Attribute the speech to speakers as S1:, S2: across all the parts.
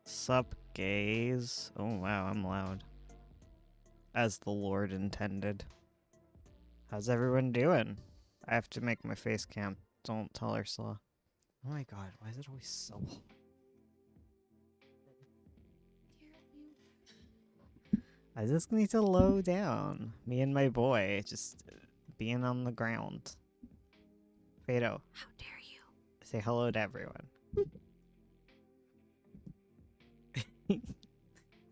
S1: Sup, gays? Oh wow, I'm loud. As the Lord intended. How's everyone doing? I have to make my face cam. Don't tell Ursula. Oh my god, why is it always so... I just need to low down. Me and my boy just being on the ground. Fado.
S2: How dare you?
S1: Say hello to everyone.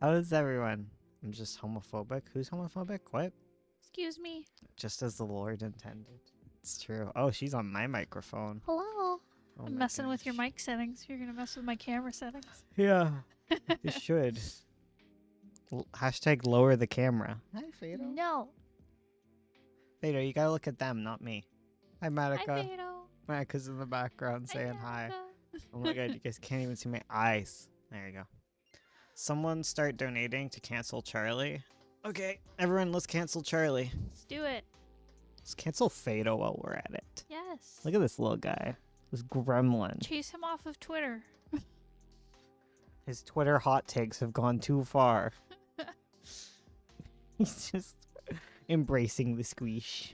S1: How is everyone? I'm just homophobic. Who's homophobic? What?
S2: Excuse me.
S1: Just as the Lord intended. It's true. Oh, she's on my microphone.
S2: Hello.
S1: Oh
S2: I'm
S1: my
S2: messing with your
S1: gosh.
S2: mic settings. You're gonna mess with my camera settings.
S1: Yeah, you should. Hashtag lower the camera. Hi, Fado.
S2: No.
S1: Fado, you gotta look at them, not me. Hi,
S2: Hi,
S1: Matika.
S2: Fado.
S1: Matika's in the background saying hi.
S2: Danica.
S1: Oh my god, you guys can't even see my eyes. There you go. Someone start donating to cancel Charlie. Okay, everyone, let's cancel Charlie.
S2: Let's do it.
S1: Let's cancel Fado while we're at it.
S2: Yes.
S1: Look at this little guy. This gremlin.
S2: Chase him off of Twitter.
S1: His Twitter hot takes have gone too far. He's just embracing the squeeze.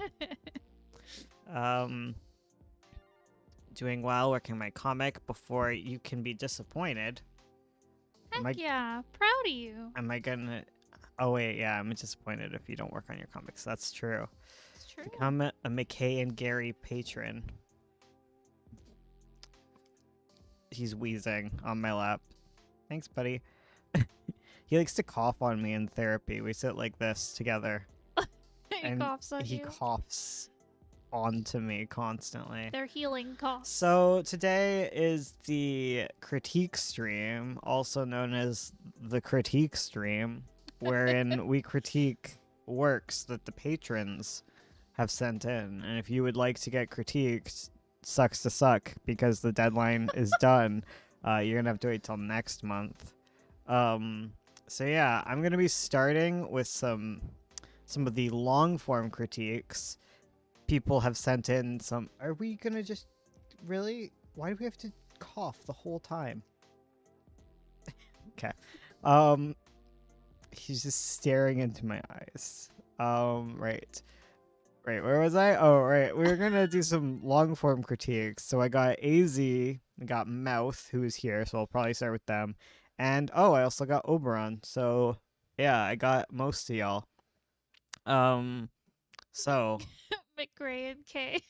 S1: Doing well, working my comic before you can be disappointed.
S2: Heck yeah. Proud of you.
S1: Am I gonna... Oh wait, yeah, I'm disappointed if you don't work on your comics. That's true.
S2: It's true.
S1: Become a McKay and Gary patron. He's wheezing on my lap. Thanks, buddy. He likes to cough on me in therapy. We sit like this together.
S2: He
S1: and
S2: coughs on
S1: he
S2: you.
S1: coughs onto me constantly.
S2: They're healing coughs.
S1: So today is the critique stream, also known as the critique stream, wherein we critique works that the patrons have sent in. And if you would like to get critiqued, sucks to suck because the deadline is done. You're gonna have to wait till next month. So yeah, I'm gonna be starting with some of the long form critiques. People have sent in some. Are we gonna just really? Why do we have to cough the whole time? Okay. Um, he's just staring into my eyes. Right. Right, where was I? Oh, right. We were gonna do some long form critiques. So I got AZ, I got Mouth, who is here, so I'll probably start with them. And oh, I also got Oberon. So yeah, I got most of y'all. So
S2: McGray and Kay.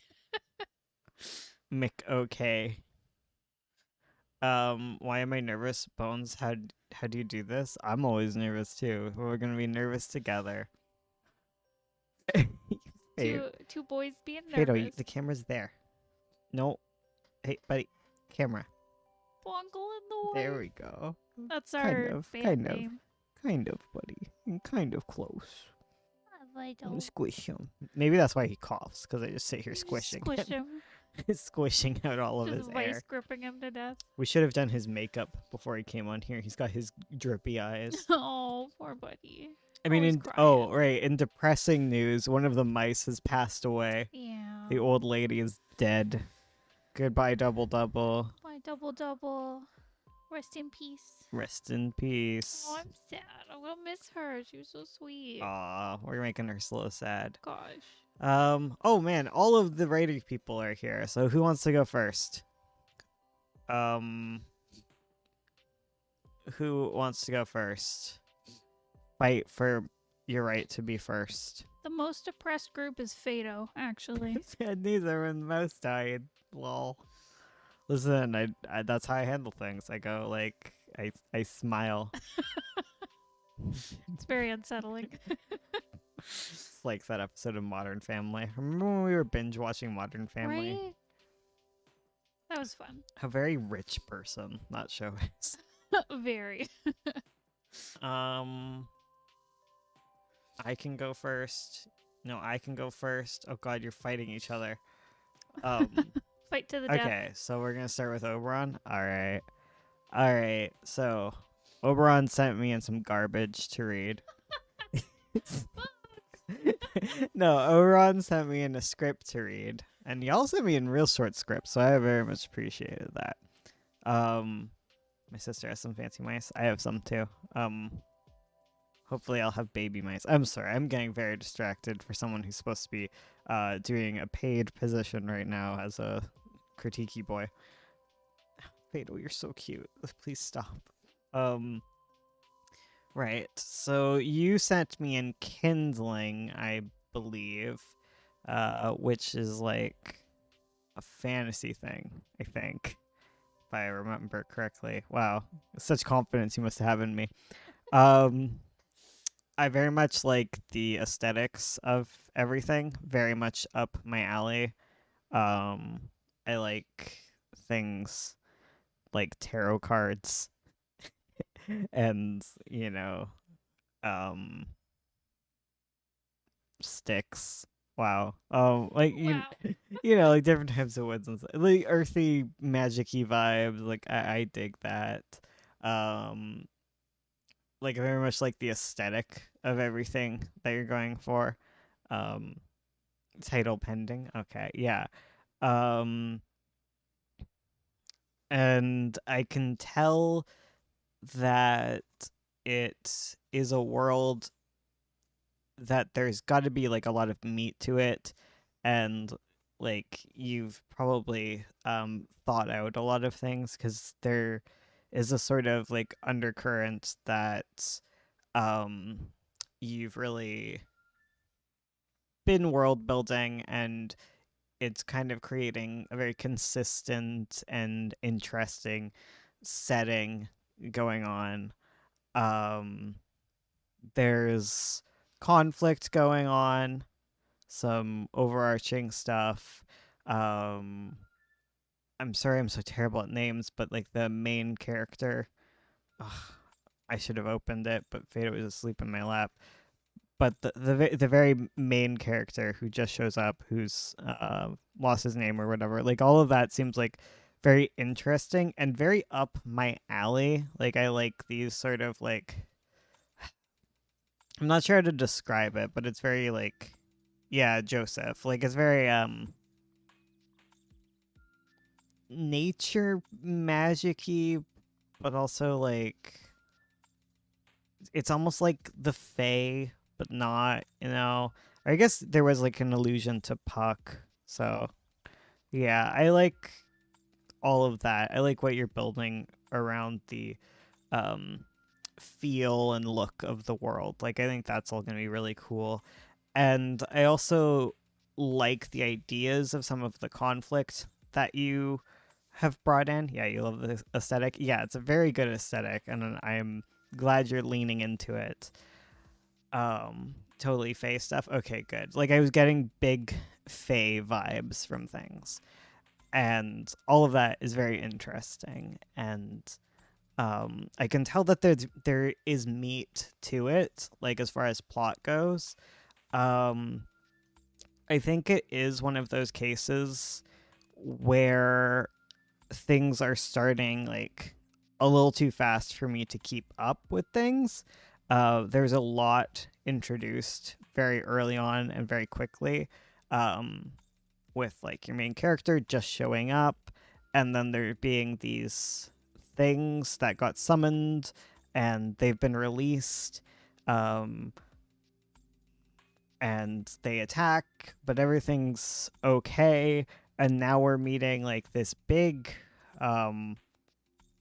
S1: Mick OK. Why am I nervous? Bones, how do you do this? I'm always nervous too. We're gonna be nervous together. Hey,
S2: Two boys being
S1: Fado,
S2: nervous.
S1: the camera's there. No. Hey, buddy. Camera.
S2: Bongle in the way.
S1: There we go.
S2: That's
S1: Kind
S2: our
S1: of,
S2: band
S1: kind of.
S2: name.
S1: Kind of, buddy. Kind of close.
S2: I don't
S1: Squish him. Maybe that's why he coughs, because I just sit here
S2: Just
S1: squishing
S2: Squish
S1: him.
S2: him.
S1: Squishing out all of
S2: Just
S1: his
S2: vice
S1: air.
S2: gripping him to death.
S1: We should have done his makeup before he came on here. He's got his drippy eyes.
S2: Oh, poor buddy.
S1: I mean,
S2: Always
S1: oh,
S2: crying.
S1: right. In depressing news, one of the mice has passed away.
S2: Yeah.
S1: The old lady is dead. Goodbye, Double Double.
S2: My double. Rest in peace.
S1: Rest in peace.
S2: Oh, I'm sad. I'm gonna miss her. She was so sweet.
S1: Aw, we're making her slow sad.
S2: Gosh.
S1: Oh man, all of the writing people are here. So who wants to go first? Who wants to go first? Fight for your right to be first.
S2: The most depressed group is Fado, actually.
S1: Sad news, everyone most died. Lol. Listen, I that's how I handle things. I go like I smile.
S2: It's very unsettling.
S1: It's like that episode of Modern Family. Remember when we were binge watching Modern Family?
S2: Right? That was fun.
S1: A very rich person that show is.
S2: Very.
S1: I can go first. No, I can go first. Oh god, you're fighting each other. Um
S2: Fight to the death.
S1: Okay, so we're gonna start with Oberon. Alright, so Oberon sent me in some garbage to read. No, Oberon sent me in a script to read. And y'all sent me in real short scripts, so I very much appreciated that. My sister has some fancy mice. I have some too. Hopefully I'll have baby mice. I'm sorry, I'm getting very distracted for someone who's supposed to be doing a paid position right now as a critiquey boy. Fatal, you're so cute. Please stop. Right. So you sent me in Kindling, I believe, which is like a fantasy thing, I think, if I remember correctly. Wow, such confidence you must have in me. I very much like the aesthetics of everything, very much up my alley. I like things like tarot cards and, sticks. Wow. Like
S2: Wow.
S1: like different types of woods and stuff. Like earthy, magic-y vibes. Like I dig that. Like very much like the aesthetic of everything that you're going for. Title pending. Okay, yeah. And I can tell that it is a world that there's got to be like a lot of meat to it, and like you've probably thought out a lot of things, because there is a sort of like undercurrent that you've really been world building, and it's kind of creating a very consistent and interesting setting going on. There's conflict going on, some overarching stuff. I'm sorry, I'm so terrible at names, but like the main character, ugh, I should have opened it, but Fado was asleep in my lap. But the very main character who just shows up, who's lost his name or whatever, like all of that seems like very interesting and very up my alley. Like I like these sort of like, I'm not sure how to describe it, but it's very like, yeah, Joseph. Like it's very nature magic-y, but also like it's almost like the Fae, but not, you know. I guess there was like an allusion to Puck. So yeah, I like all of that. I like what you're building around the um feel and look of the world. Like I think that's all going to be really cool. And I also like the ideas of some of the conflict that you have brought in. Yeah, you love the aesthetic. Yeah, it's a very good aesthetic and I'm glad you're leaning into it. Totally Fae stuff. Okay, good. Like I was getting big Fae vibes from things. And all of that is very interesting and I can tell that there is meat to it, like as far as plot goes. Um, I think it is one of those cases where things are starting like a little too fast for me to keep up with things. There's a lot introduced very early on and very quickly, with like your main character just showing up, and then there being these things that got summoned and they've been released. Um, and they attack, but everything's okay. And now we're meeting like this big,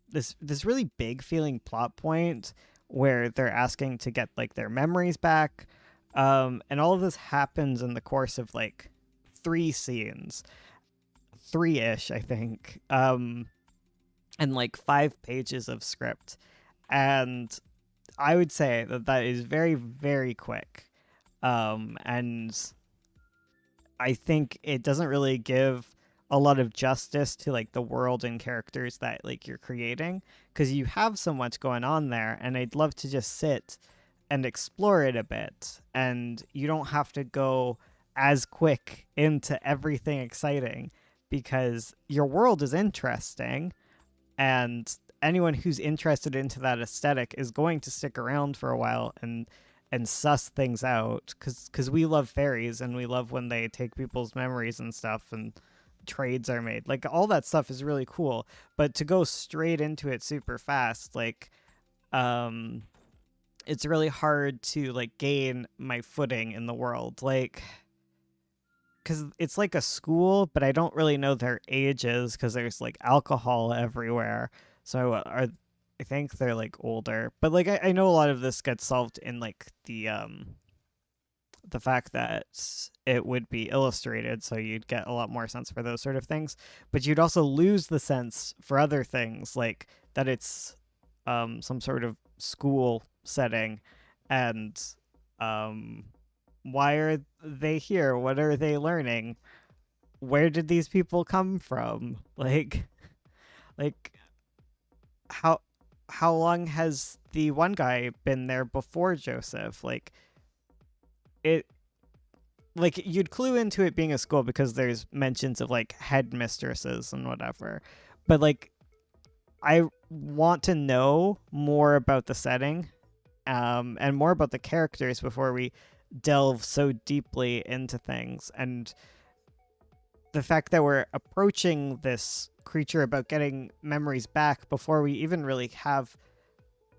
S1: this really big feeling plot point where they're asking to get like their memories back, and all of this happens in the course of like 3 scenes, 3-ish, I think, and like 5 pages of script, and I would say that that is very very quick, and I think it doesn't really give a lot of justice to like the world and characters that like you're creating, because you have so much going on there and I'd love to just sit and explore it a bit, and you don't have to go as quick into everything exciting because your world is interesting, and anyone who's interested into that aesthetic is going to stick around for a while and suss things out, because we love fairies and we love when they take people's memories and stuff and trades are made. Like all that stuff is really cool, but to go straight into it super fast, like um it's really hard to like gain my footing in the world, like because it's like a school, but I don't really know their ages because there's like alcohol everywhere. So I think they're like older, but like I know a lot of this gets solved in like the fact that it would be illustrated, so you'd get a lot more sense for those sort of things. But you'd also lose the sense for other things, like that it's some sort of school setting, and um, why are they here? What are they learning? Where did these people come from? Like how how long has the one guy been there before Joseph? Like it like you'd clue into it being a school because there's mentions of like headmistresses and whatever. But like I want to know more about the setting, and more about the characters before we delve so deeply into things. And the fact that we're approaching this creature about getting memories back before we even really have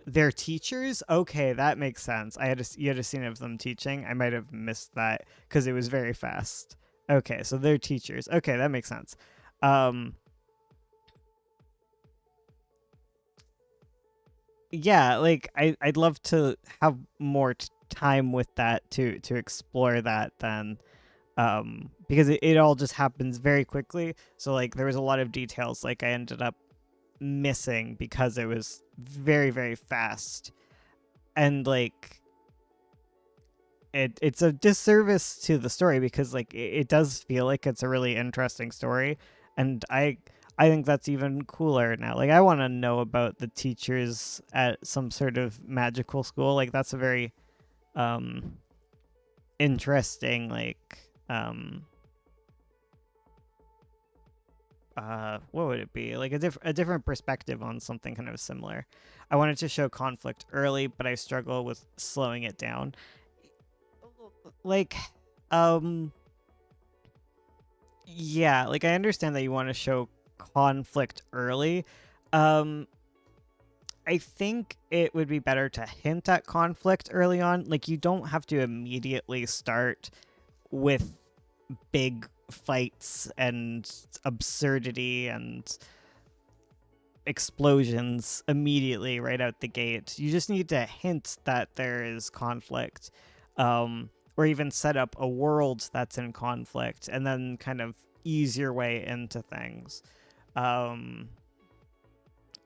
S1: their teachers, okay, that makes sense. You had a scene of them teaching. I might have missed that because it was very fast. Okay, so they're teachers. Okay, that makes sense. Yeah, like I'd love to have more time with that to explore that then, because it all just happens very quickly. So like there was a lot of details like I ended up missing because it was very very fast, and like it's a disservice to the story because like it does feel like it's a really interesting story, and I think that's even cooler now. Like I want to know about the teachers at some sort of magical school. Like that's a very um interesting like what would it be? Like a different perspective on something kind of similar. I wanted to show conflict early, but I struggle with slowing it down. Like, yeah, like I understand that you want to show conflict early. I think it would be better to hint at conflict early on. Like, you don't have to immediately start with big fights and absurdity and explosions immediately right out the gate. You just need to hint that there is conflict, or even set up a world that's in conflict and then kind of ease your way into things.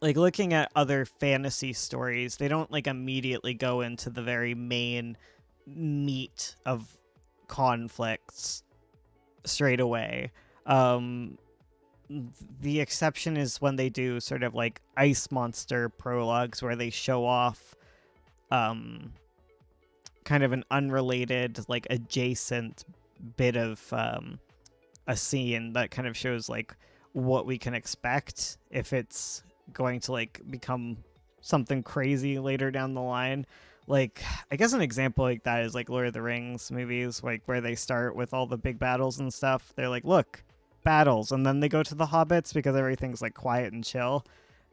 S1: Like looking at other fantasy stories, they don't like immediately go into the very main meat of conflicts straight away. The exception is when they do sort of like ice monster prologues where they show off kind of an unrelated, like adjacent bit of a scene that kind of shows like what we can expect if it's going to like become something crazy later down the line. Like, I guess an example like that is like Lord of the Rings movies, like where they start with all the big battles and stuff. They're like, look, battles, and then they go to the hobbits because everything's like quiet and chill,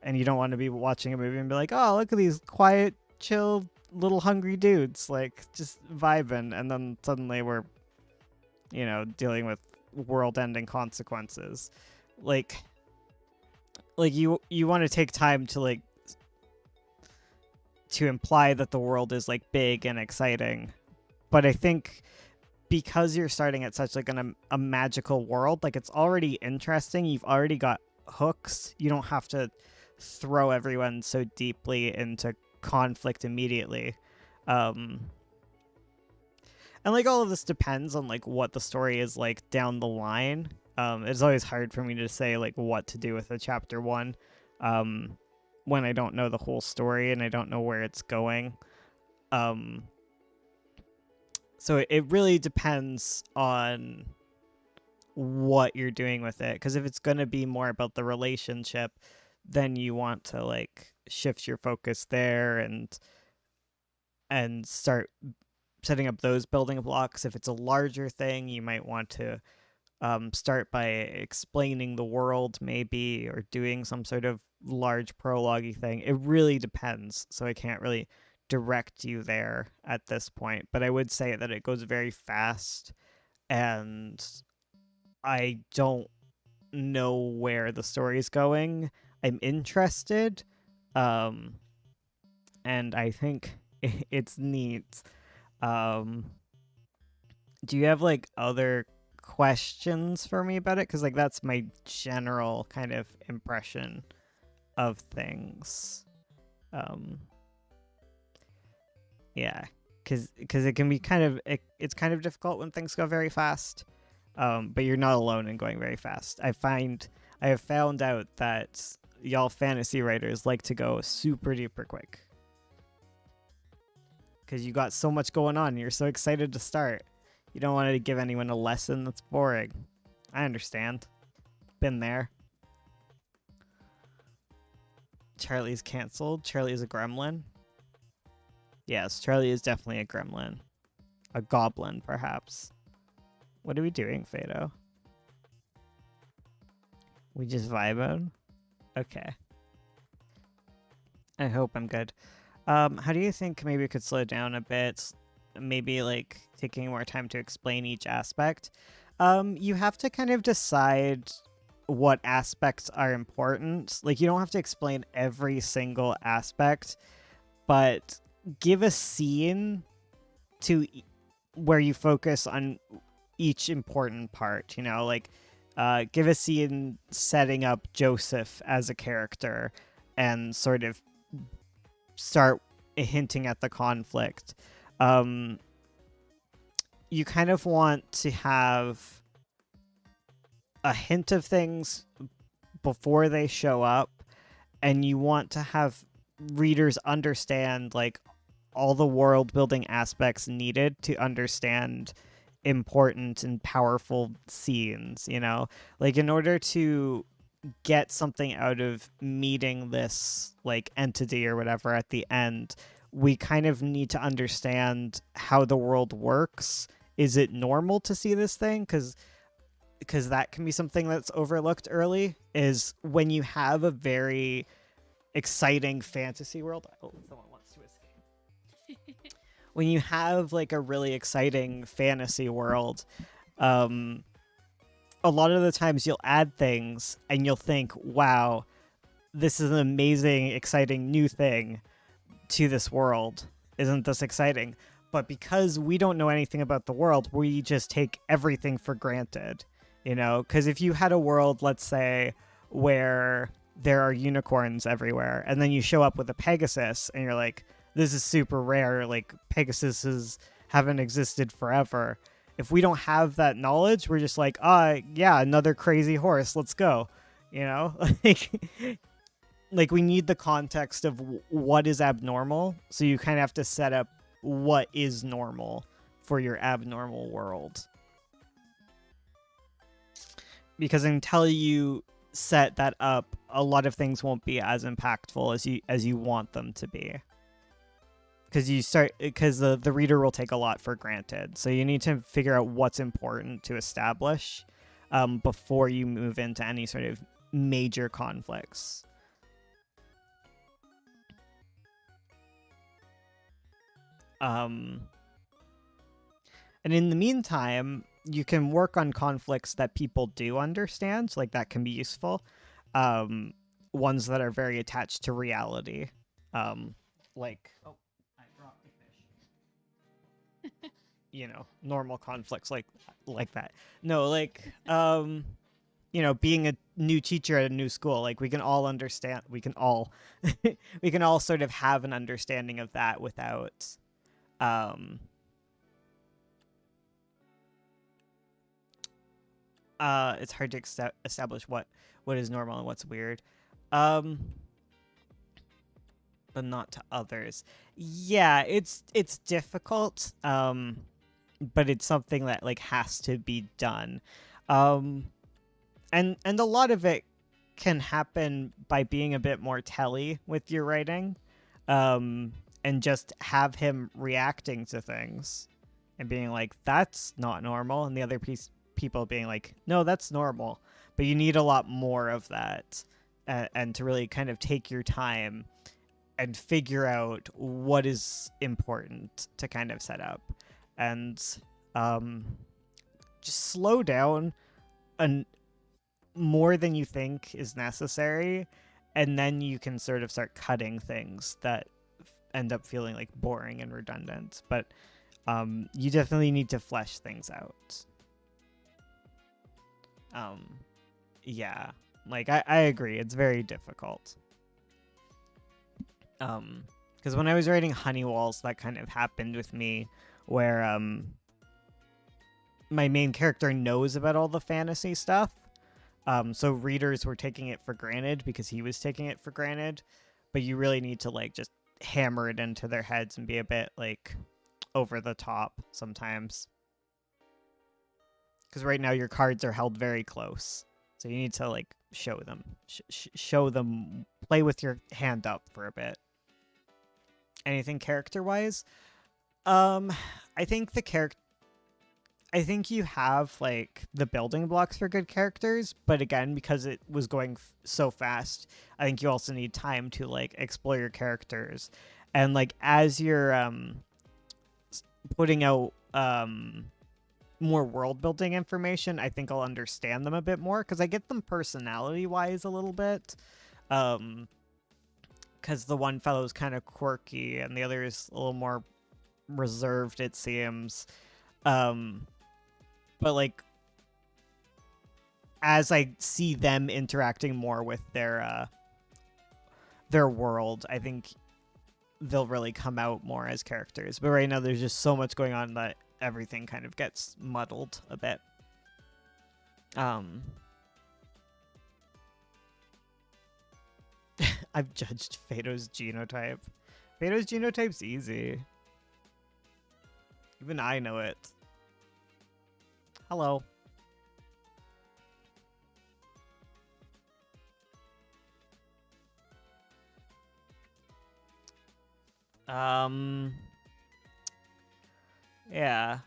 S1: and you don't want to be watching a movie and be like, oh, look at these quiet, chill, little hungry dudes, like just vibing, and then suddenly we're, you know, dealing with world-ending consequences. Like you want to take time to like to imply that the world is like big and exciting, but I think because you're starting at such like a magical world, like it's already interesting, you've already got hooks, you don't have to throw everyone so deeply into conflict immediately. And like all of this depends on like what the story is like down the line. It's always hard for me to say like what to do with a chapter 1 when I don't know the whole story and I don't know where it's going. So it really depends on what you're doing with it, because if it's going to be more about the relationship, then you want to like shift your focus there and start setting up those building blocks. If it's a larger thing, you might want to start by explaining the world maybe, or doing some sort of large prologue thing. It really depends, so I can't really direct you there at this point, but I would say that it goes very fast and I don't know where the story's going. I'm interested, and I think it's neat. Do you have like other questions for me about it? Because like that's my general kind of impression of things. Yeah, because it can be kind of it's kind of difficult when things go very fast, but you're not alone in going very fast. I have found out that y'all fantasy writers like to go super duper quick because you got so much going on and you're so excited to start. You don't want to give anyone a lesson that's boring. I understand. Been there. Charlie's canceled. Charlie's a gremlin. Yes, Charlie is definitely a gremlin. A goblin, perhaps. What are we doing, Fado? We just vibing? Okay. I hope I'm good. How do you think maybe we could slow down a bit? Maybe like taking more time to explain each aspect. You have to kind of decide what aspects are important. Like, you don't have to explain every single aspect, but give a scene to where you focus on each important part, you know, like give a scene setting up Joseph as a character and sort of start hinting at the conflict. You kind of want to have a hint of things before they show up, and you want to have readers understand like all the world building aspects needed to understand important and powerful scenes, you know? Like, in order to get something out of meeting this like entity or whatever at the end, we kind of need to understand how the world works. Is it normal to see this thing? Because that can be something that's overlooked early, is when you have a very exciting fantasy world. Oh, someone wants to escape. When you have like a really exciting fantasy world, a lot of the times you'll add things and you'll think, wow, this is an amazing, exciting new thing to this world. Isn't this exciting? But because we don't know anything about the world, we just take everything for granted, you know? Because if you had a world, let's say, where there are unicorns everywhere, and then you show up with a Pegasus and you're like, this is super rare, like Pegasuses haven't existed forever. If we don't have that knowledge, we're just like, yeah, another crazy horse, let's go, you know? Like we need the context of what is abnormal, so you kind of have to set up what is normal for your abnormal world. Because until you set that up, a lot of things won't be as impactful as you want them to be. Because the reader will take a lot for granted. So you need to figure out what's important to establish before you move into any sort of major conflicts. And in the meantime, you can work on conflicts that people do understand, like that can be useful. Ones that are very attached to reality. Like, oh, I dropped the fish. You know, normal conflicts like that. No, like, you know, being a new teacher at a new school, like we can all understand, we can all sort of have an understanding of that without, it's hard to establish what is normal and what's weird, but not to others. Yeah, it's difficult, but it's something that like has to be done, and a lot of it can happen by being a bit more telly with your writing, and just have him reacting to things and being like, that's not normal, and the other people being like, no, that's normal. But you need a lot more of that, and to really kind of take your time and figure out what is important to kind of set up, and just slow down and more than you think is necessary, and then you can sort of start cutting things that end up feeling like boring and redundant. But you definitely need to flesh things out. Yeah, like I agree, it's very difficult. Because when I was writing Honey Walls, that kind of happened with me, where my main character knows about all the fantasy stuff, so readers were taking it for granted because he was taking it for granted, but you really need to like just hammer it into their heads and be a bit like over the top sometimes. Because right now your cards are held very close, so you need to like show them, show them, play with your hand up for a bit. Anything character-wise? I think I think you have like the building blocks for good characters, but again, because it was going so fast, I think you also need time to like explore your characters, and like as you're putting out more world building information, I think I'll understand them a bit more, because I get them personality wise a little bit, because the one fellow's kind of quirky and the other is a little more reserved, it seems. But like as I see them interacting more with their world, I think they'll really come out more as characters. But right now there's just so much going on that everything kind of gets muddled a bit. I've judged Fato's genotype. Fato's genotype's easy. Even I know it. Hello. Um. Yeah.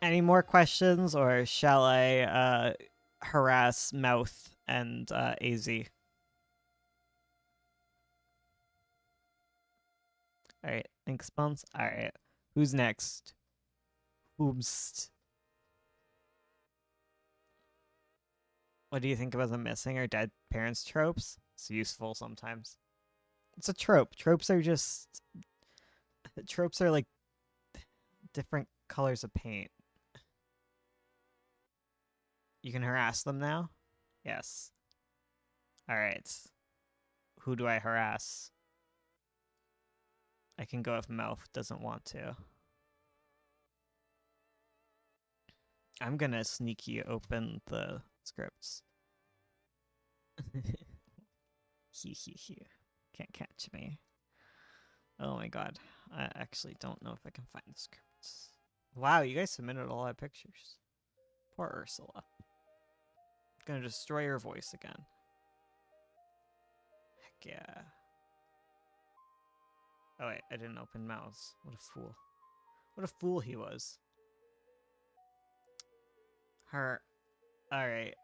S1: Any more questions, or shall I harass Mouth and AZ? All right. Thanks, Bones. All right. Who's next? Oops. What do you think about the missing or dead parents tropes? It's useful sometimes. It's a trope. Tropes are just tropes are like different colors of paint. You can harass them now? Yes. All right. Who do I harass? I can go if Mouth doesn't want to. I'm gonna sneaky open the scripts. He. Can't catch me. Oh my god. I actually don't know if I can find the scripts. Wow, you guys submitted a lot of pictures. Poor Ursula. Gonna destroy her voice again. Heck yeah. Oh wait, I didn't open mouse. What a fool. What a fool he was. Her. Alright.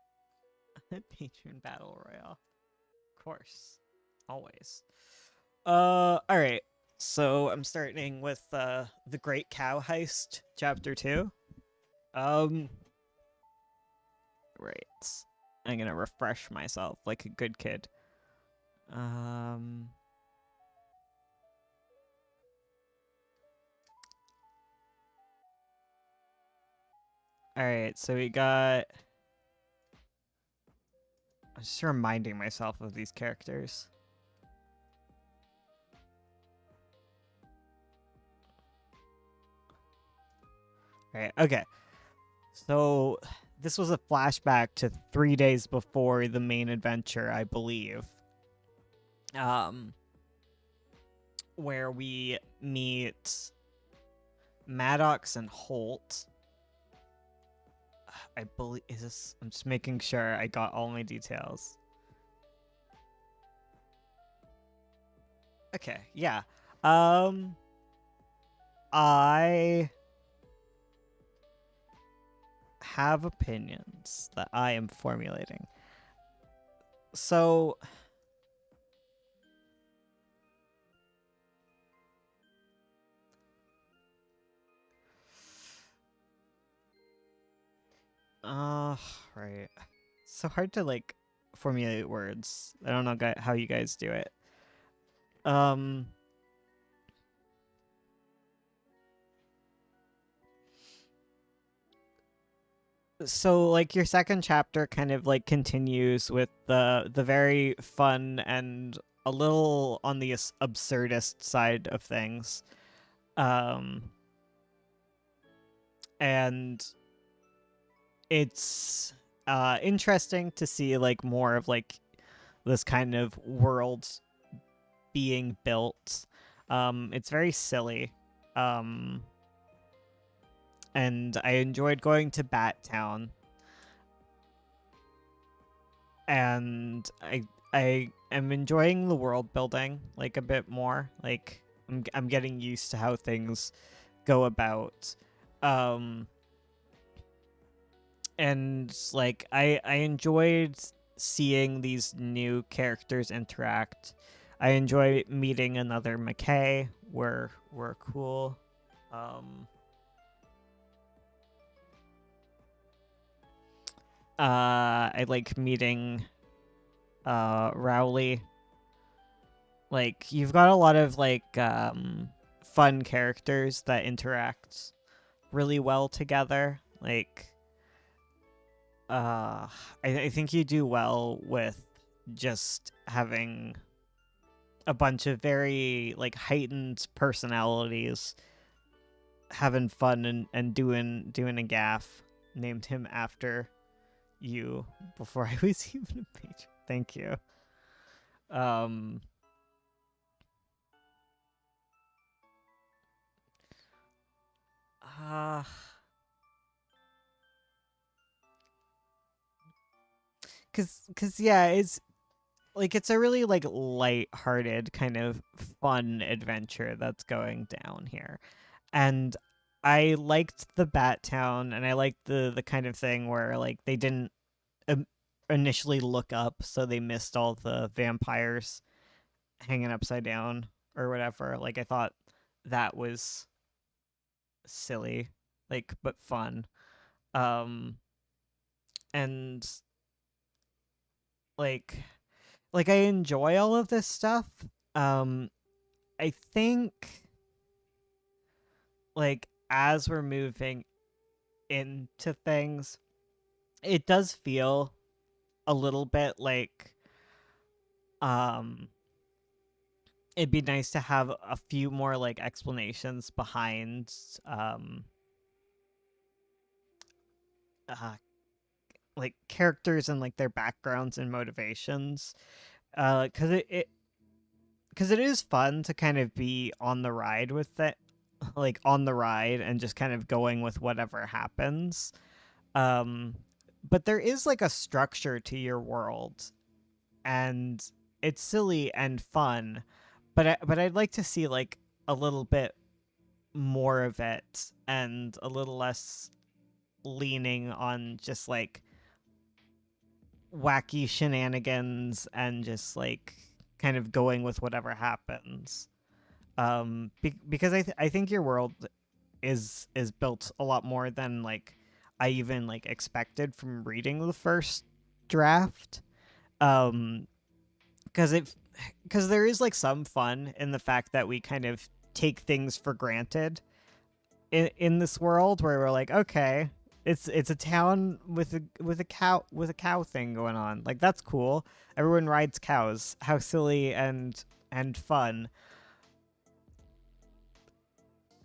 S1: Patron Battle Royale. Of course. Always. Alright. So I'm starting with the Great Cow Heist, Chapter 2. Right. I'm gonna refresh myself like a good kid. Alright, so we got... I'm just reminding myself of these characters. Right, okay. So this was a flashback to 3 days before the main adventure, I believe. Where we meet Maddox and Holt. I believe I'm just making sure I got all my details. Okay, yeah. I have opinions that I am formulating. So right. So hard to like formulate words. I don't know how you guys do it. So like your second chapter kind of like continues with the very fun and a little on the absurdist side of things. And it's interesting to see like more of like this kind of world being built. It's very silly. And I enjoyed going to Bat Town. And I am enjoying the world building like a bit more. Like I'm getting used to how things go about. And like I enjoyed seeing these new characters interact. I enjoy meeting another McKay. We're cool. I like meeting Rowley. Like you've got a lot of like fun characters that interact really well together. Like I think you do well with just having a bunch of very like heightened personalities having fun and doing a gaff. Named him after you before I was even a patron. Thank you. Cause yeah, like it's a really like light-hearted kind of fun adventure that's going down here. And I liked the Bat Town, and I liked the kind of thing where like they didn't um, initially look up, so they missed all the vampires hanging upside down or whatever. Like I thought that was silly, like but fun. Um and like I enjoy all of this stuff. Um I think like as we're moving into things, it does feel a little bit like um it'd be nice to have a few more like explanations behind um uh like characters and like their backgrounds and motivations, because it is fun to kind of be on the ride with it, like on the ride and just kind of going with whatever happens. um but there is like a structure to your world, and it's silly and fun, but I'd like to see like a little bit more of it and a little less leaning on just like wacky shenanigans and just like kind of going with whatever happens. Because I think your world is built a lot more than like I even like expected from reading the first draft. um because there is like some fun in the fact that we kind of take things for granted in this world, where we're like, okay, it's a town with a cow thing going on. Like that's cool. Everyone rides cows. How silly and fun.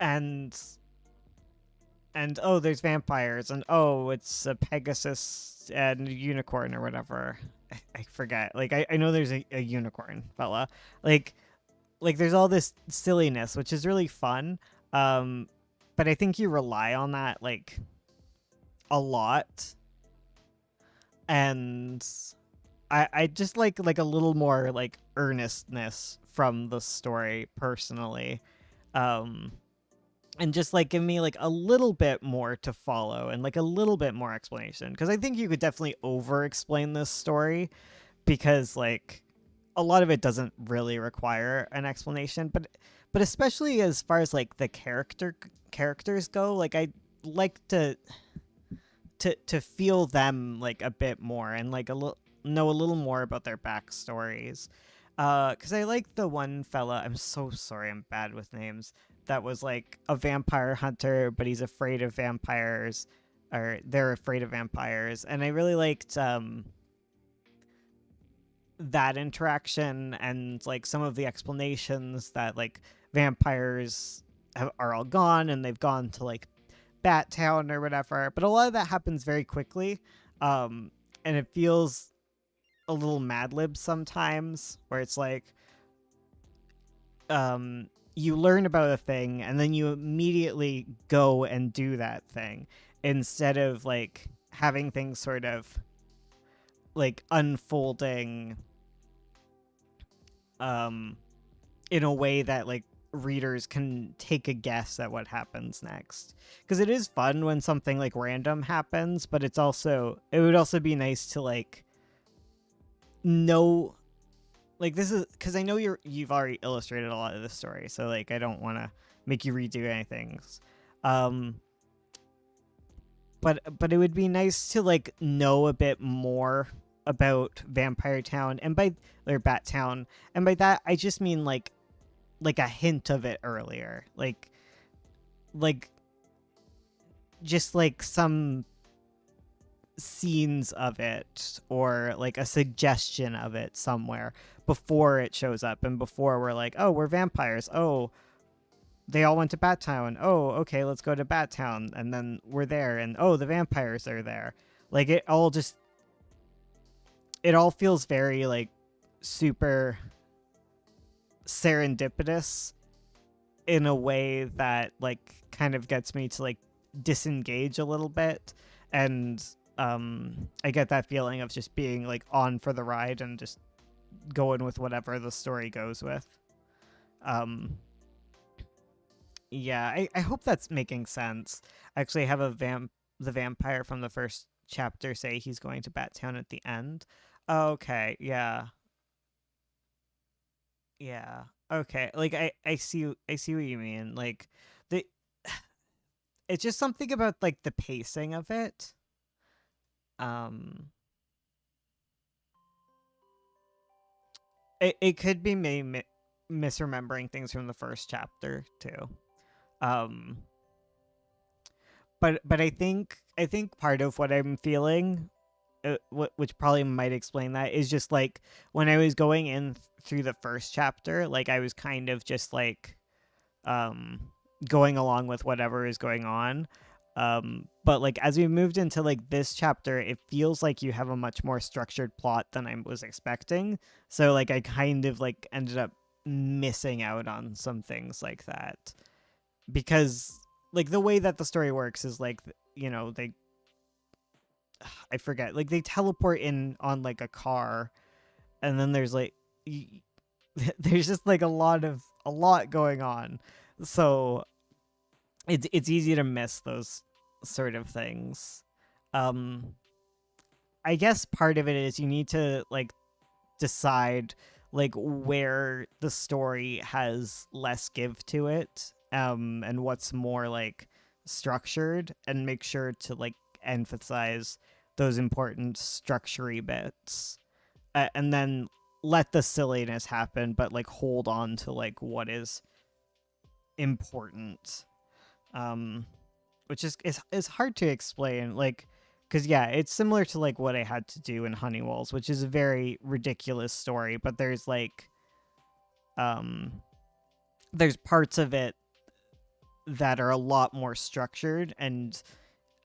S1: And oh, there's vampires, and oh, it's a Pegasus and a unicorn or whatever. I forget. Like I know there's a unicorn fella. There's all this silliness, which is really fun. But I think you rely on that like a lot, and I just like a little more like earnestness from the story personally. Um and just like give me like a little bit more to follow and like a little bit more explanation, because I think you could definitely over explain this story, because like a lot of it doesn't really require an explanation, but especially as far as like the characters go, like I like to feel them like a bit more and like a little know a little more about their backstories. Because I like the one fella. I'm so sorry, I'm bad with names. That was like a vampire hunter, but he's afraid of vampires, or they're afraid of vampires, and I really liked that interaction and like some of the explanations that like vampires are all gone and they've gone to like Bat Town or whatever. But a lot of that happens very quickly, and it feels a little Mad Lib sometimes, where it's like you learn about a thing and then you immediately go and do that thing, instead of like having things sort of like unfolding in a way that like readers can take a guess at what happens next. Because it is fun when something like random happens, but it would also be nice to like know, like, this is because I know you've already illustrated a lot of the story, so like I don't want to make you redo anything. um but it would be nice to like know a bit more about Vampire Town, and by or Bat Town, and by that I just mean like a hint of it earlier, like just like some scenes of it, or like a suggestion of it somewhere before it shows up, and before we're like, oh, we're vampires, oh, they all went to Bat Town, oh, okay, let's go to Bat Town, and then we're there, and oh, the vampires are there. Like it all feels very like super serendipitous in a way that like kind of gets me to like disengage a little bit. And I get that feeling of just being like on for the ride and just going with whatever the story goes with. Yeah, I hope that's making sense. I actually have the vampire from the first chapter say he's going to Bat Town at the end. Okay, yeah. Yeah. Okay. Like I see what you mean. Like the it's just something about like the pacing of it. Um it could be me misremembering things from the first chapter too. Um but I think part of what I'm feeling, which probably might explain that, is just like when I was going in through the first chapter, like I was kind of just like um going along with whatever is going on. But like as we moved into like this chapter, it feels like you have a much more structured plot than I was expecting. So like I kind of like ended up missing out on some things like that, because like the way that the story works is like, they, I forget, like they teleport in on like a car, and then there's like there's just like a lot going on. So it's easy to miss those sort of things. Um I guess part of it is you need to like decide like where the story has less give to it, and what's more like structured, and make sure to like emphasize those important structury bits, and then let the silliness happen, but like hold on to like what is important. um which is hard to explain, like, because yeah, it's similar to like what I had to do in Honeywells, which is a very ridiculous story, but um there's parts of it that are a lot more structured, and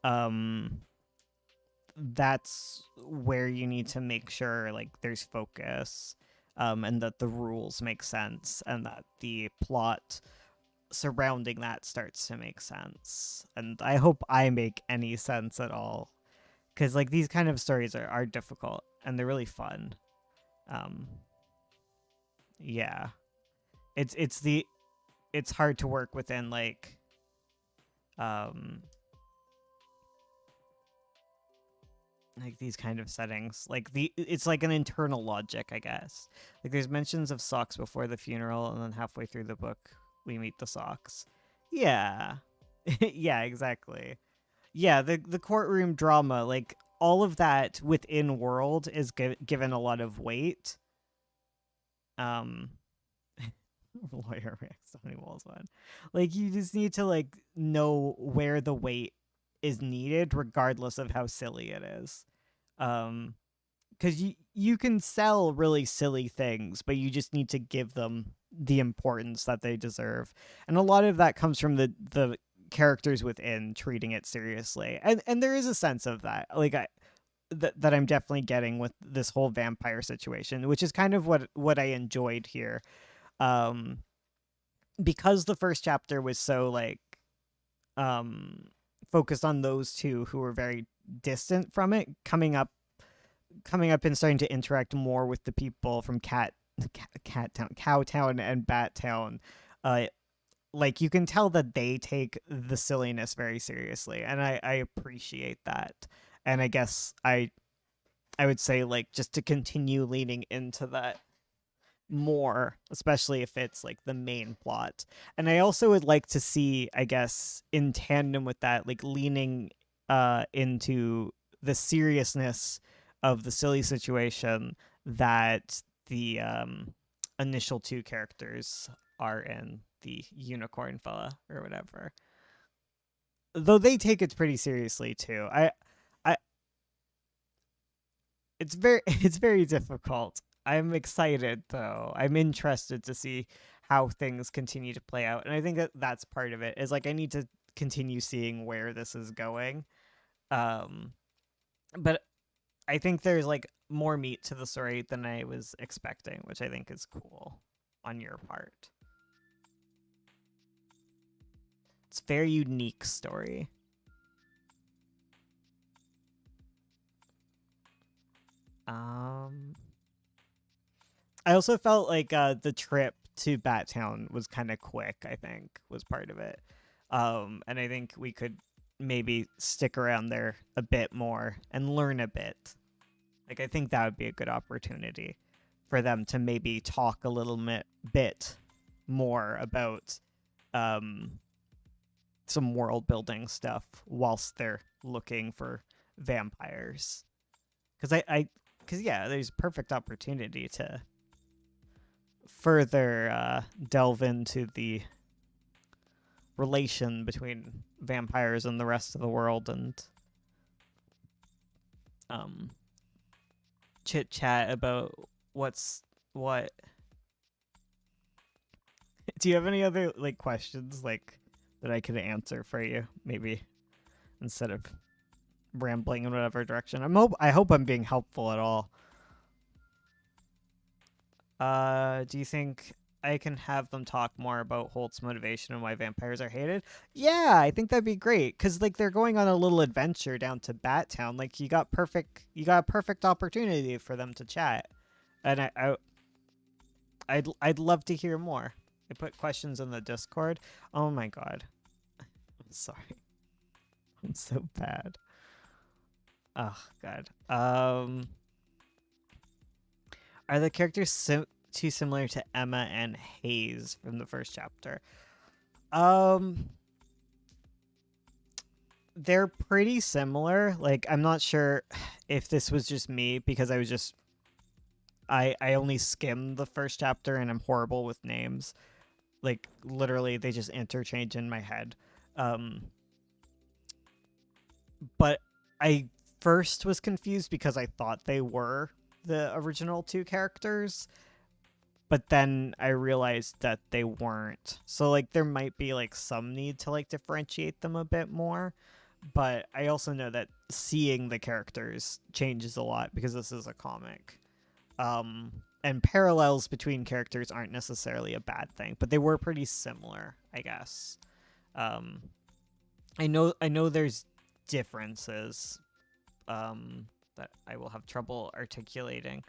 S1: um that's where you need to make sure like there's focus, and that the rules make sense, and that the plot surrounding that starts to make sense. And I hope I make any sense at all, because like these kind of stories are difficult and they're really fun. um yeah, it's hard to work within um like these kind of settings, like it's like an internal logic, I guess. Like there's mentions of socks before the funeral, and then halfway through the book we meet the socks. Yeah. Yeah, exactly. Yeah, the courtroom drama, like all of that within world is given a lot of weight. um Lawyer Rex Tony Walls one, like you just need to like know where the weight is needed regardless of how silly it is. um because you can sell really silly things, but you just need to give them the importance that they deserve. And a lot of that comes from the characters within treating it seriously. And there is a sense of that. Like that I'm definitely getting with this whole vampire situation, which is kind of what I enjoyed here. Um because the first chapter was so like um focused on those two who were very distant from it, coming up and starting to interact more with the people from Cat Town, Cowtown, and Bat Town. Uh, like you can tell that they take the silliness very seriously, and I appreciate that. And I guess I would say like just to continue leaning into that more, especially if it's like the main plot. And I also would like to see, I guess, in tandem with that, like leaning into the seriousness of the silly situation that the initial two characters are in, the unicorn fella or whatever. Though they take it pretty seriously too. I it's very difficult. I'm excited though. I'm interested to see how things continue to play out, and I think that that's part of it. Is like I need to continue seeing where this is going. Um, but I think there's like more meat to the story than I was expecting, which I think is cool on your part. It's a very unique story. Um, I also felt like the trip to Battown was kind of quick. I think was part of it, and I think we could maybe stick around there a bit more and learn a bit. Like I think that would be a good opportunity for them to maybe talk a little bit more about um, some world building stuff whilst they're looking for vampires. Because yeah, there's perfect opportunity to further delve into the relation between vampires and the rest of the world and um, chit chat about what's what. Do you have any other like questions like that I could answer for you? Maybe instead of rambling in whatever direction. I hope I'm being helpful at all. Do you think I can have them talk more about Holt's motivation and why vampires are hated? Yeah, I think that'd be great because like they're going on a little adventure down to Bat Town. Like you got a perfect opportunity for them to chat, and I'd love to hear more. I put questions in the Discord. Oh my god, I'm sorry, I'm so bad. Oh god. Are the characters too similar to Emma and Hayes from the first chapter? They're pretty similar. Like I'm not sure if this was just me because I only skimmed the first chapter and I'm horrible with names. Like literally they just interchange in my head. But I first was confused because I thought they were the original two characters, but then I realized that they weren't. So like there might be like some need to like differentiate them a bit more, but I also know that seeing the characters changes a lot because this is a comic. And parallels between characters aren't necessarily a bad thing, but they were pretty similar, I guess. I know there's differences that I will have trouble articulating,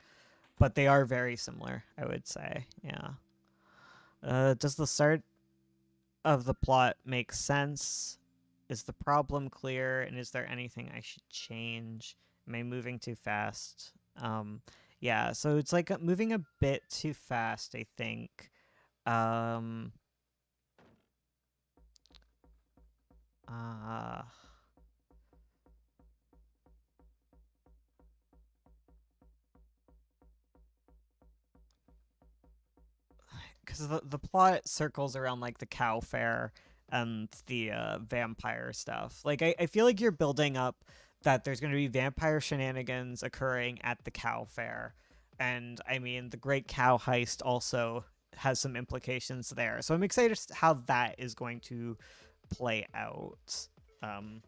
S1: but they are very similar, I would say. Yeah. Does the start of the plot make sense? Is the problem clear? And is there anything I should change? Am I moving too fast? Yeah, so it's like moving a bit too fast, I think. Um, uh, because the plot circles around like the cow fair and the vampire stuff. Like I feel like you're building up that there's going to be vampire shenanigans occurring at the cow fair, and I mean the Great Cow Heist also has some implications there. So I'm excited how that is going to play out.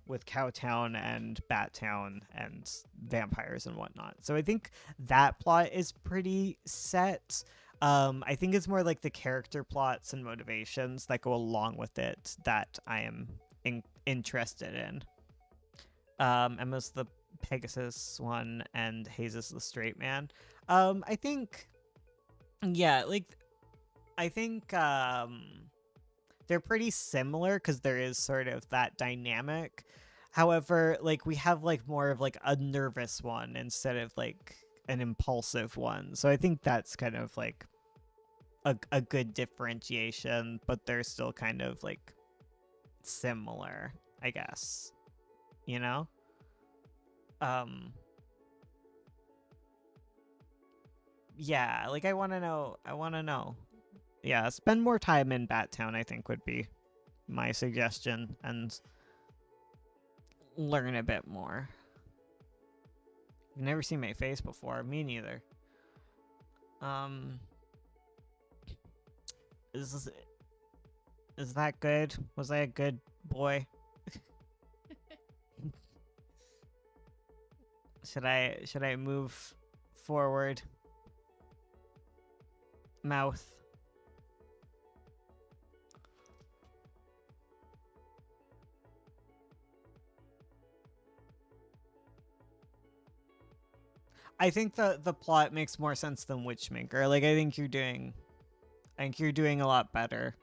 S1: With Cowtown and Battown and vampires and whatnot. So I think that plot is pretty set. I think it's more like the character plots and motivations that go along with it that I am interested in. Emma's the Pegasus one and Hayes is the straight man. I think, yeah, like, I think, they're pretty similar because there is sort of that dynamic. However, like, we have, like, more of, like, a nervous one instead of, like, an impulsive one. So I think that's kind of, like, a good differentiation, but they're still kind of, like, similar, I guess. You know? Yeah, like, I want to know. Yeah, spend more time in Battown, I think, would be my suggestion, and learn a bit more. You've never seen my face before. Me neither. Is that good? Was I a good boy? Should I move forward? Mouth. I think the plot makes more sense than Witchmaker. Like, I think you're doing a lot better.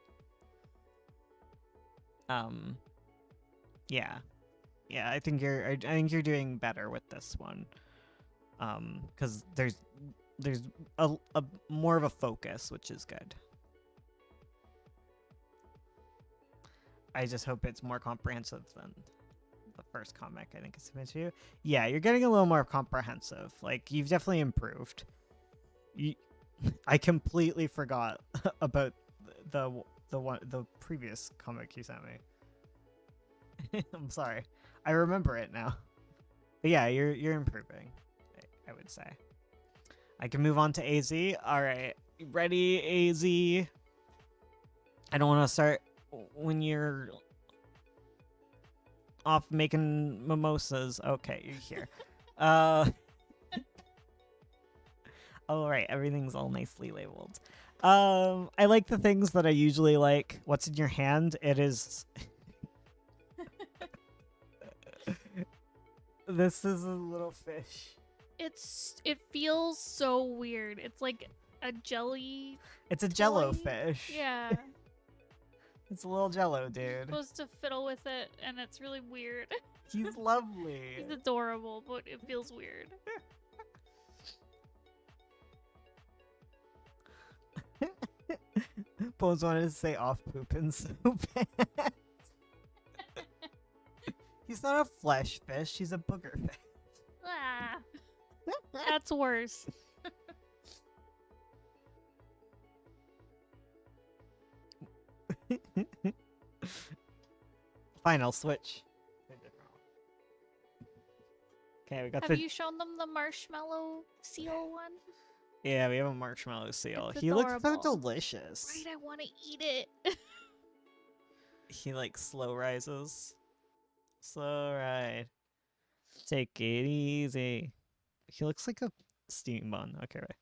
S1: Yeah. Yeah, I think you're doing better with this one. Cuz there's a more of a focus, which is good. I just hope it's more comprehensive than the first comic I think I submitted to you. Yeah, you're getting a little more comprehensive. Like, you've definitely improved. I completely forgot about the previous comic you sent me. I'm sorry. I remember it now. But yeah, you're improving, I would say. I can move on to AZ. All right. Ready, AZ? I don't want to start when you're off making mimosas. Okay, you're here. All right, everything's all nicely labeled. I like the things that I usually like. What's in your hand? It is This is a little fish.
S2: It feels so weird. It's like a jelly.
S1: It's a jello
S2: toy.
S1: fish.
S2: Yeah.
S1: It's a little jello, dude.
S2: Supposed to fiddle with it, and it's really weird.
S1: He's lovely.
S2: He's adorable, but it feels weird.
S1: Bones wanted to say off pooping so bad. He's not a flesh fish, he's a booger fish.
S2: Ah, that's worse.
S1: Fine, I'll switch. Okay, we got
S2: Have you shown them the marshmallow seal one?
S1: Yeah, we have a marshmallow seal.
S2: It's
S1: He looks so
S2: adorable.
S1: delicious.
S2: Right, I want to eat it.
S1: He like slow rises. Slow ride. Take it easy. He looks like a steam bun. Okay, right.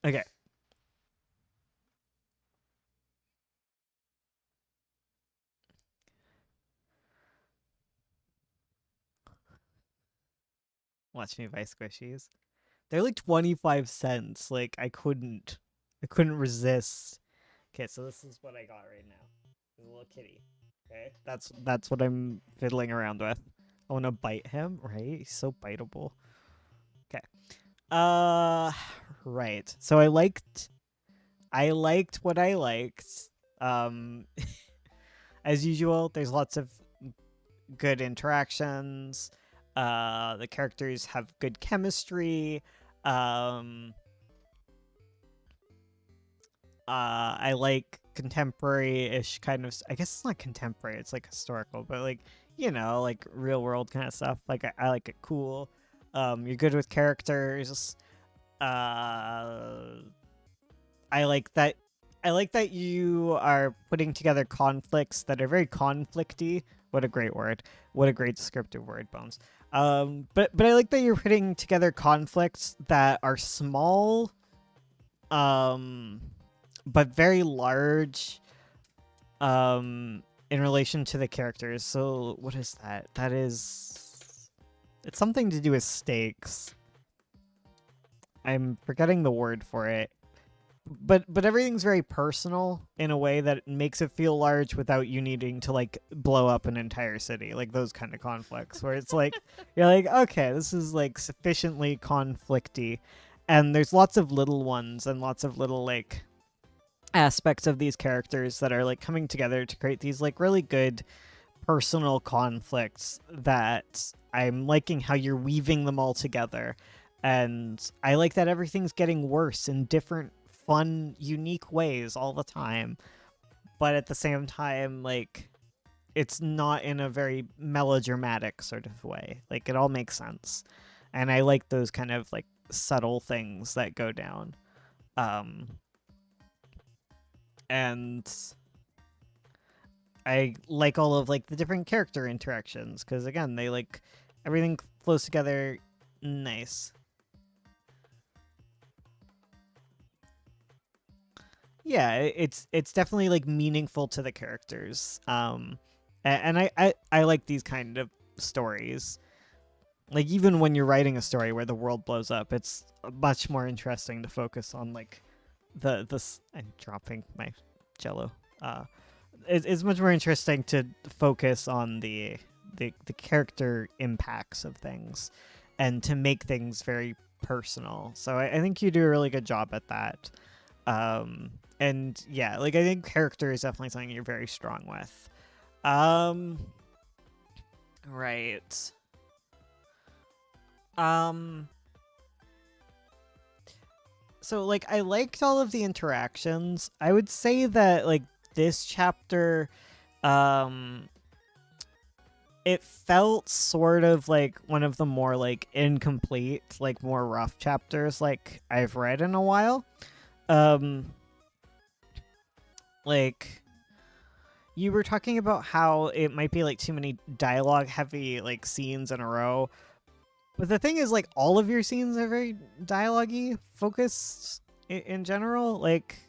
S1: Okay. Watch me buy squishies. They're like 25 cents. Like I couldn't resist. Okay, so this is what I got right now. A little kitty. Okay. That's what I'm fiddling around with. I want to bite him, right? He's so biteable. Okay. Right. So I liked what I liked. As usual, there's lots of good interactions. The characters have good chemistry. I like contemporary-ish kind of. I guess it's not contemporary; it's like historical, but like like real world kind of stuff. Like I like it cool. You're good with characters. I like that. I like that you are putting together conflicts that are very conflicty. What a great word! What a great descriptive word, Bones. But I like that you're putting together conflicts that are small, but very large, in relation to the characters. So what is that? It's something to do with stakes. I'm forgetting the word for it. But everything's very personal in a way that makes it feel large without you needing to like blow up an entire city, like those kind of conflicts where it's like you're like, okay, this is like sufficiently conflicty, and there's lots of little ones and lots of little like aspects of these characters that are like coming together to create these like really good personal conflicts that I'm liking how you're weaving them all together. And I like that everything's getting worse in different fun, unique ways all the time. But at the same time, like, it's not in a very melodramatic sort of way. Like, it all makes sense. And I like those kind of, like, subtle things that go down. And I like all of, like, the different character interactions. Because, again, they, like, everything flows together nice. Yeah, it's definitely like meaningful to the characters. And I like these kind of stories like even when you're writing a story where the world blows up, it's much more interesting to focus on like I'm dropping my jello. It's much more interesting to focus on the character impacts of things and to make things very personal. So I think you do a really good job at that. And yeah, like I think character is definitely something you're very strong with. Right. So like I liked all of the interactions. I would say that like this chapter it felt sort of like one of the more like incomplete, like more rough chapters like I've read in a while. Like you were talking about how it might be like too many dialogue heavy like scenes in a row. But the thing is, like, all of your scenes are very dialogue-y focused in general. Like,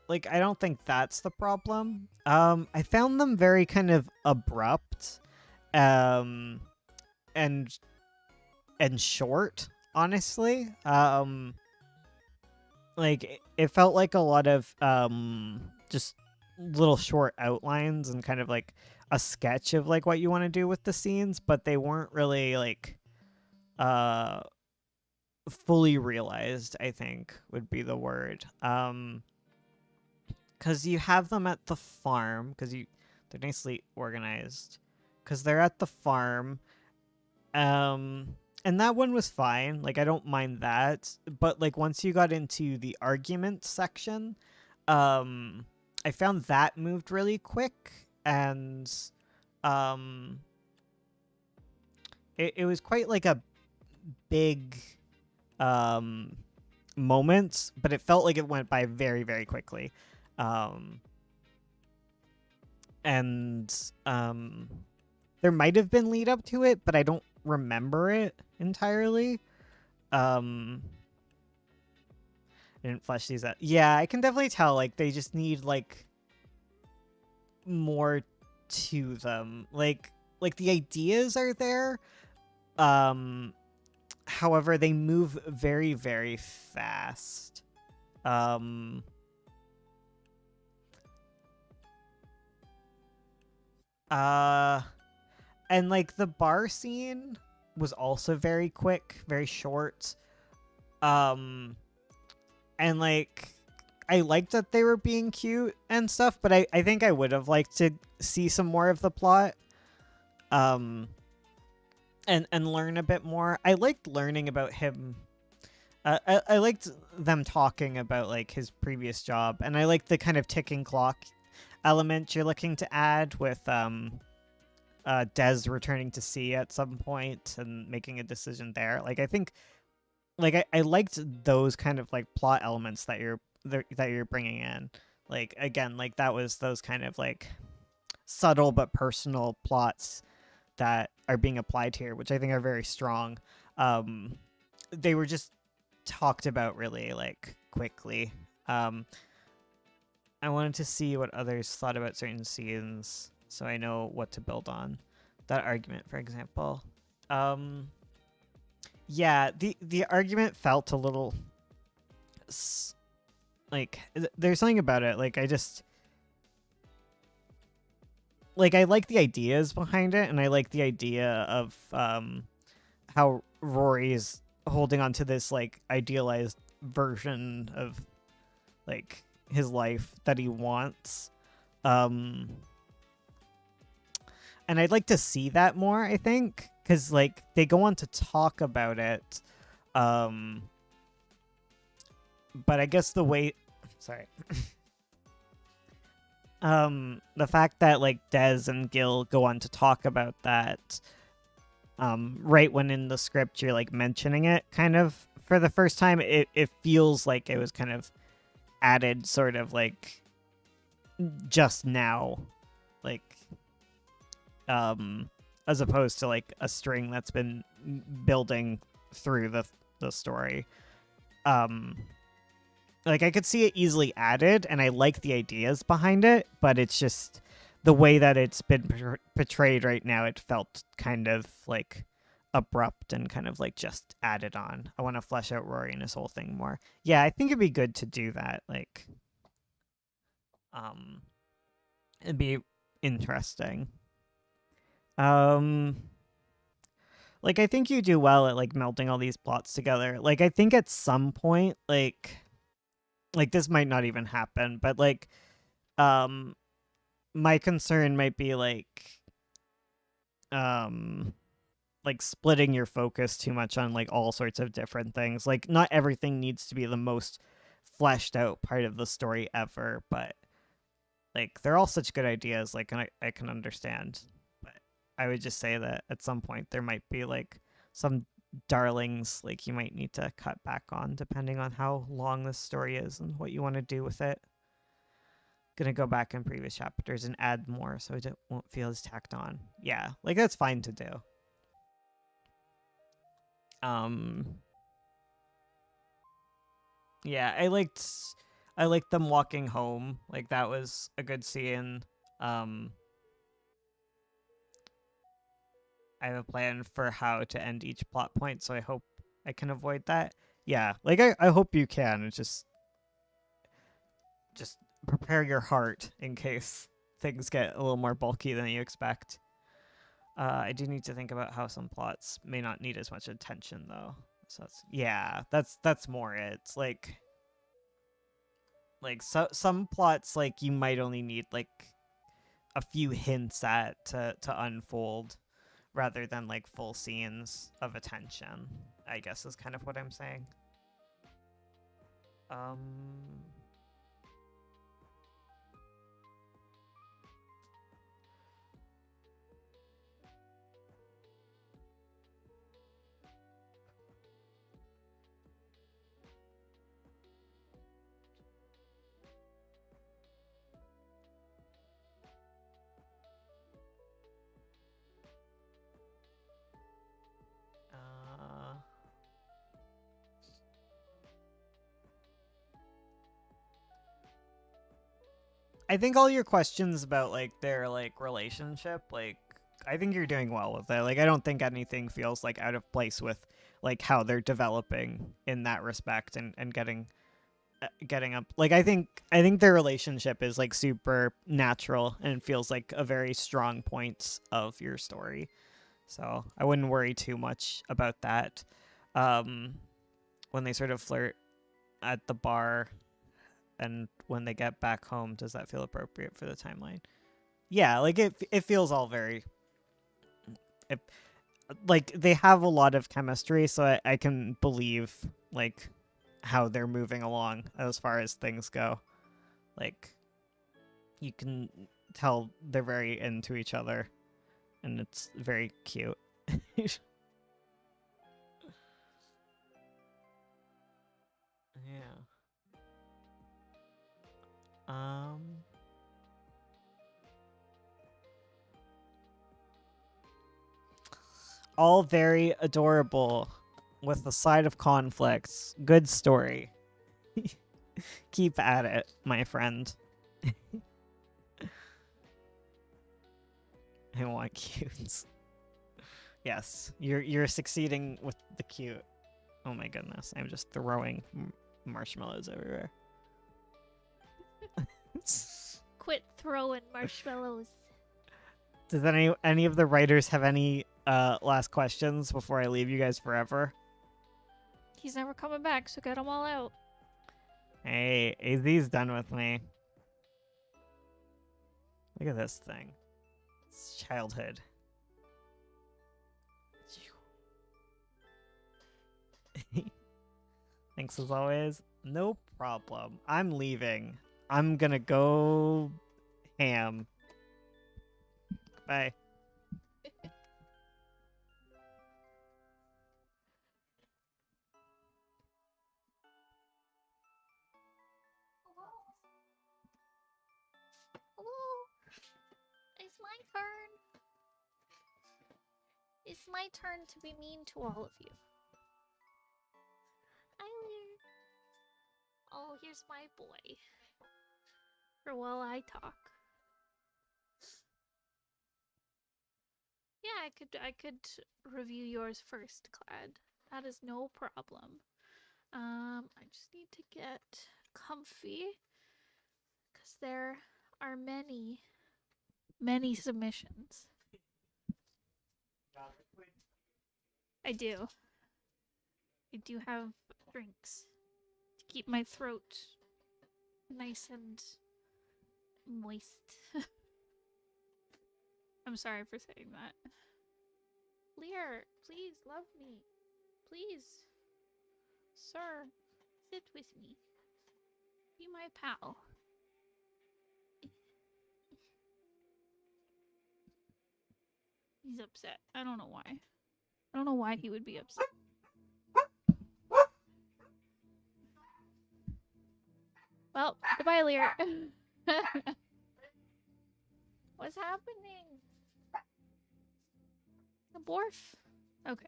S1: I don't think that's the problem. I found them very kind of abrupt, and short, honestly. Like, it felt like a lot of, just little short outlines and kind of like a sketch of like what you want to do with the scenes, but they weren't really like fully realized, I think would be the word. Because you have them at the farm, because they're nicely organized, because they're at the farm. And that one was fine, like I don't mind that, but like once you got into the argument section, I found that moved really quick, and it was quite like a big moment, but it felt like it went by very, very quickly. And there might have been lead up to it, but I don't remember it entirely. I didn't flesh these out. Yeah, I can definitely tell like they just need like more to them. Like the ideas are there. However, they move very, very fast. And like the bar scene was also very quick, very short. And like I liked that they were being cute and stuff, but I think I would have liked to see some more of the plot. And learn a bit more. I liked learning about him. I liked them talking about like his previous job, and I liked the kind of ticking clock element you're looking to add with Des returning to sea at some point and making a decision there. Like I think, like I liked those kind of like plot elements that you're bringing in. Like again, like that was those kind of like subtle but personal plots that are being applied here, which I think are very strong. They were just talked about really like quickly. I wanted to see what others thought about certain scenes so I know what to build on. That argument, for example. Yeah, the argument felt a little like there's something about it. Like I like the ideas behind it, and I like the idea of how Rory is holding on to this like idealized version of like his life that he wants. And I'd like to see that more, I think, because like they go on to talk about it. But I guess the way the fact that like Des and Gil go on to talk about that right when in the script you're like mentioning it kind of for the first time, it feels like it was kind of added sort of like just now, like as opposed to like a string that's been building through the story. Like I could see it easily added, and I like the ideas behind it, but it's just the way that it's been portrayed right now. It felt kind of like abrupt and kind of like just added on. I want to flesh out Rory and his whole thing more. Yeah, I think it'd be good to do that. Like, it'd be interesting. Um, like I think you do well at like melding all these plots together. Like I think at some point, like this might not even happen, but um, my concern might be um like splitting your focus too much on like all sorts of different things. Like not everything needs to be the most fleshed out part of the story ever, but like they're all such good ideas. Like and I can understand, but I would just say that at some point there might be like some darlings like you might need to cut back on depending on how long this story is and what you want to do with it. Gonna go back in previous chapters and add more so it won't feel as tacked on. Yeah, like that's fine to do. Um, yeah, I liked them walking home. Like that was a good scene. Um, I have a plan for how to end each plot point, so I hope I can avoid that. Yeah, like I hope you can. It's just prepare your heart in case things get a little more bulky than you expect. I do need to think about how some plots may not need as much attention though. So that's more it. It's like some plots like you might only need like a few hints at to unfold rather than like full scenes of attention, I guess is kind of what I'm saying. Um uh I think all your questions about like their like relationship, like I think you're doing well with it. Like I don't think anything feels like out of place with like how they're developing in that respect and getting up. Like I think their relationship is like super natural and feels like a very strong point of your story. So I wouldn't worry too much about that. Um, when they sort of flirt at the bar and when they get back home, does that feel appropriate for the timeline? Yeah, like it feels all very it, like they have a lot of chemistry, so I can believe like how they're moving along as far as things go. Like you can tell they're very into each other and it's very cute. Yeah. Um all very adorable with a side of conflicts. Good story. Keep at it, my friend. I want cutes. Yes, you're succeeding with the cute. Oh my goodness, I'm just throwing marshmallows everywhere.
S2: Quit throwing marshmallows.
S1: Does any of the writers have any last questions before I leave you guys forever?
S2: He's never coming back, so get them all out.
S1: Hey, AZ's done with me. Look at this thing. It's childhood. Thanks as always. No problem. I'm leaving. I'm gonna go ham. Bye.
S2: Hello? It's my turn. It's my turn to be mean to all of you. Tyler. Oh, here's my boy. For while I talk. Yeah, I could review yours first, Clad. That is no problem. I just need to get comfy because there are many, many submissions. I do. I do have drinks to keep my throat nice and moist. I'm sorry for saying that. Lear, please love me. Please. Sir, sit with me. Be my pal. He's upset. I don't know why. I don't know why he would be upset. Well, goodbye, Lear. What's happening? A Borf? Okay.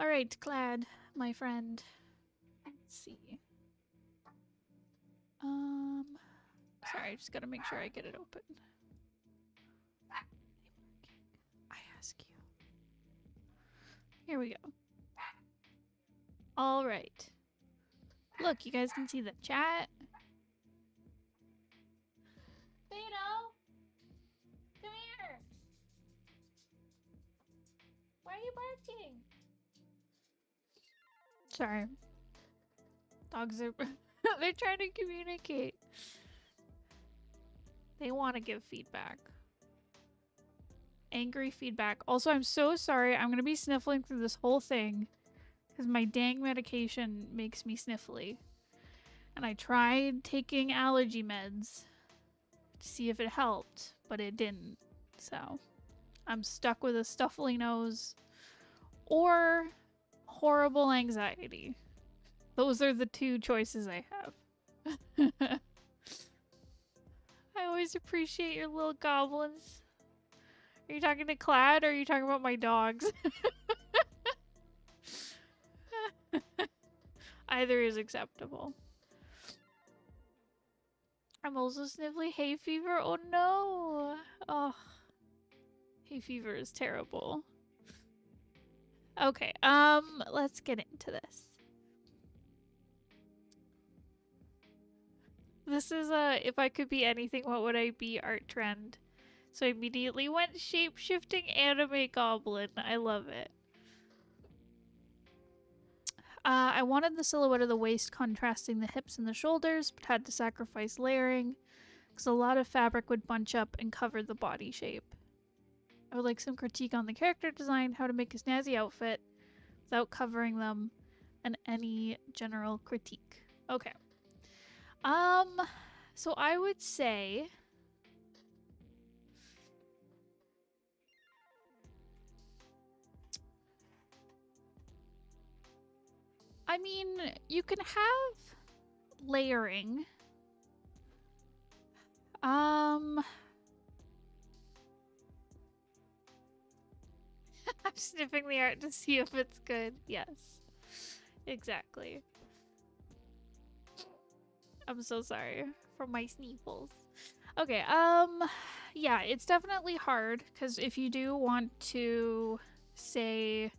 S2: Alright, Clad, my friend. Let's see. Sorry, I just gotta make sure I get it open. I ask you. Here we go. Alright. Look, you guys can see the chat. Beto! Come here! Why are you barking? Sorry. Dogs are... They're trying to communicate. They want to give feedback. Angry feedback. Also, I'm so sorry. I'm going to be sniffling through this whole thing. Because my dang medication makes me sniffly. And I tried taking allergy meds to see if it helped. But it didn't. So, I'm stuck with a stuffly nose. Or horrible anxiety. Those are the two choices I have. I always appreciate your little goblins. Are you talking to Clad or are you talking about my dogs? Either is acceptable. I'm also sniffly hay fever. Oh no. Oh. Hay fever is terrible. Okay, let's get into this. This is if I could be anything, what would I be art trend? So I immediately went shape-shifting anime goblin. I love it. I wanted the silhouette of the waist contrasting the hips and the shoulders, but had to sacrifice layering, because a lot of fabric would bunch up and cover the body shape. I would like some critique on the character design, how to make a snazzy outfit without covering them, and any general critique. Okay. So I would say... I mean, you can have layering. I'm sniffing the art to see if it's good. Yes. Exactly. I'm so sorry for my sneezels. Okay, yeah, it's definitely hard, because if you do want to say,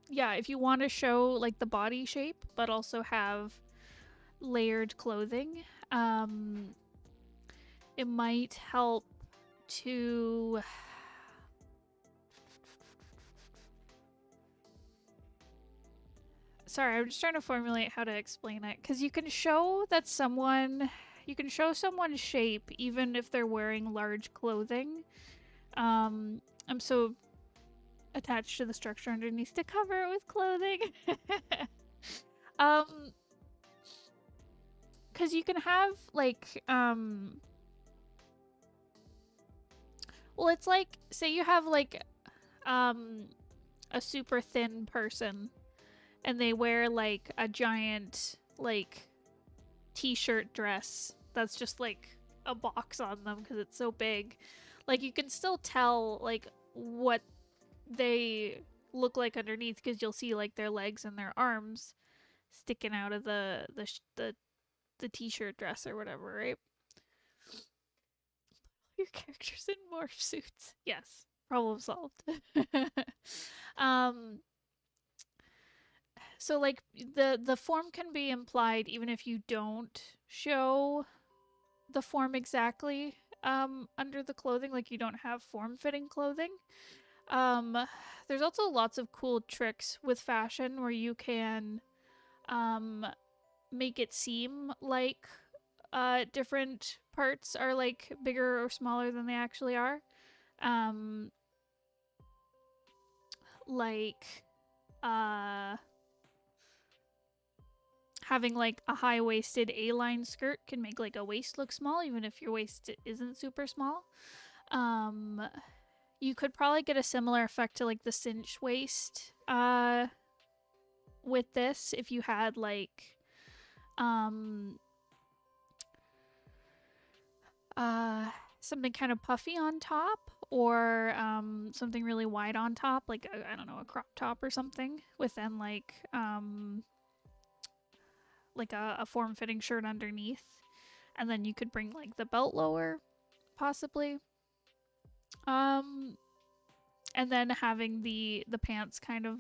S2: yeah, if you want to show, like, the body shape, but also have layered clothing, it might help to... Sorry, I'm just trying to formulate how to explain it. Because you can show that someone... You can show someone's shape even if they're wearing large clothing. I'm so attached to the structure underneath to cover it with clothing. Because you can have, like, well, it's like, say you have, like, a super thin person, and they wear, like, a giant, like, t-shirt dress that's just, like, a box on them because it's so big. Like, you can still tell, like, what they look like underneath because you'll see, like, their legs and their arms sticking out of the the t-shirt dress or whatever, right? Your characters in morph suits. Yes, problem solved. um, so like the form can be implied even if you don't show the form exactly under the clothing, like you don't have form-fitting clothing. There's also lots of cool tricks with fashion where you can make it seem like different parts are like bigger or smaller than they actually are. Um, like having like a high-waisted A-line skirt can make like a waist look small even if your waist isn't super small. You could probably get a similar effect to like the cinch waist with this if you had like something kind of puffy on top or something really wide on top, like I don't know, a crop top or something with then like a form-fitting shirt underneath, and then you could bring like the belt lower possibly, and then having the pants kind of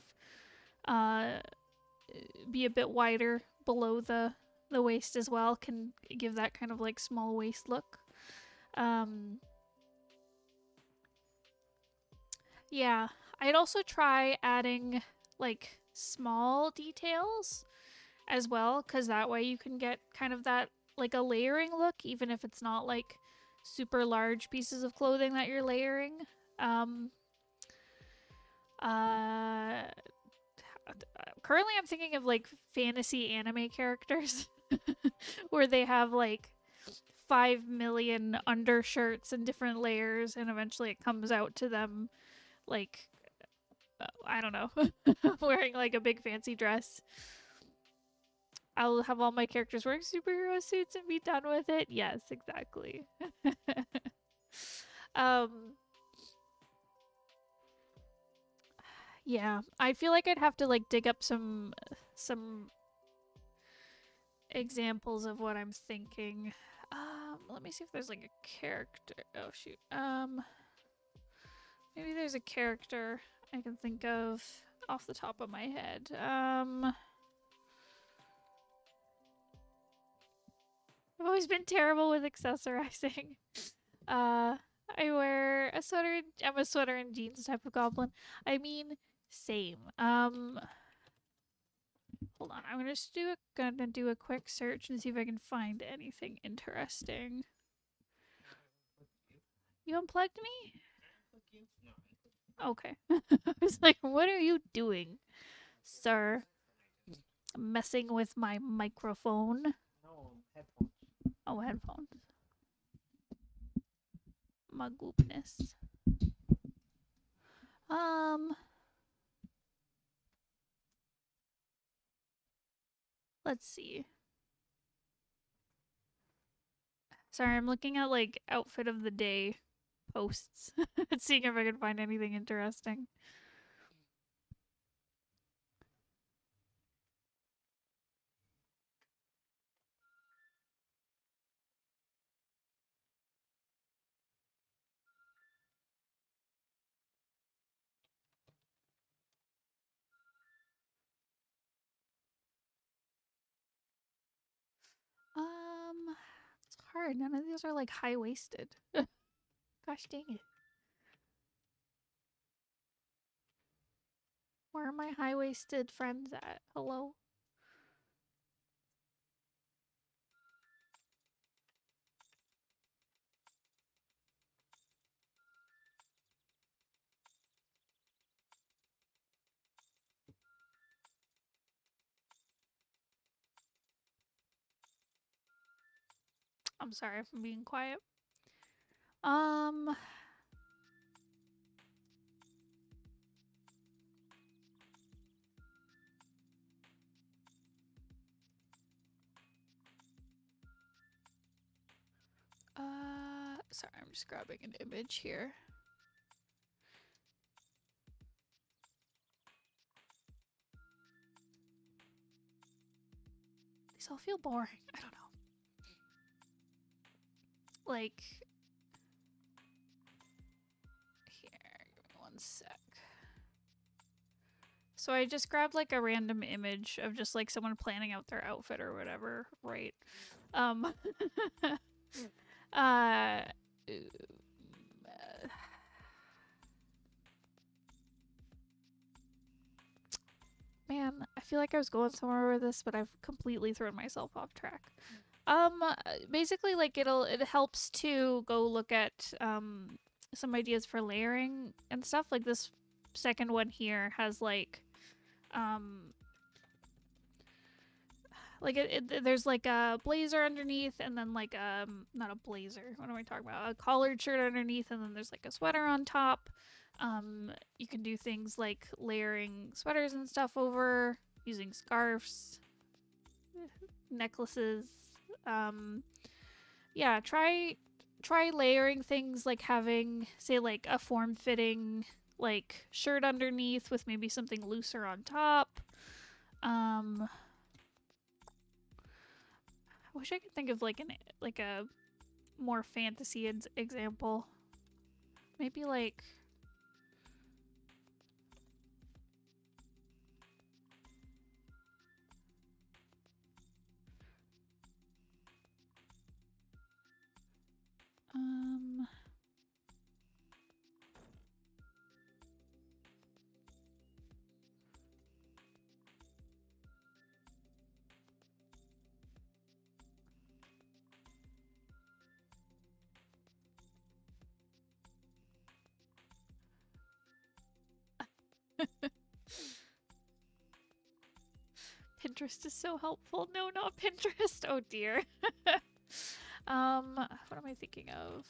S2: be a bit wider below the waist as well can give that kind of like small waist look. Yeah, I'd also try adding like small details as well, because that way you can get kind of that like a layering look even if it's not like super large pieces of clothing that you're layering. Currently I'm thinking of like fantasy anime characters where they have like 5 million undershirts and different layers, and eventually it comes out to them like I don't know, wearing like a big fancy dress. I'll have all my characters wearing superhero suits and be done with it. Yes, exactly. Yeah, I feel like I'd have to like dig up some examples of what I'm thinking. Let me see if there's like a character. Oh shoot. Maybe there's a character I can think of off the top of my head. I've always been terrible with accessorizing. I wear a sweater. I'm a sweater and jeans type of goblin. I mean, same. Hold on. I'm gonna do a quick search and see if I can find anything interesting. You unplugged me? Okay. I was like, what are you doing, sir? Messing with my microphone.
S1: No, headphones.
S2: Oh, headphones. My goodness. Let's see. Sorry, I'm looking at like outfit of the day posts, seeing if I can find anything interesting. It's hard. None of these are like high waisted. Gosh dang it. Where are my high waisted friends at? Hello? I'm sorry if I'm being quiet. Sorry, I'm just grabbing an image here. These all feel boring. I don't know. like, here, give me one sec. So I just grabbed like a random image of just like someone planning out their outfit or whatever, right? Uh, man, I feel like I was going somewhere with this, but I've completely thrown myself off track. Basically, like it helps to go look at some ideas for layering and stuff. Like this second one here has like there's like a blazer underneath, and then like not a blazer. What am I talking about? A collared shirt underneath, and then there's like a sweater on top. You can do things like layering sweaters and stuff over, using scarves, necklaces. Yeah, try layering things like having, say, like a form-fitting like shirt underneath with maybe something looser on top. I wish I could think of like a more fantasy example. Maybe like Pinterest is so helpful. No, not Pinterest. Oh dear. What am I thinking of?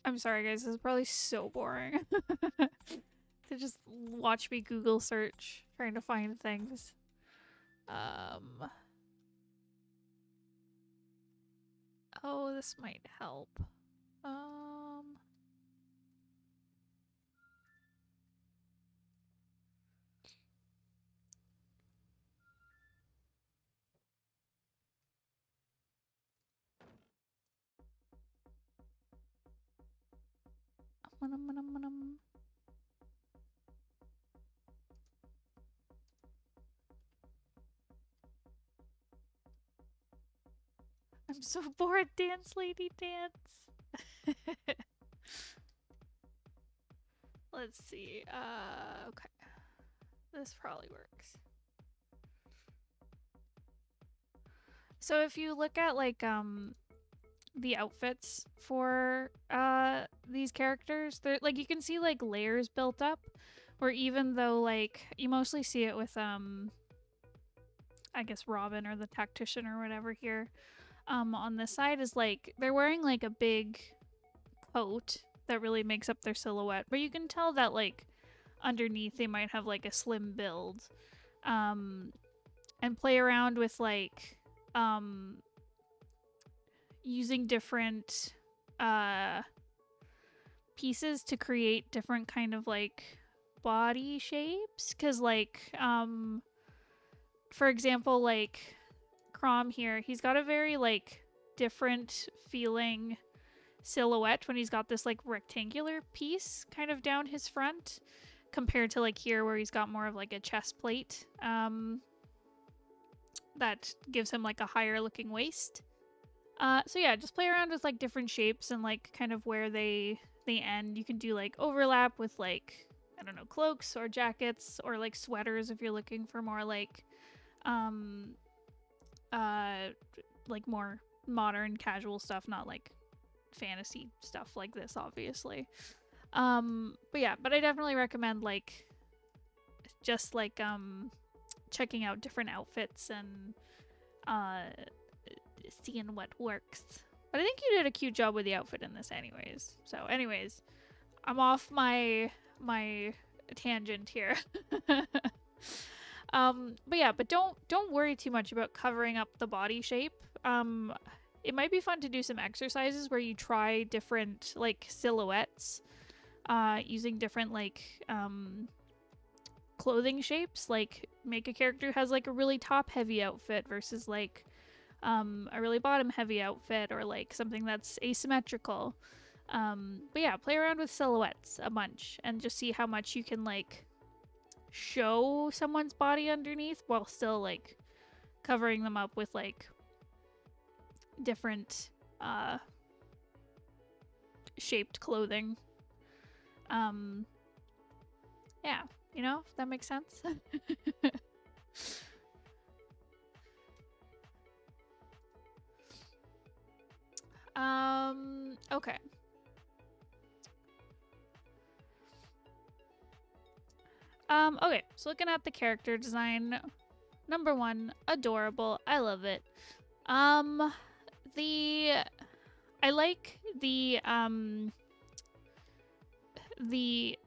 S2: I'm sorry guys, this is probably so boring. To just watch me Google search trying to find things. Oh, this might help. I'm so bored. Dance, lady, dance. Let's see. Okay. This probably works. So if you look at like the outfits for these characters, they're like, you can see like layers built up, where even though like you mostly see it with I guess Robin or the tactician or whatever here, on this side is like they're wearing like a big coat that really makes up their silhouette, but you can tell that like underneath they might have like a slim build, and play around with like using different pieces to create different kind of like body shapes, because like for example, like Crom here, he's got a very like different feeling silhouette when he's got this like rectangular piece kind of down his front, compared to like here where he's got more of like a chest plate that gives him like a higher looking waist. So yeah, just play around with like different shapes and like kind of where they end. You can do like overlap with like, I don't know, cloaks or jackets, or like sweaters if you're looking for more like like more modern casual stuff, not like fantasy stuff like this, obviously. But yeah, but I definitely recommend like just like checking out different outfits and seeing what works. But I think you did a cute job with the outfit in this anyways. So anyways, I'm off my tangent here. But yeah, but don't worry too much about covering up the body shape. It might be fun to do some exercises where you try different like silhouettes, using different like clothing shapes, like make a character who has like a really top heavy outfit versus like a really bottom heavy outfit, or like something that's asymmetrical. But yeah, play around with silhouettes a bunch and just see how much you can like show someone's body underneath while still like covering them up with like different shaped clothing. Yeah, you know, if that makes sense. Okay. Okay, so looking at the character design, number 1, adorable. I love it. I like the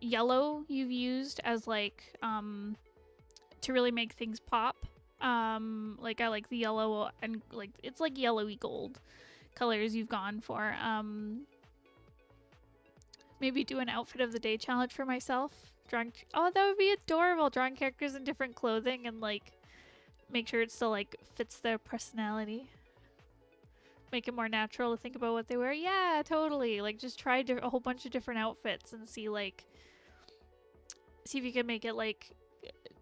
S2: yellow you've used as like to really make things pop. Like I like the yellow, and like it's like yellowy gold colors you've gone for. Maybe do an outfit of the day challenge for myself. Oh, that would be adorable. Drawing characters in different clothing and like make sure it still like fits their personality. Make it more natural to think about what they wear. Yeah, totally. Like just try a whole bunch of different outfits and see if you can make it like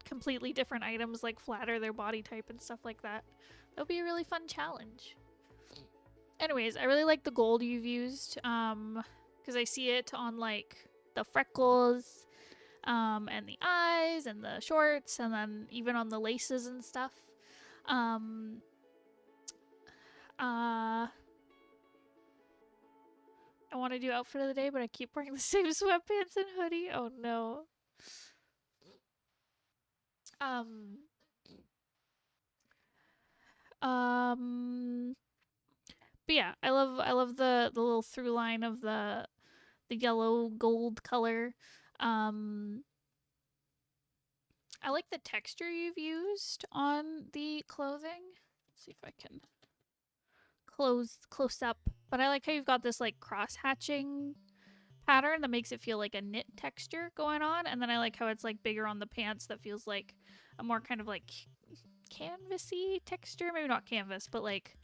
S2: completely different items, like flatter their body type and stuff like that. That would be a really fun challenge. Anyways, I really like the gold you've used, because I see it on like the freckles, and the eyes and the shorts, and then even on the laces and stuff. I want to do outfit of the day, but I keep wearing the same sweatpants and hoodie. Oh no. But yeah, I love the little through line of the yellow gold color. I like the texture you've used on the clothing. Let's see if I can close up. But I like how you've got this like cross hatching pattern that makes it feel like a knit texture going on, and then I like how it's like bigger on the pants that feels like a more kind of like canvasy texture. Maybe not canvas, but like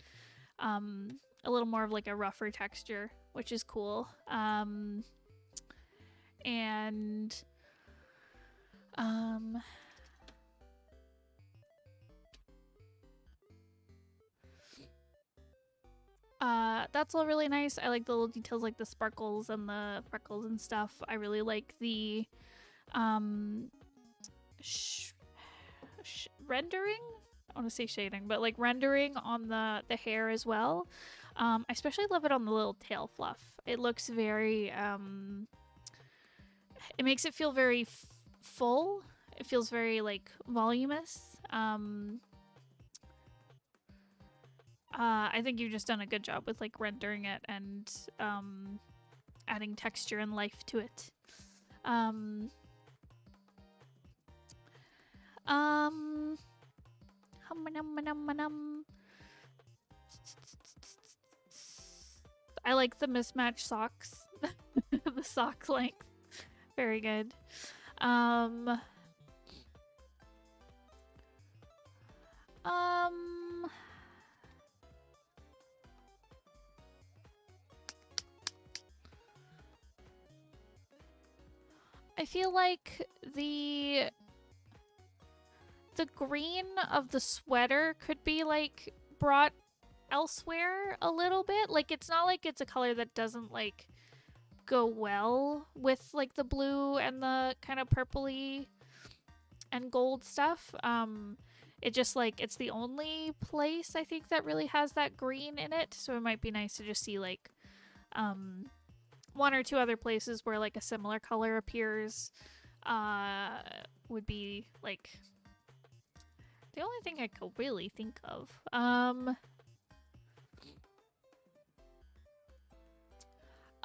S2: a little more of like a rougher texture, which is cool. That's all really nice. I like the little details like the sparkles and the freckles and stuff. I really like the rendering. I want to say shading, but like rendering on the hair as well. I especially love it on the little tail fluff. It looks very it makes it feel very full. It feels very like voluminous. I think you've just done a good job with like rendering it and adding texture and life to it. I like the mismatched socks. The sock length. Very good. I feel like the green of the sweater could be like brought elsewhere a little bit. Like it's not like it's a color that doesn't like go well with like the blue and the kind of purpley and gold stuff. It just like it's the only place I think that really has that green in it, so it might be nice to just see like one or two other places where like a similar color appears. Would be like the only thing I could really think of.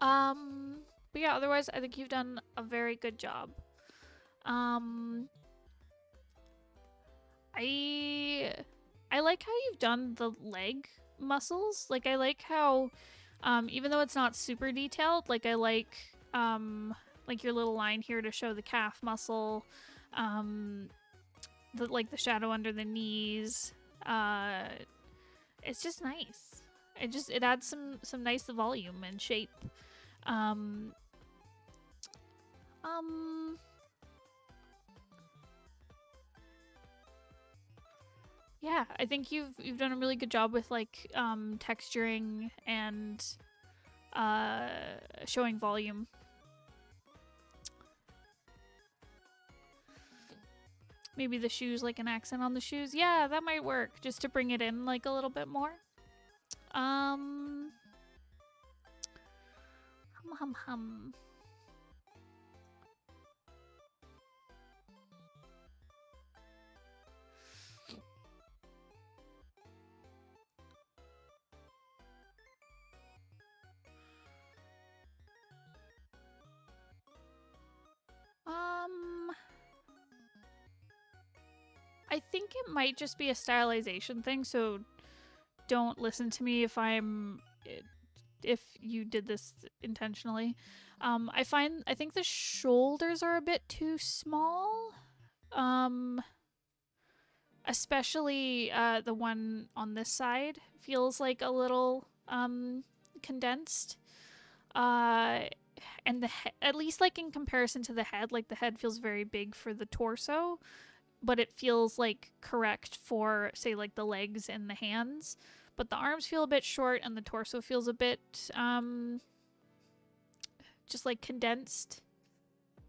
S2: But yeah, otherwise I think you've done a very good job. I like how you've done the leg muscles. Like I like how even though it's not super detailed, like I like your little line here to show the calf muscle. like the shadow under the knees. It's just nice. It adds some nice volume and shape. Yeah, I think you've done a really good job with like texturing and showing volume. Maybe the shoes, like an accent on the shoes. Yeah, that might work just to bring it in like a little bit more. Hum hum hum. I think it might just be a stylization thing, so don't listen to me if you did this intentionally. I think the shoulders are a bit too small. Especially the one on this side feels like a little condensed. And at least like in comparison to the head, like the head feels very big for the torso, but it feels like correct for say like the legs and the hands. But the arms feel a bit short and the torso feels a bit just like condensed.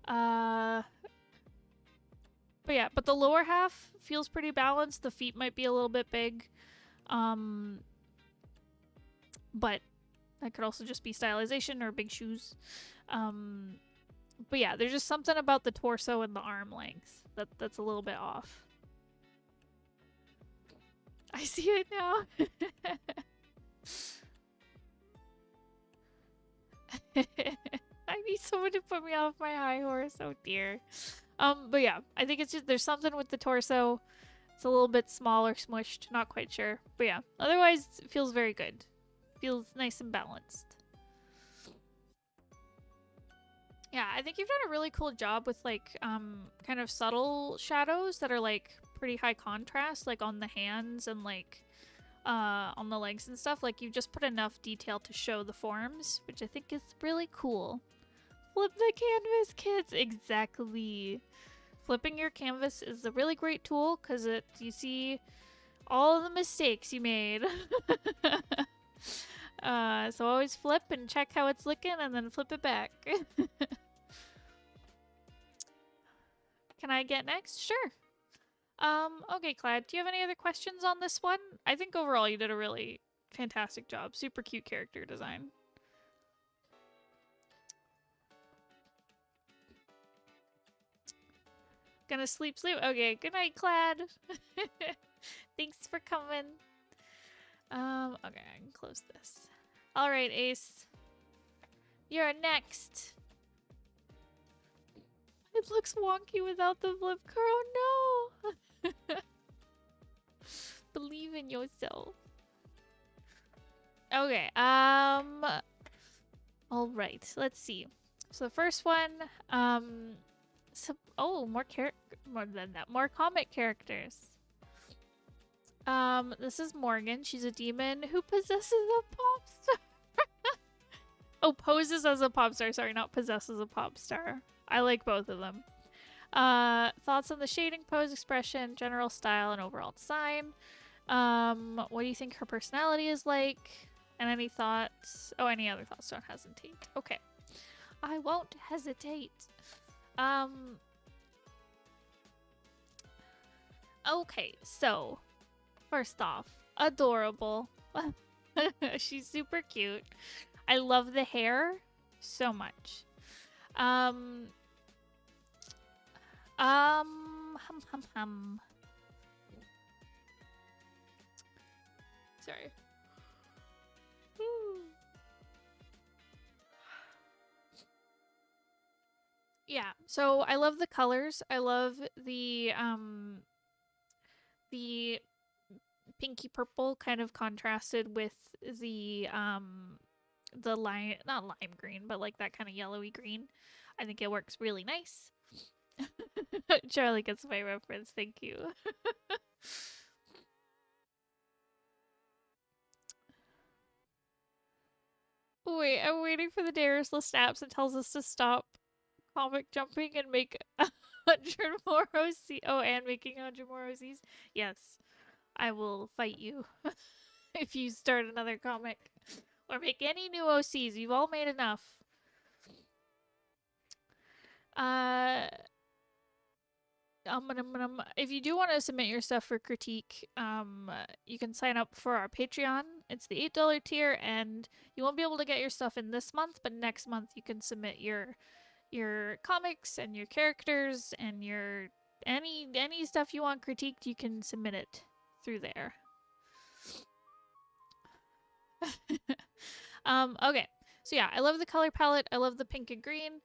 S2: But yeah, but the lower half feels pretty balanced. The feet might be a little bit big. But that could also just be stylization or big shoes. But yeah, there's just something about the torso and the arm length that's a little bit off. I see it now. I need someone to put me off my high horse. Oh dear. But yeah, I think it's just there's something with the torso. It's a little bit small or smushed, not quite sure. But yeah, otherwise it feels very good. Feels nice and balanced. Yeah, I think you've done a really cool job with like kind of subtle shadows that are like pretty high contrast, like on the hands and like on the legs and stuff. Like you've just put enough detail to show the forms, which I think is really cool. Flip the canvas, kids. Exactly. Flipping your canvas is a really great tool because you see all of the mistakes you made. So always flip and check how it's looking and then flip it back. Can I get next? Sure. Okay, Clyde, do you have any other questions on this one? I think overall you did a really fantastic job. Super cute character design. Gonna sleep. Okay, good night, Clad. Thanks for coming. Okay, I can close this. All right, Ace. You're next. It looks wonky without the flip curl. No. Believe in yourself. Okay. All right. Let's see. So the first one. More comic characters. This is Morgan. She's a demon who possesses a pop star. Oh, poses as a pop star. Sorry, not possesses a pop star. I like both of them. Thoughts on the shading, pose, expression, general style, and overall design. What do you think her personality is like? And any thoughts? Oh, any other thoughts? Don't hesitate. Okay. I won't hesitate. Okay, so first off, adorable. She's super cute. I love the hair so much. Hum. Sorry. Woo. Yeah, so I love the colors. I love the pinky purple kind of contrasted with the lime, not lime green, but like that kind of yellowy green. I think it works really nice. Charlie gets my reference. Thank you. Wait, I'm waiting for the Darius List apps that tells us to stop comic jumping and make 100 more OC. Oh, and making 100 more OCs. Yes, I will fight you if you start another comic or make any new OCs. You've all made enough. If you do want to submit your stuff for critique, you can sign up for our Patreon. It's the $8 tier, and you won't be able to get your stuff in this month, but next month you can submit your comics and your characters and your any stuff you want critiqued. You can submit it through there. Okay. So yeah, I love the color palette. I love the pink and green.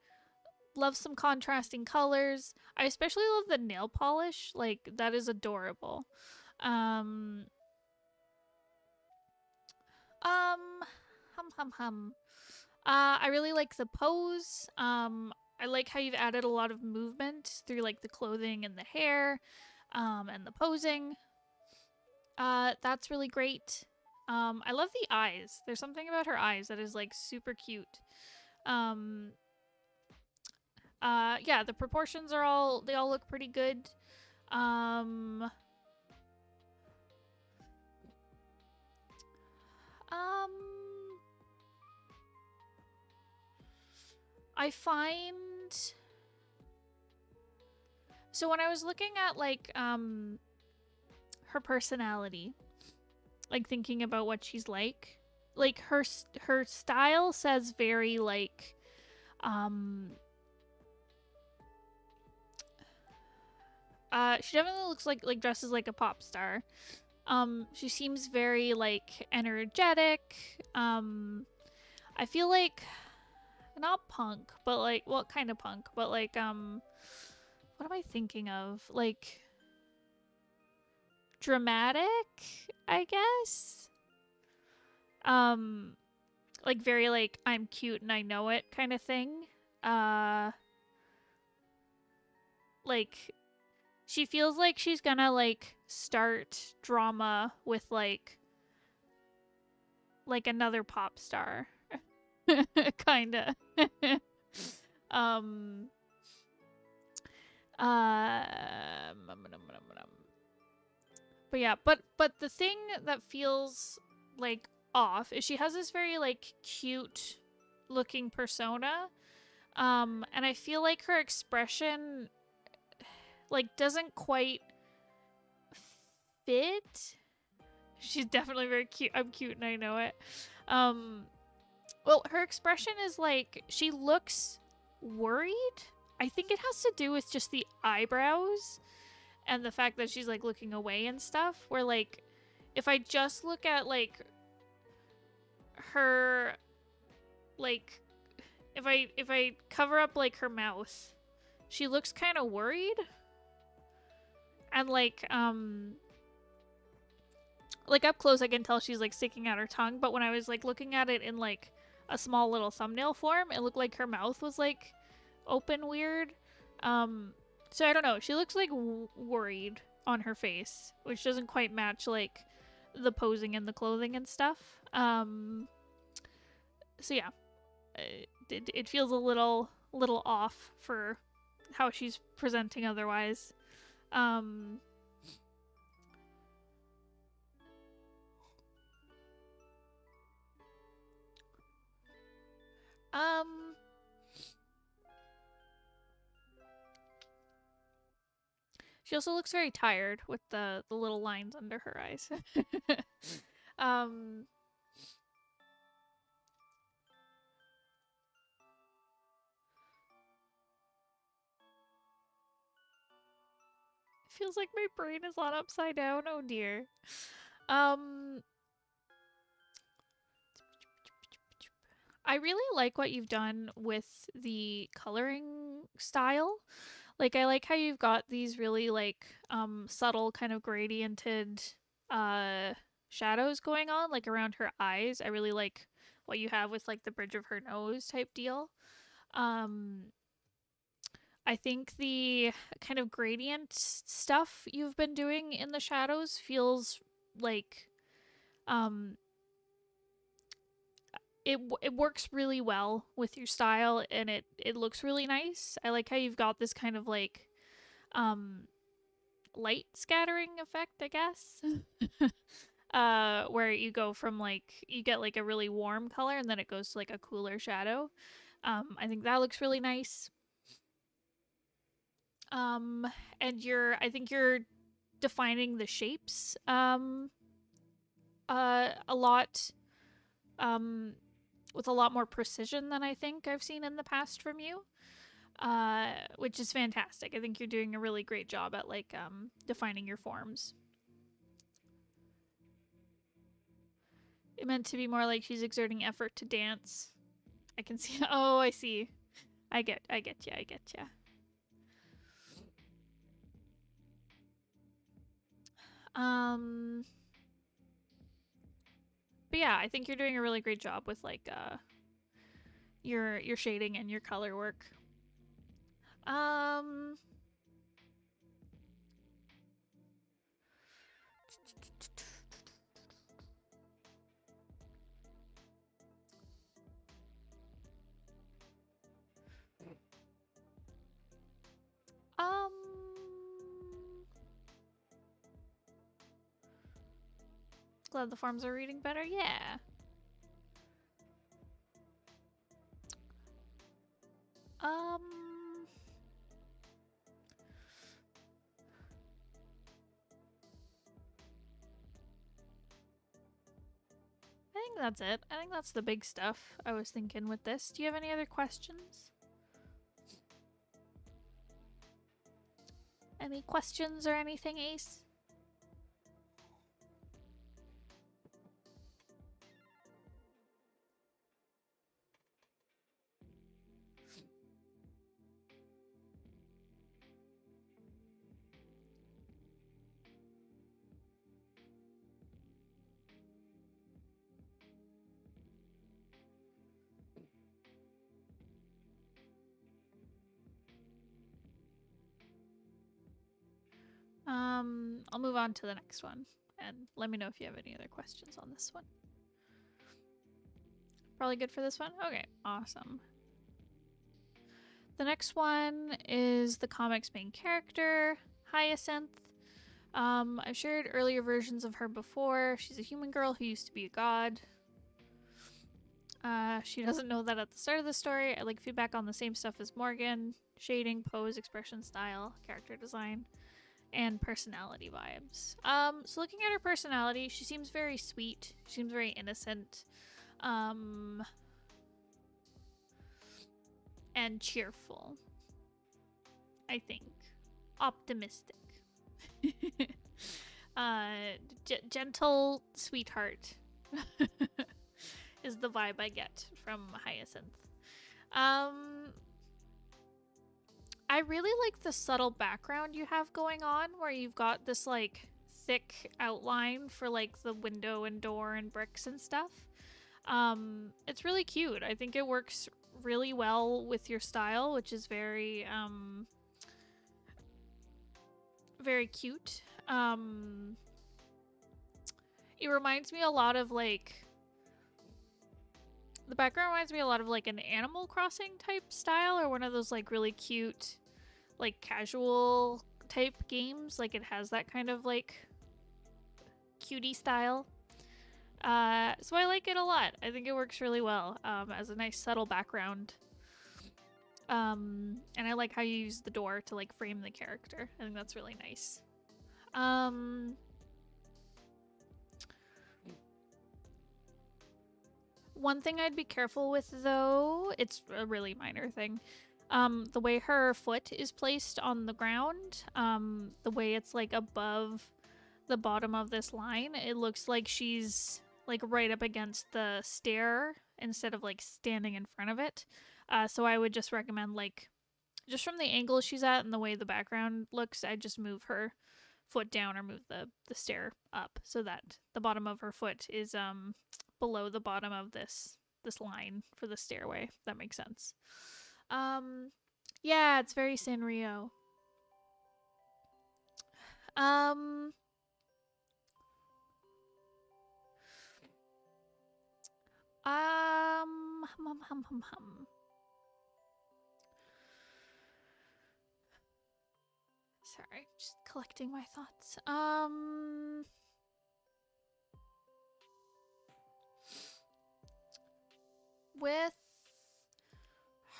S2: Love some contrasting colors. I especially love the nail polish. Like, that is adorable. I really like the pose. I like how you've added a lot of movement through like the clothing and the hair, and the posing. That's really great. I love the eyes. There's something about her eyes that is like super cute. Yeah, the proportions are they all look pretty good. I find, so when I was looking at like her personality, like thinking about what she's like her style says very like she definitely looks like dresses like a pop star. She seems very like energetic. I feel like not punk, but like, well, kind of punk, but like what am I thinking of? Like dramatic, I guess. Like very like I'm cute and I know it kind of thing. Like she feels like she's gonna like start drama with like another pop star. Kinda. But yeah, but the thing that feels like off is she has this very like cute looking persona. And I feel like her expression like doesn't quite fit. She's definitely very cute. I'm cute and I know it. Well, her expression is like she looks worried. I think it has to do with just the eyebrows and the fact that she's like looking away and stuff. Where like if I just look at like her, like if I cover up like her mouth, she looks kind of worried. And like up close I can tell she's like sticking out her tongue, but when I was like looking at it in like a small little thumbnail form, it looked like her mouth was like open weird. So I don't know, she looks like worried on her face, which doesn't quite match like the posing and the clothing and stuff. So yeah, it feels a little off for how she's presenting otherwise. She also looks very tired with the little lines under her eyes. Feels like my brain is on upside down. Oh dear. I really like what you've done with the coloring style. Like I like how you've got these really like subtle kind of gradiented shadows going on like around her eyes. I really like what you have with like the bridge of her nose type deal. I I think the kind of gradient stuff you've been doing in the shadows feels like um it works really well with your style, and it looks really nice. I like how you've got this kind of like um light scattering effect, I guess. Where you go from like you get like a really warm color and then it goes to like a cooler shadow. I think that looks really nice. And I think you're defining the shapes a lot with a lot more precision than I think I've seen in the past from you. Which is fantastic. I think you're doing a really great job at like defining your forms. It meant to be more like she's exerting effort to dance. I can see. Oh, I see. I get you. I get you. But yeah, I think you're doing a really great job with like your shading and your color work. Um Glad the forms are reading better. Yeah. I think that's it. I think that's the big stuff I was thinking with this. Do you have any other questions? Any questions or anything, Ace? I'll move on to the next one and let me know if you have any other questions on this one. Probably good for this one? Okay, awesome. The next one is the comic's main character, Hyacinth. I've shared earlier versions of her before. She's a human girl who used to be a god. She doesn't know that at the start of the story. I like feedback on the same stuff as Morgan: shading, pose, expression, style, character design, and personality vibes. So looking at her personality, she seems very sweet. She seems very innocent. And cheerful. I think. Optimistic. Gentle sweetheart is the vibe I get from Hyacinth. I really like the subtle background you have going on, where you've got this like thick outline for like the window and door and bricks and stuff. It's really cute. I think it works really well with your style, which is very very cute. It reminds me a lot of like the background reminds me a lot of like an Animal Crossing type style, or one of those like really cute like casual type games. Like it has that kind of like cutie style. So I like it a lot. I think it works really well as a nice subtle background. And I like how you use the door to like frame the character. I think that's really nice. One thing I'd be careful with, though, it's a really minor thing. The way her foot is placed on the ground, the way it's like above the bottom of this line, it looks like she's like right up against the stair instead of like standing in front of it. So I would just recommend like just from the angle she's at and the way the background looks, I just move her foot down or move the stair up so that the bottom of her foot is below the bottom of this line for the stairway. If that makes sense. Yeah, it's very Sanrio. Um, hum. Sorry, just collecting my thoughts. With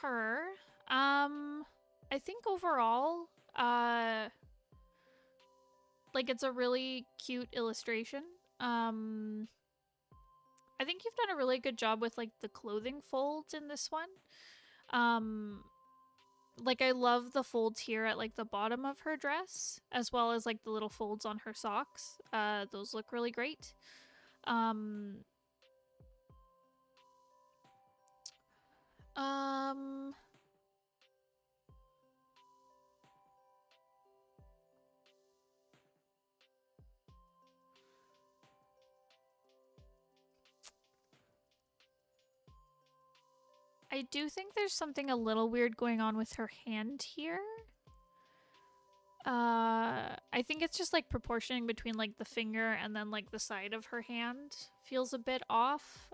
S2: her, I think overall, like it's a really cute illustration. Um, I think you've done a really good job with like the clothing folds in this one. Um, like I love the folds here at like the bottom of her dress, as well as like the little folds on her socks. Those look really great. Um, um, I do think there's something a little weird going on with her hand here. I think it's just like proportioning between like the finger and then like the side of her hand feels a bit off.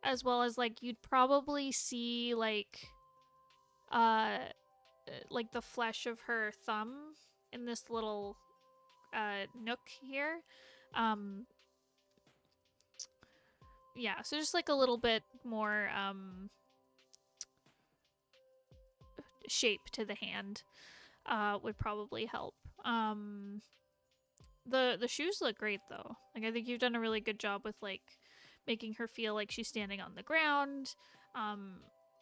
S2: As well as like you'd probably see uh like the flesh of her thumb in this little nook here. Um yeah, so just like a little bit more shape to the hand would probably help. The shoes look great though. Like I think you've done a really good job with like making her feel like she's standing on the ground.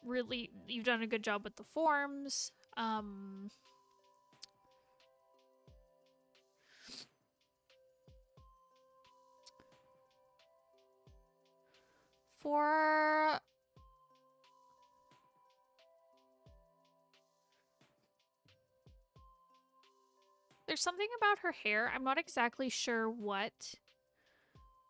S2: Really you've done a good job with the forms. For there's something about her hair. I'm not exactly sure what,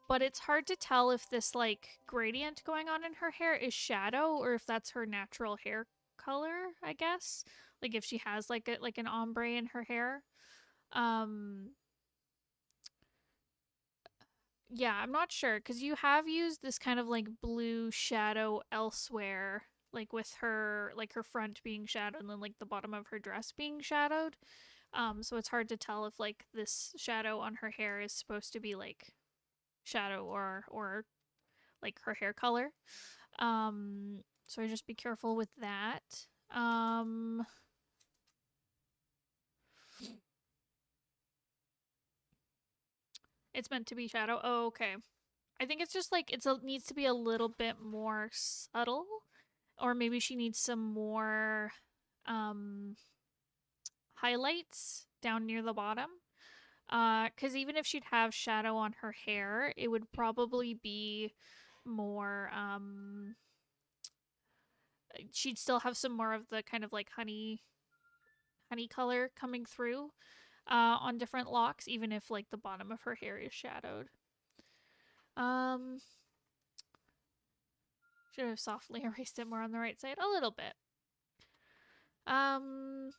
S2: but it's hard to tell if this like gradient going on in her hair is shadow or if that's her natural hair color, I guess. Like if she has like an ombre in her hair. Um yeah, I'm not sure cuz you have used this kind of like blue shadow elsewhere, like with her like her front being shadowed and then like the bottom of her dress being shadowed. So it's hard to tell if like this shadow on her hair is supposed to be like shadow or like her hair color. So I just be careful with that. It's meant to be shadow. Oh, okay. I think it's just like needs to be a little bit more subtle, or maybe she needs some more um highlights down near the bottom. Because even if she'd have shadow on her hair, it would probably be more she'd still have some more of the kind of like honey color coming through on different locks, even if like the bottom of her hair is shadowed. Um, should have softly erased it more on the right side a little bit. Um,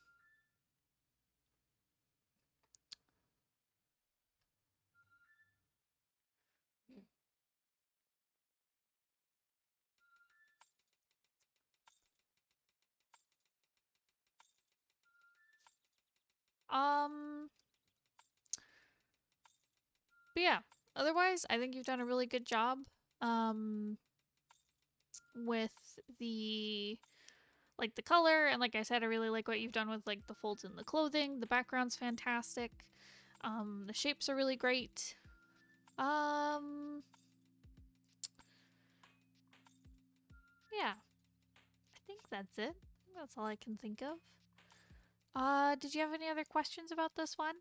S2: um, but yeah, otherwise, I think you've done a really good job. Um, with the like the color and like I said, I really like what you've done with like the folds in the clothing. The background's fantastic. The shapes are really great. Yeah, I think that's it. That's all I can think of. Did you have any other questions about this one?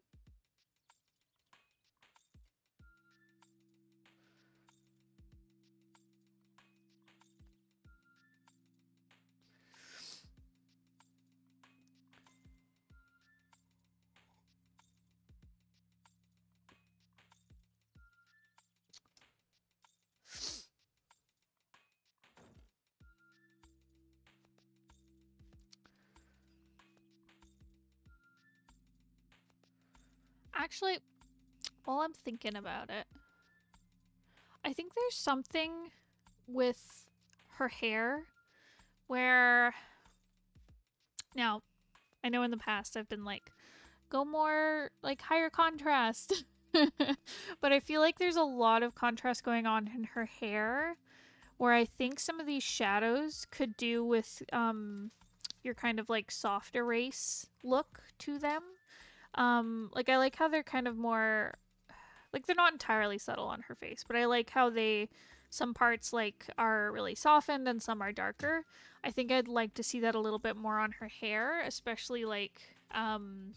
S2: Actually, while I'm thinking about it, I think there's something with her hair where now I know in the past I've been like, go more like higher contrast. But I feel like there's a lot of contrast going on in her hair where I think some of these shadows could do with your kind of like soft erase look to them. Like I like how they're kind of more like they're not entirely subtle on her face, but I like how they some parts like are really softened and some are darker. I think I'd like to see that a little bit more on her hair, especially like I'm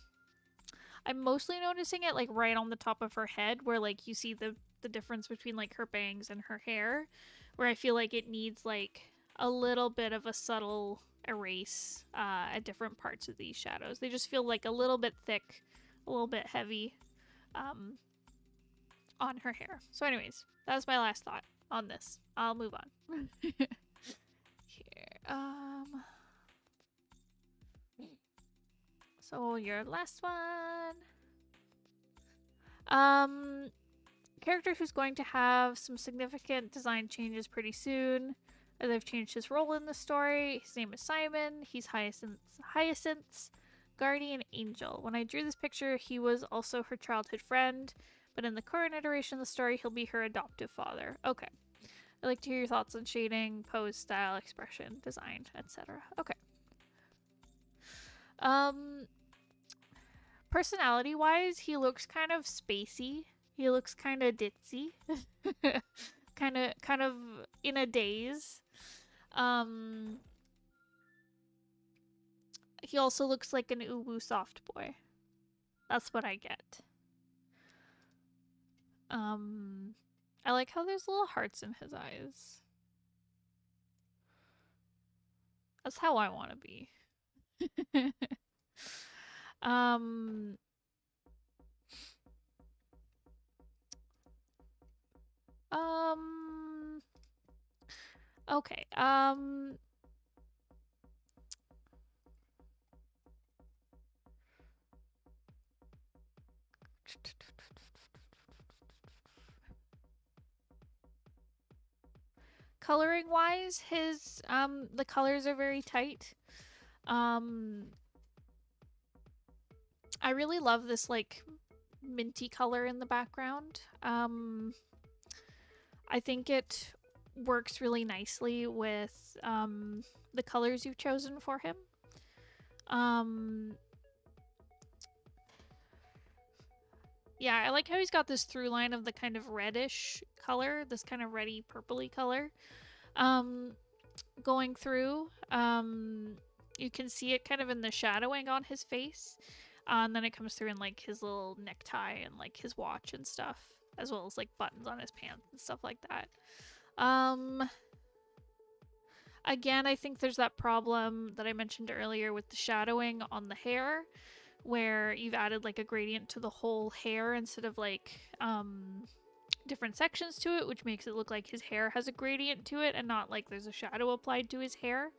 S2: mostly noticing it like right on the top of her head where like you see the difference between like her bangs and her hair, where I feel like it needs like a little bit of a subtle erase at different parts of these shadows. They just feel like a little bit thick, a little bit heavy on her hair. So anyways, that was my last thought on this. I'll move on. Here. So your last one. Character who's going to have some significant design changes pretty soon. They've changed his role in the story. His name is Simon. He's Hyacinth's guardian angel. When I drew this picture, he was also her childhood friend, but in the current iteration of the story, he'll be her adoptive father. Okay. I'd like to hear your thoughts on shading, pose, style, expression, design, etc. Okay. Personality-wise, he looks kind of spacey. He looks kind of ditzy. kind of in a daze. He also looks like an uwu soft boy. That's what I get. I like how there's little hearts in his eyes. That's how I want to be. Okay. Coloring wise, his the colors are very tight. I really love this like minty color in the background. I think it works really nicely with the colors you've chosen for him. Yeah, I like how he's got this through line of the kind of reddish color, this kind of reddy purpley color going through. You can see it kind of in the shadowing on his face. And then it comes through in like his little necktie and like his watch and stuff, as well as like buttons on his pants and stuff like that. Again, I think there's that problem that I mentioned earlier with the shadowing on the hair, where you've added like a gradient to the whole hair instead of like different sections to it, which makes it look like his hair has a gradient to it and not like there's a shadow applied to his hair.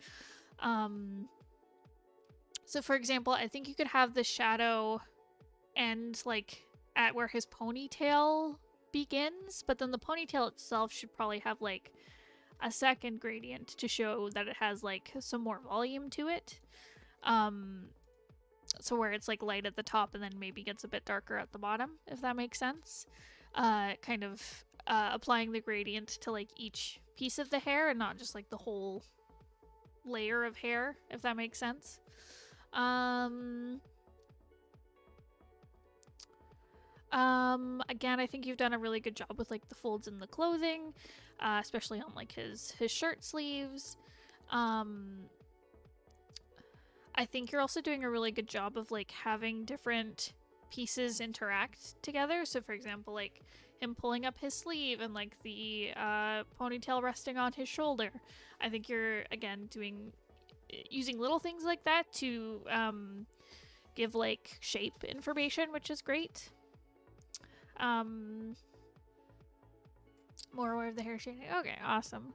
S2: So for example, I think you could have the shadow end like at where his ponytail begins, but then the ponytail itself should probably have like a second gradient to show that it has like some more volume to it. So where it's like light at the top and then maybe gets a bit darker at the bottom, if that makes sense. Kind of applying the gradient to like each piece of the hair and not just like the whole layer of hair, if that makes sense. Again, I think you've done a really good job with like the folds in the clothing, especially on like his shirt sleeves. I think you're also doing a really good job of like having different pieces interact together. So for example, like him pulling up his sleeve and like the ponytail resting on his shoulder. I think you're again using little things like that to give like shape information, which is great. More aware of the hair shading. Okay, awesome.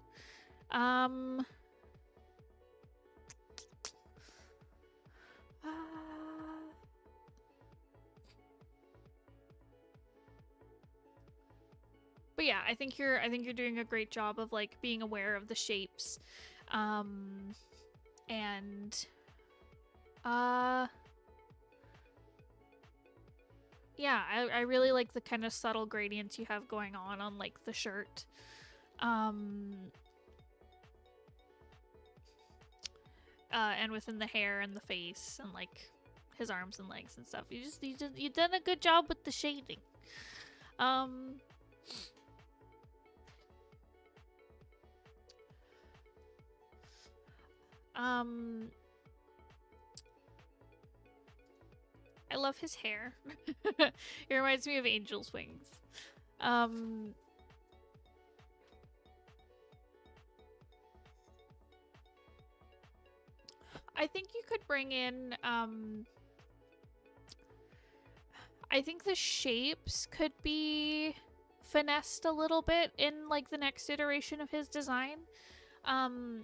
S2: yeah, I think you're doing a great job of like being aware of the shapes. And yeah, I really like the kind of subtle gradients you have going on like the shirt. And within the hair and the face and like his arms and legs and stuff. You've done a good job with the shading. I love his hair. It reminds me of Angel's wings. I think you could bring in, I think the shapes could be finessed a little bit in like the next iteration of his design. Because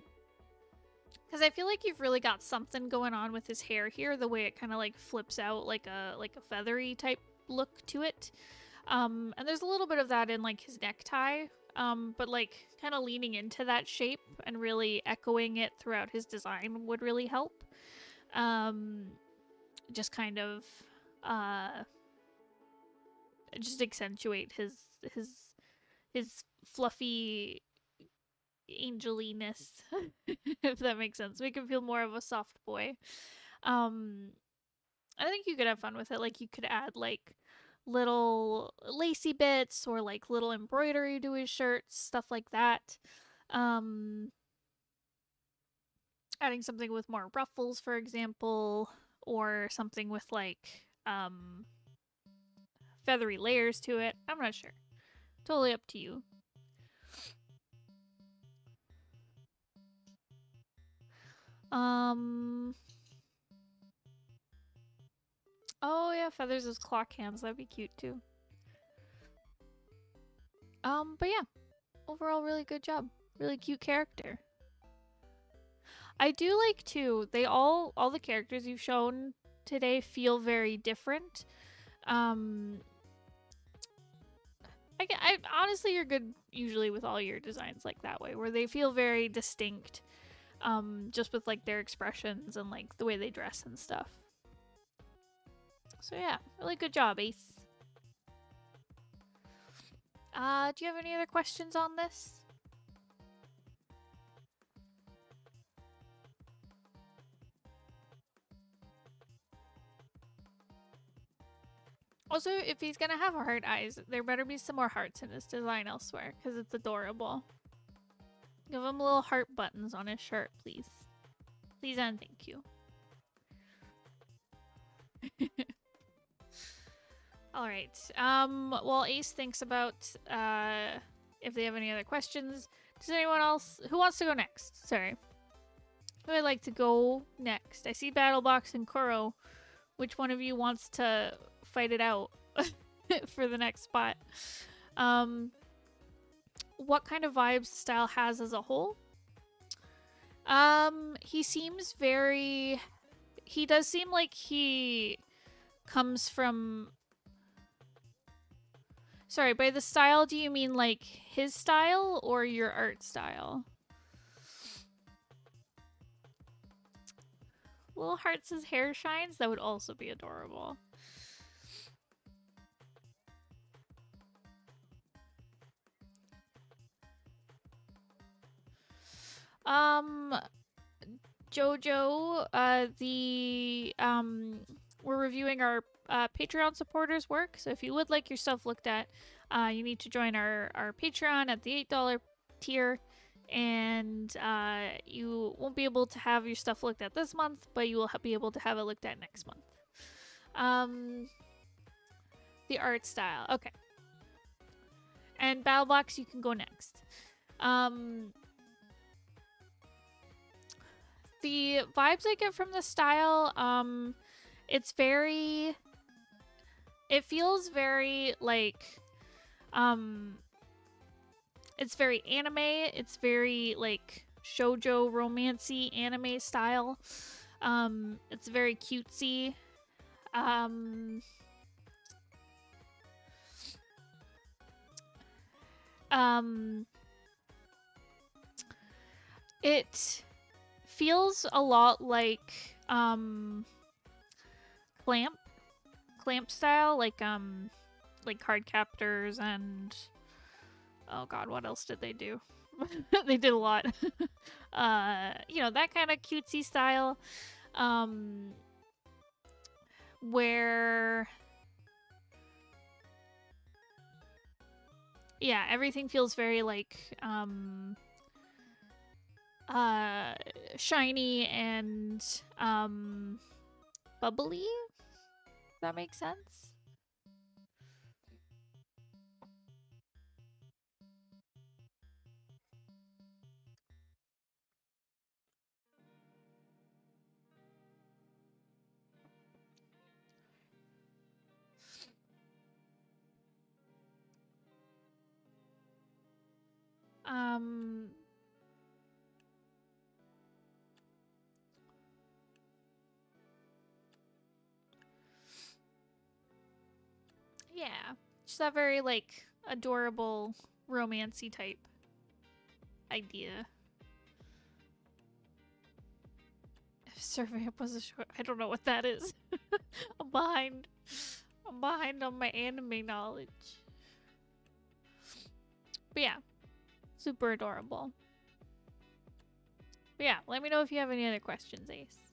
S2: I feel like you've really got something going on with his hair here, the way it kind of like flips out like a feathery type look to it. And there's a little bit of that in like his necktie, but like kind of leaning into that shape and really echoing it throughout his design would really help. Just kind of just accentuate his fluffy angeliness, if that makes sense. Make him feel more of a soft boy. I think you could have fun with it. Like you could add like little lacy bits or like little embroidery to his shirts, stuff like that. Adding something with more ruffles, for example, or something with like feathery layers to it. I'm not sure. Totally up to you. Oh yeah, feathers as clock hands. That'd be cute too. But yeah, overall, really good job. Really cute character. I do like too. All the characters you've shown today feel very different. I honestly, you're good usually with all your designs like that way, where they feel very distinct. Just with like their expressions and like the way they dress and stuff. So yeah, really good job, Ace. Do you have any other questions on this? Also, if he's gonna have heart eyes, there better be some more hearts in his design elsewhere, because it's adorable. Give him little heart buttons on his shirt, please. Please and thank you. Alright. While Ace thinks about if they have any other questions, does anyone else who wants to go next? Sorry. Who would like to go next? I see Battlebox and Kuro. Which one of you wants to fight it out for the next spot? What kind of vibes the style has as a whole? He seems very... He does seem like he comes from... Sorry, by the style, do you mean like his style or your art style? Little hearts as hair shines? That would also be adorable. Jojo, we're reviewing our Patreon supporters' work, so if you would like your stuff looked at, you need to join our Patreon at the $8 tier, and you won't be able to have your stuff looked at this month, but you will be able to have it looked at next month. The art style, okay. And Battlebox, you can go next. The vibes I get from the style, it's very... It feels very, like... It's very anime. It's very, like, shoujo romancy anime style. It's very cutesy. It feels a lot like clamp style, like card captors and oh god, what else did they do? They did a lot. You know, that kind of cutesy style. Where yeah, everything feels very like shiny and bubbly. Does that make sense? Yeah, just that very like adorable romancy type idea. If Survey Up was a short, I don't know what that is. I'm behind. I'm behind on my anime knowledge. But yeah, super adorable. But yeah, let me know if you have any other questions, Ace.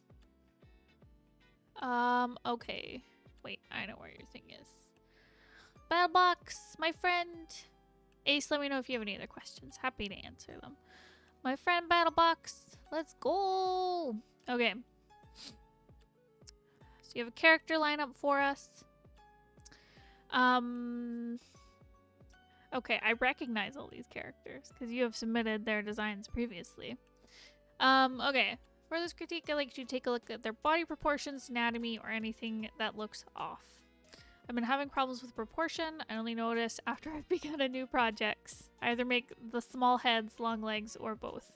S2: Okay. Wait, I know where your thing is. Battlebox, my friend. Ace, let me know if you have any other questions. Happy to answer them. My friend Battlebox, let's go. Okay. So you have a character lineup for us. Okay, I recognize all these characters because you have submitted their designs previously. Okay. For this critique, I'd like you to take a look at their body proportions, anatomy, or anything that looks off. I've been having problems with proportion. I only notice after I've begun a new projects. I either make the small heads, long legs, or both.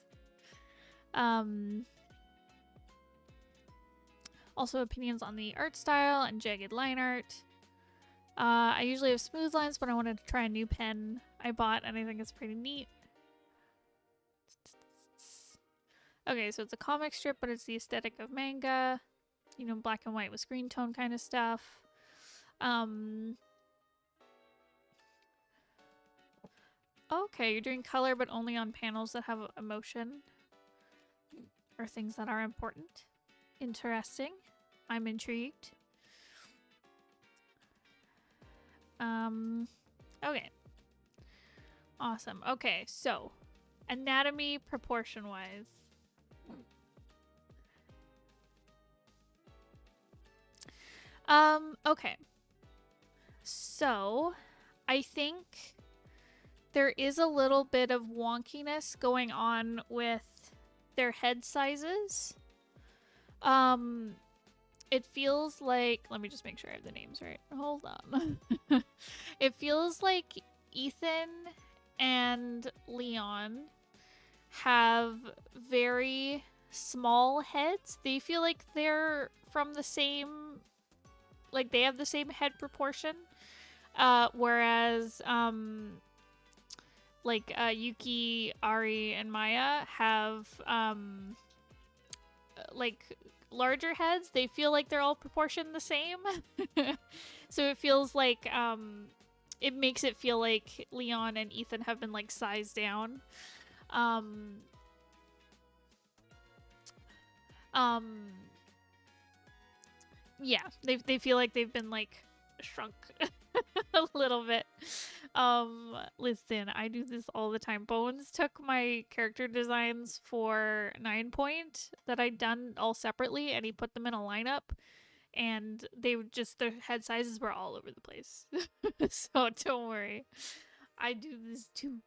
S2: Also opinions on the art style and jagged line art. I usually have smooth lines, but I wanted to try a new pen I bought, and I think it's pretty neat. Okay, so it's a comic strip, but it's the aesthetic of manga. You know, black and white with screen tone kind of stuff. Okay, you're doing color, but only on panels that have emotion. Or things that are important. Interesting. I'm intrigued. Okay. Awesome. Okay, so anatomy proportion-wise. Okay. So, I think there is a little bit of wonkiness going on with their head sizes. It feels like, let me just make sure I have the names right. Hold on. It feels like Ethan and Leon have very small heads. They feel like they're from the same, like they have the same head proportion. Whereas Yuki, Ari, and Maya have like larger heads. They feel like they're all proportioned the same. So it feels like it makes it feel like Leon and Ethan have been like sized down. Yeah, they feel like they've been like shrunk a little bit. Listen, I do this all the time. Bones took my character designs for 9 Point that I'd done all separately, and he put them in a lineup, and they would just, their head sizes were all over the place. So don't worry. I do this too.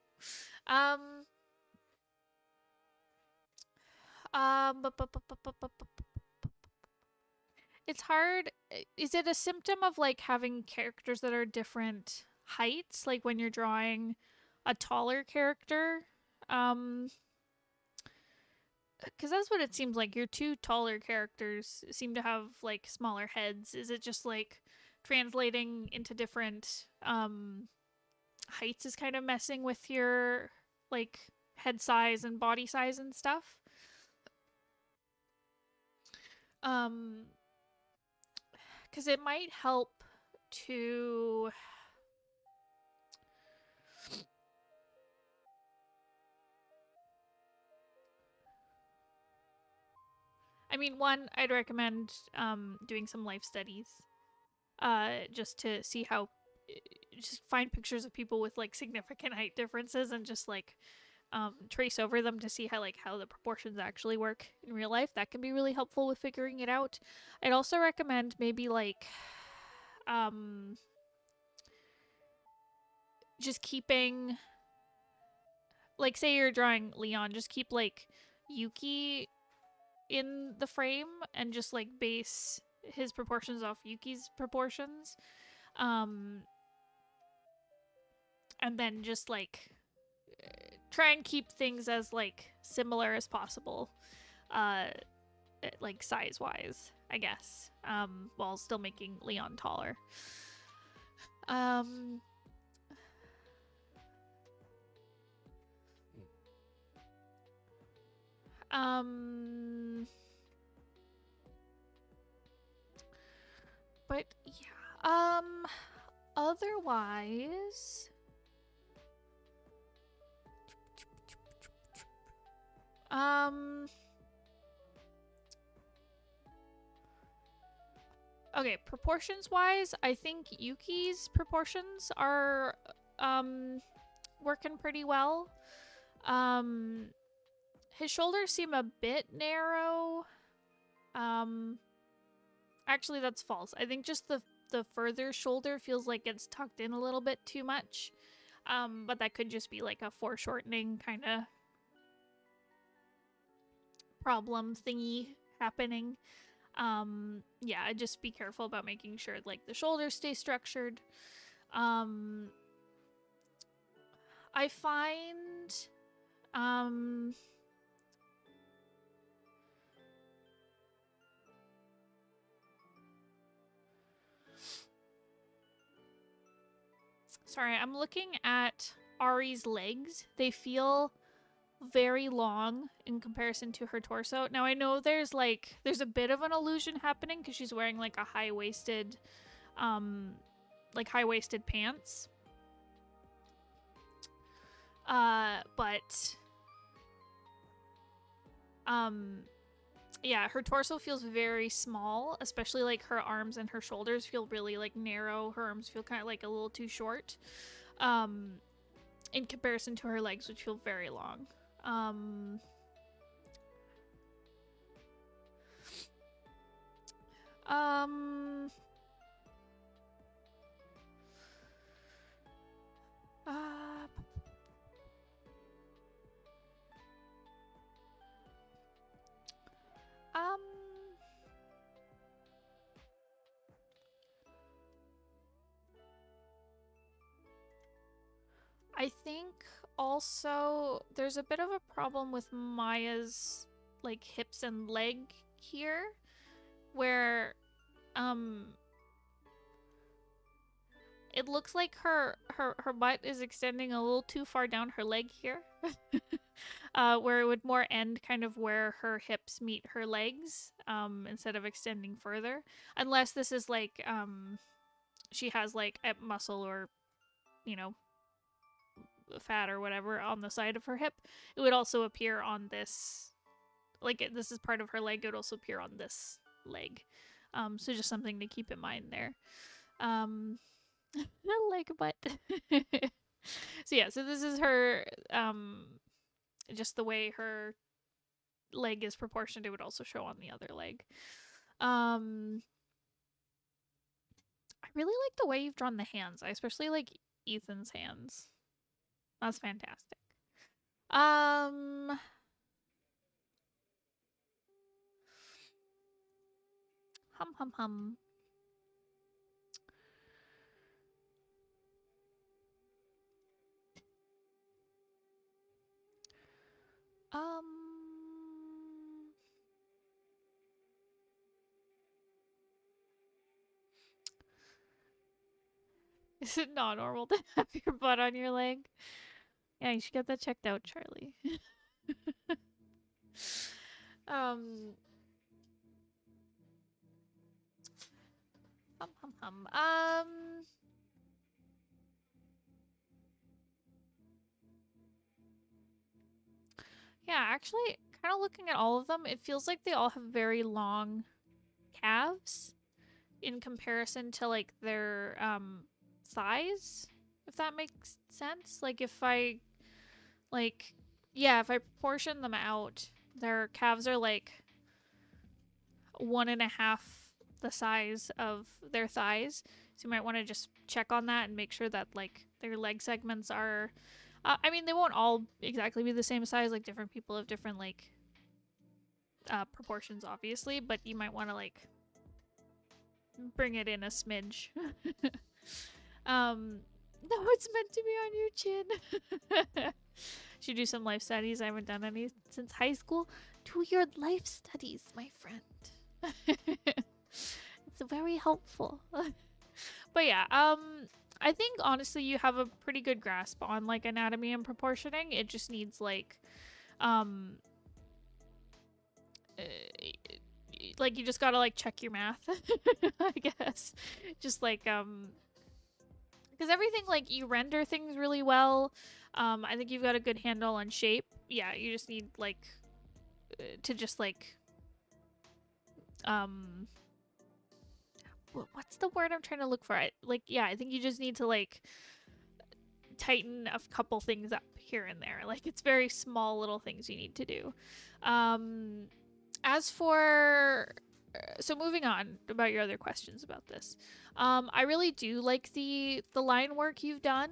S2: It's hard. Is it a symptom of like having characters that are different heights, like when you're drawing a taller character? Because that's what it seems like. Your two taller characters seem to have like smaller heads. Is it just like translating into different heights is kind of messing with your like head size and body size and stuff. Because it might help to I mean, one, I'd recommend doing some life studies, just to see how, just find pictures of people with like significant height differences and just like trace over them to see how the proportions actually work in real life. That can be really helpful with figuring it out. I'd also recommend maybe like just keeping, like, say you're drawing Leon, just keep like Yuki in the frame and just like base his proportions off Yuki's proportions. And then just like try and keep things as like similar as possible, like size wise, I guess, while still making Leon taller. But yeah, otherwise, okay, proportions wise, I think Yuki's proportions are working pretty well. His shoulders seem a bit narrow. Actually, that's false. I think just the further shoulder feels like it's tucked in a little bit too much. But that could just be like a foreshortening kind of problem thingy happening. Yeah, just be careful about making sure like the shoulders stay structured. I find sorry, I'm looking at Ari's legs. They feel very long in comparison to her torso. Now I know there's a bit of an illusion happening because she's wearing like a high-waisted high-waisted pants. But yeah, her torso feels very small, especially like her arms and her shoulders feel really like narrow. Her arms feel kind of like a little too short. In comparison to her legs, which feel very long. I think also there's a bit of a problem with Maya's like hips and leg here, where it looks like her butt is extending a little too far down her leg here. Where it would more end kind of where her hips meet her legs, instead of extending further. Unless this is like she has like a muscle or, you know, fat or whatever on the side of her hip. It would also appear on this, like this is part of her leg, it would also appear on this leg. So just something to keep in mind there. Leg butt. So yeah, so this is her, just the way her leg is proportioned, it would also show on the other leg. I really like the way you've drawn the hands. I especially like Ethan's hands. That's fantastic. Hum hum hum. Um Is it not normal to have your butt on your leg? Yeah, you should get that checked out, Charlie. um, hum hum hum. Yeah, actually, kind of looking at all of them, it feels like they all have very long calves in comparison to like their thighs, if that makes sense. Like if I like yeah, if I proportion them out, their calves are like 1.5 the size of their thighs. So you might want to just check on that and make sure that like their leg segments are I mean, they won't all exactly be the same size. Like different people have different like proportions, obviously, but you might want to like bring it in a smidge. No, it's meant to be on your chin. Should do some life studies. I haven't done any since high school. Do your life studies, my friend. It's very helpful. But yeah, I think honestly you have a pretty good grasp on like anatomy and proportioning. It just needs like you just gotta like check your math, I guess. Just like because everything like you render things really well. I think you've got a good handle on shape. Yeah, you just need like to just like what's the word I'm trying to look for? Like yeah, I think you just need to like tighten a couple things up here and there. Like it's very small little things you need to do. As for so moving on about your other questions about this, I really do like the line work you've done.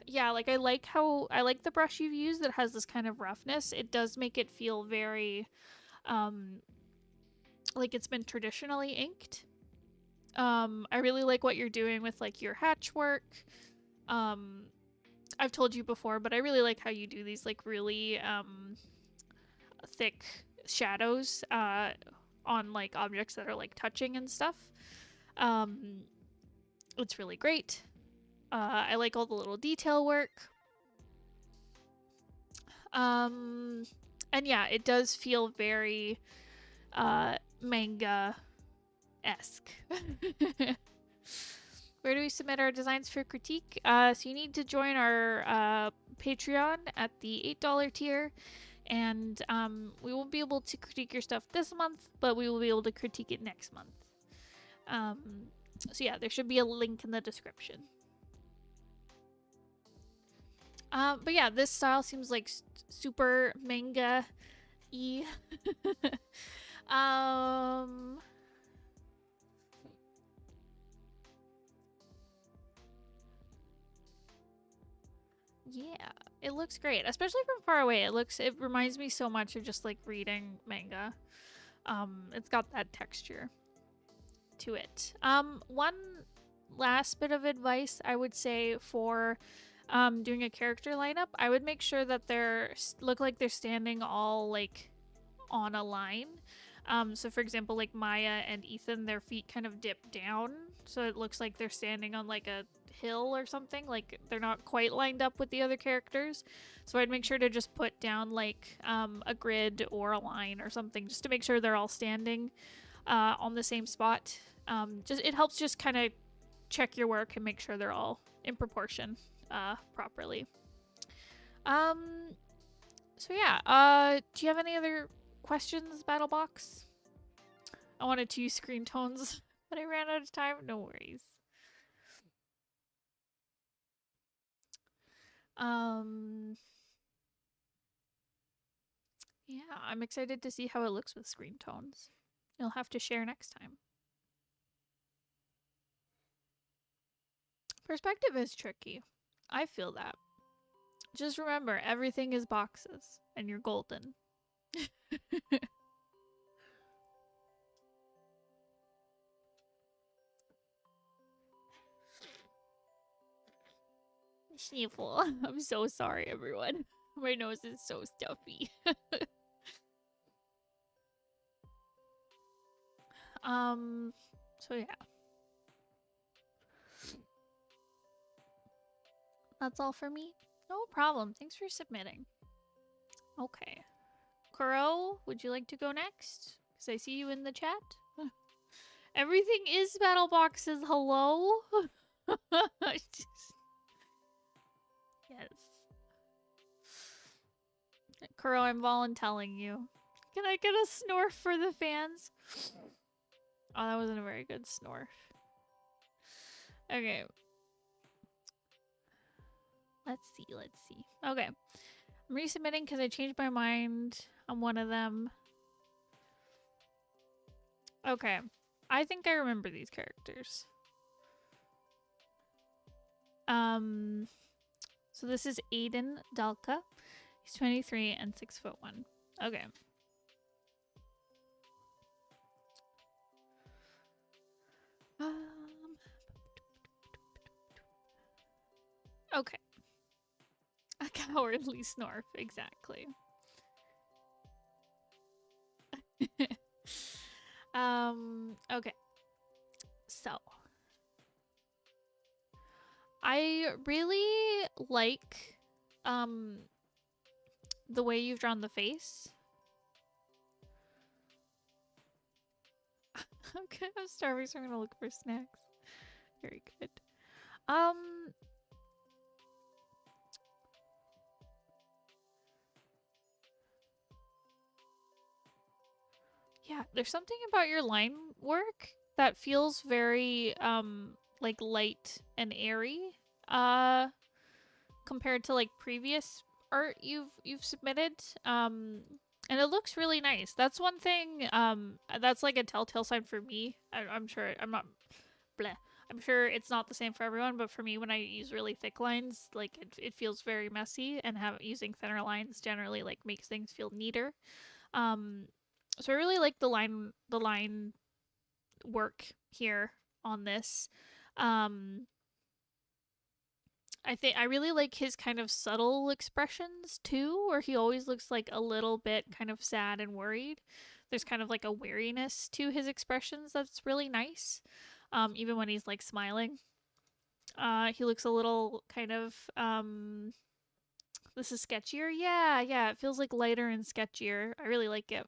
S2: Yeah, like I like the brush you've used that has this kind of roughness. It does make it feel very like it's been traditionally inked. I really like what you're doing with like your hatch work. I've told you before, but I really like how you do these like really thick shadows on like objects that are like touching and stuff. It's really great. I like all the little detail work. And yeah, it does feel very manga-esque. Where do we submit our designs for critique? So you need to join our Patreon at the $8 tier. And we won't be able to critique your stuff this month, but we will be able to critique it next month. So yeah, there should be a link in the description. But yeah, this style seems like super manga-y. Yeah, it looks great, especially from far away. It reminds me so much of just like reading manga. It's got that texture to it. One last bit of advice I would say for doing a character lineup, I would make sure that they're look like they're standing all like on a line. So for example, like Maya and Ethan, their feet kind of dip down, so it looks like they're standing on like a hill or something. Like they're not quite lined up with the other characters. So I'd make sure to just put down like a grid or a line or something, just to make sure they're all standing on the same spot. Just it helps just kind of check your work and make sure they're all in proportion properly. So yeah, do you have any other questions, Battlebox? I wanted to use screen tones, but I ran out of time. No worries. Yeah, I'm excited to see how it looks with screen tones. You'll have to share next time. Perspective is tricky. I feel that. Just remember, everything is boxes, and you're golden. Sniffle. I'm so sorry, everyone. My nose is so stuffy. So yeah. That's all for me? No problem. Thanks for submitting. Okay. Kuro, would you like to go next? Because I see you in the chat. Everything is battle boxes. Hello? Yes. Kuro, I'm voluntelling you. Can I get a snorf for the fans? Oh, that wasn't a very good snorf. Okay. Let's see. Okay. I'm resubmitting because I changed my mind on one of them. Okay. I think I remember these characters. So this is Aiden Dalka. He's 23 and 6'1". Okay. Okay. A cowardly snorf, exactly. Okay. So I really like the way you've drawn the face. Okay, I'm starving, so I'm gonna look for snacks. Very good. Yeah, there's something about your line work that feels very like light and airy compared to like previous art you've submitted. And it looks really nice. That's one thing that's like a telltale sign for me. I'm sure I'm not bleh. I'm sure it's not the same for everyone, but for me, when I use really thick lines, like it feels very messy, and using thinner lines generally like makes things feel neater. So I really like the line work here on this. I really like his kind of subtle expressions too, where he always looks like a little bit kind of sad and worried. There's kind of like a wariness to his expressions that's really nice. Even when he's like smiling. He looks a little kind of this is sketchier. Yeah, it feels like lighter and sketchier. I really like it.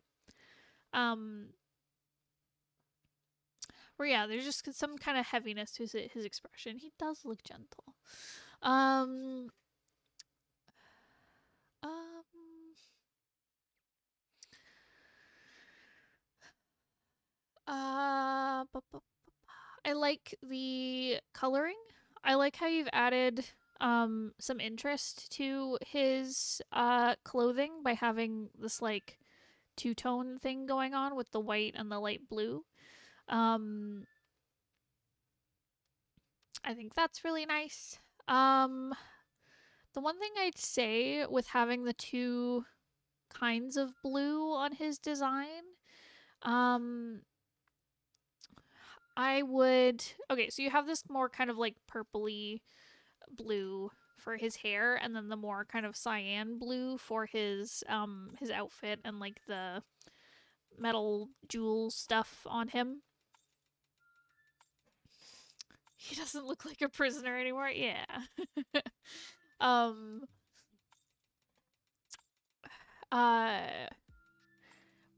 S2: Where yeah, there's just some kind of heaviness to his expression. He does look gentle. I like the coloring. I like how you've added some interest to his clothing by having this like two-tone thing going on with the white and the light blue. I think that's really nice. The one thing I'd say with having the two kinds of blue on his design, I would... Okay, so you have this more kind of like purpley blue for his hair, and then the more kind of cyan blue for his outfit and like the metal jewel stuff on him. He doesn't look like a prisoner anymore. Yeah.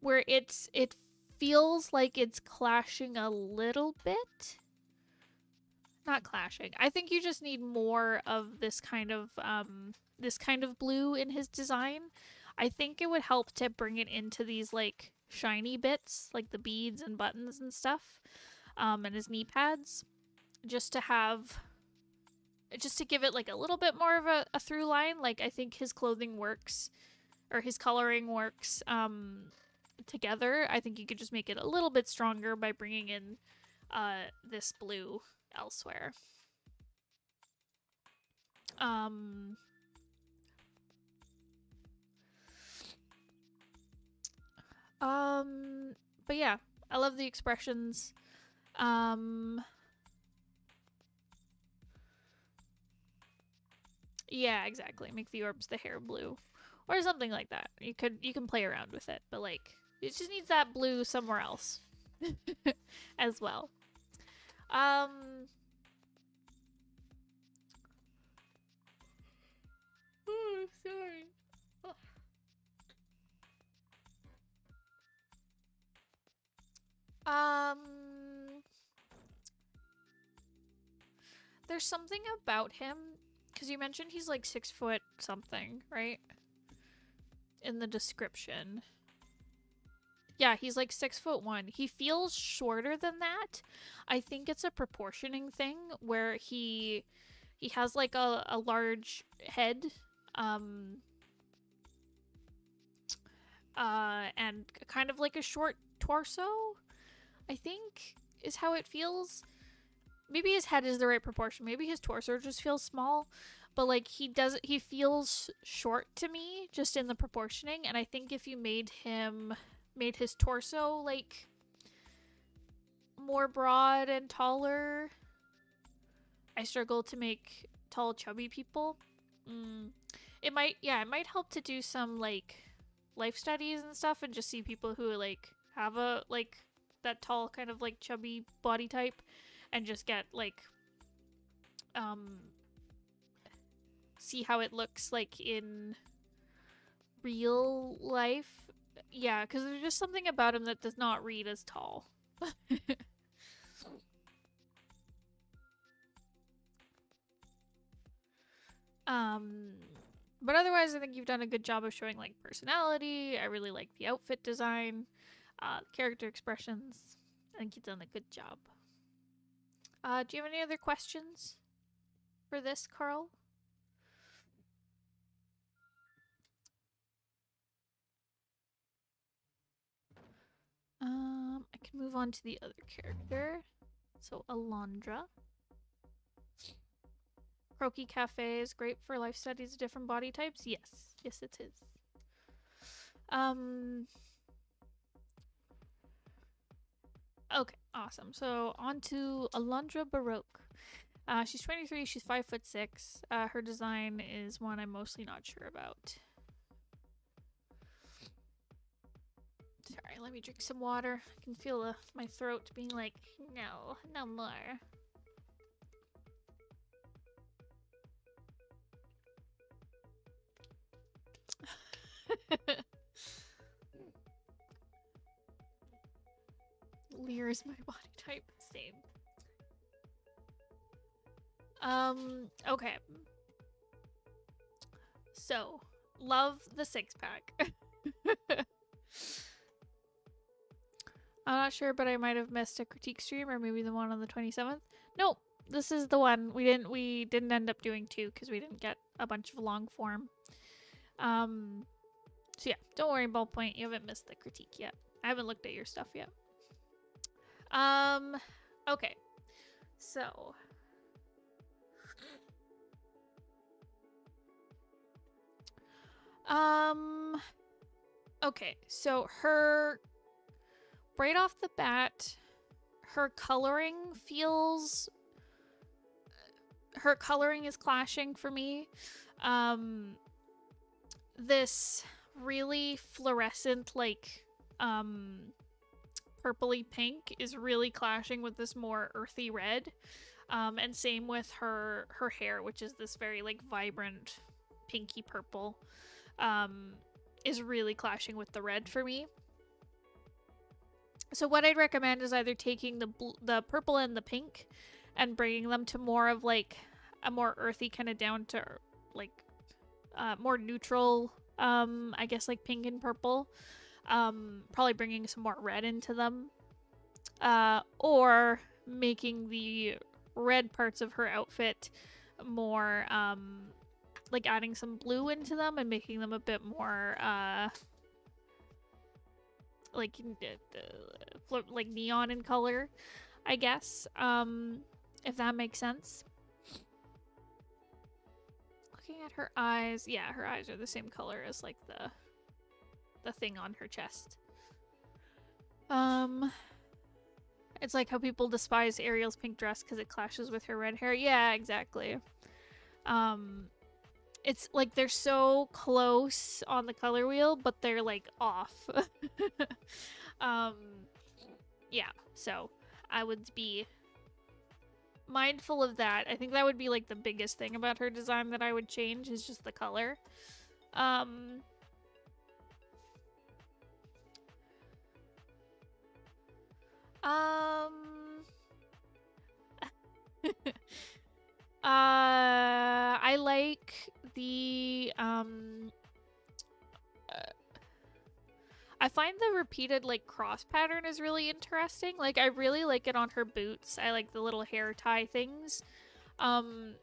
S2: Where it feels like it's clashing a little bit. Not clashing. I think you just need more of this kind of blue in his design. I think it would help to bring it into these like shiny bits, like the beads and buttons and stuff, and his knee pads, just to give it like a little bit more of a through line. Like I think his clothing works, or his coloring works together. I think you could just make it a little bit stronger by bringing in this blue elsewhere. But yeah, I love the expressions. Yeah, exactly. Make the orbs the hair blue. Or something like that. You can play around with it, but like it just needs that blue somewhere else as well. Oh, sorry. There's something about him, because you mentioned he's like 6 foot something, right? In the description. Yeah, he's like 6'1". He feels shorter than that. I think it's a proportioning thing where he has like a large head, and kind of like a short torso, I think is how it feels. Maybe his head is the right proportion. Maybe his torso just feels small, but like he feels short to me just in the proportioning. And I think if you made his torso like more broad and taller, I struggle to make tall chubby people. It might help to do some like life studies and stuff and just see people who like have a like that tall kind of like chubby body type and just get like see how it looks like in real life. Yeah, because there's just something about him that does not read as tall. But otherwise I think you've done a good job of showing like personality. I really like the outfit design, character expressions. I think you've done a good job. Do you have any other questions for this, Carl? I can move on to the other character. So Alondra. Croaky Cafe is great for life studies of different body types. Yes. Yes, it is. Okay, awesome. So on to Alondra Baroque. She's 23, she's 5'6". Her design is one I'm mostly not sure about. Sorry, let me drink some water. I can feel my throat being like, no, no more. Lear is my body type. Same. Okay. So, love the 6-pack. I'm not sure, but I might have missed a critique stream or maybe the one on the 27th. Nope, this is the one. We didn't end up doing 2 because we didn't get a bunch of long form. So yeah, don't worry, Ballpoint. You haven't missed the critique yet. I haven't looked at your stuff yet. Okay. So okay, so right off the bat, her coloring is clashing for me. This really fluorescent, like, purpley pink is really clashing with this more earthy red. And same with her hair, which is this very, like, vibrant pinky purple, is really clashing with the red for me. So what I'd recommend is either taking the purple and the pink and bringing them to more of, like, a more earthy kind of down to, like, more neutral, I guess, like, pink and purple. Probably bringing some more red into them. Or making the red parts of her outfit more, like, adding some blue into them and making them a bit more, like neon in color, I guess, if that makes sense. Looking at her eyes, yeah, her eyes are the same color as, like, the thing on her chest. It's like how people despise Ariel's pink dress because it clashes with her red hair. Yeah, exactly. It's like they're so close on the color wheel, but they're, like, off. Yeah, so I would be mindful of that. I think that would be like the biggest thing about her design that I would change is just the color. I like the I find the repeated like cross pattern is really interesting. Like I really like it on her boots. I like the little hair tie things. I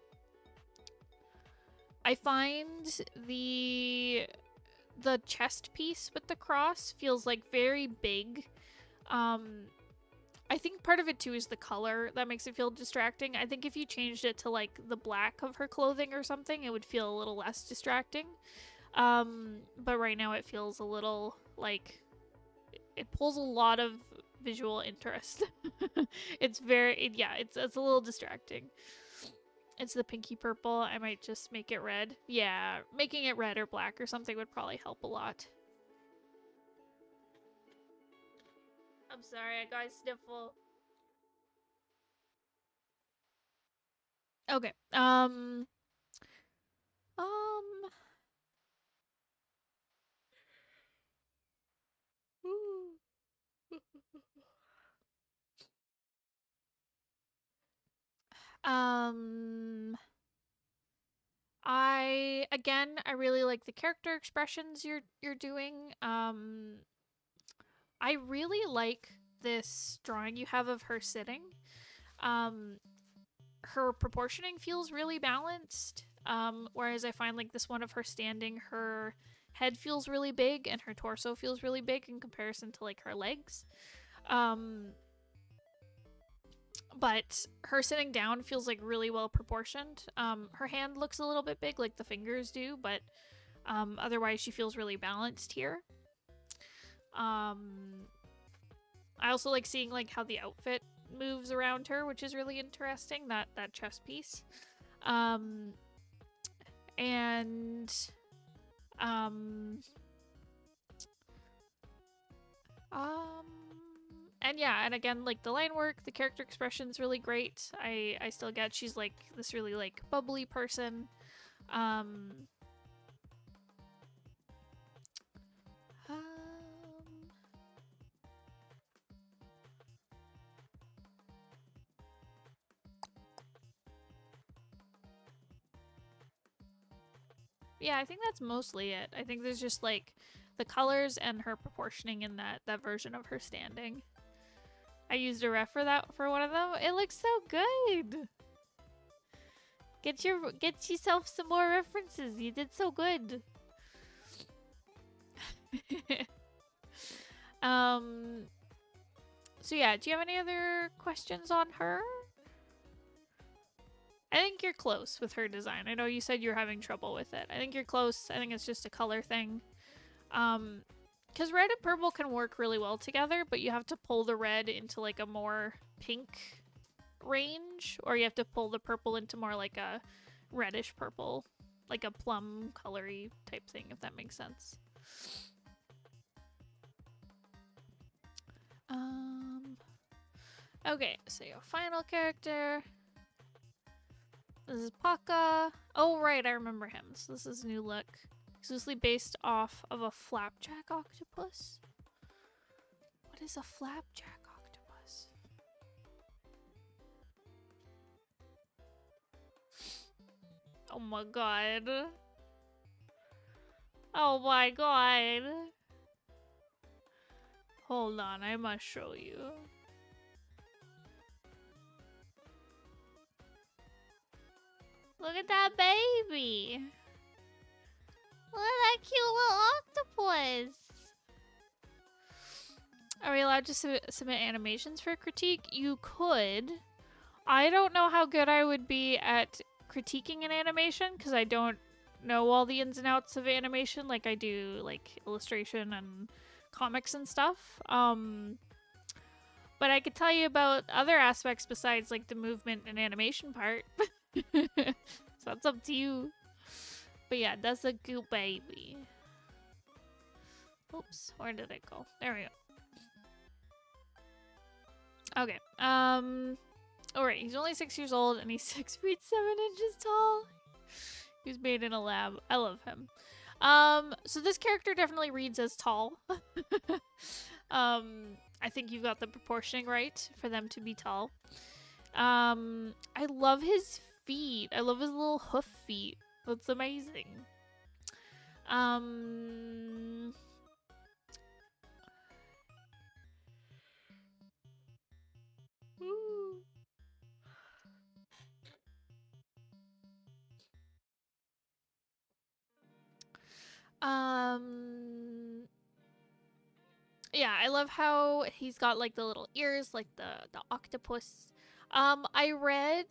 S2: find the chest piece with the cross feels like very big. I think part of it too is the color that makes it feel distracting. I think if you changed it to like the black of her clothing or something, it would feel a little less distracting. But right now it feels a little like it pulls a lot of visual interest. It's very, yeah, it's a little distracting. It's the pinky purple. I might just make it red. Yeah, making it red or black or something would probably help a lot. I'm sorry, I got a sniffle. Okay. I really like the character expressions you're doing. I really like this drawing you have of her sitting. Her proportioning feels really balanced. Whereas I find like this one of her standing, her head feels really big and her torso feels really big in comparison to like her legs. But her sitting down feels like really well proportioned. Her hand looks a little bit big like the fingers do, but otherwise she feels really balanced here. I also like seeing like how the outfit moves around her, which is really interesting, that chest piece. And yeah, and again, like the line work, the character expression's really great. I still get she's like this really like bubbly person. Yeah, I think that's mostly it. I think there's just like the colors and her proportioning in that version of her standing. I used a ref for one of them. It looks so good. Get yourself some more references. You did so good. So yeah, do you have any other questions on her? I think you're close with her design. I know you said you're having trouble with it. I think you're close. I think it's just a color thing. Because red and purple can work really well together, but you have to pull the red into like a more pink range, or you have to pull the purple into more like a reddish purple, like a plum colory type thing, if that makes sense. Okay, so your final character. This is Paka. Oh, right, I remember him. So this is a new look. Exclusively based off of a flapjack octopus. What is a flapjack octopus? Oh my god. Oh my god. Hold on, I must show you. Look at that baby. Look at that cute little octopus. Are we allowed to submit animations for critique? You could. I don't know how good I would be at critiquing an animation because I don't know all the ins and outs of animation like I do like illustration and comics and stuff. But I could tell you about other aspects besides like the movement and animation part. So that's up to you. But yeah, that's a good baby. Oops, where did it go? There we go. Okay. Alright, he's only 6 years old and he's 6 feet 7 inches tall. He was made in a lab. I love him. So this character definitely reads as tall. I think you've got the proportioning right for them to be tall. I love his feet. I love his little hoof feet. That's amazing. Ooh. Yeah, I love how he's got like the little ears, like the octopus. I read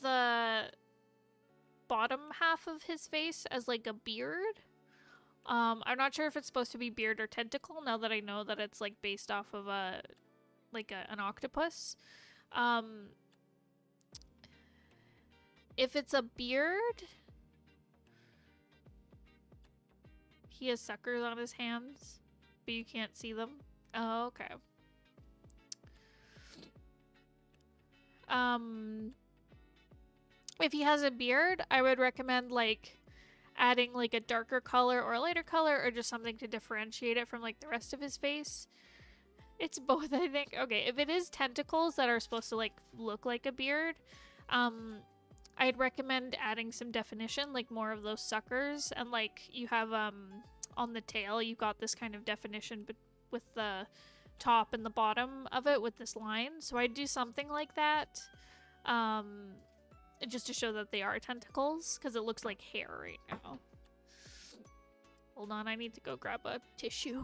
S2: the bottom half of his face as like a beard. I'm not sure if it's supposed to be beard or tentacle now that I know that it's like based off of an octopus. If it's a beard, he has suckers on his hands, but you can't see them. Oh, okay. If he has a beard, I would recommend like adding like a darker color or a lighter color or just something to differentiate it from like the rest of his face. It's both, I think. Okay, if it is tentacles that are supposed to like look like a beard, I'd recommend adding some definition, like more of those suckers, and like you have on the tail, you've got this kind of definition, but with the top and the bottom of it with this line. So I'd do something like that, just to show that they are tentacles, because it looks like hair right now. Hold on, I need to go grab a tissue.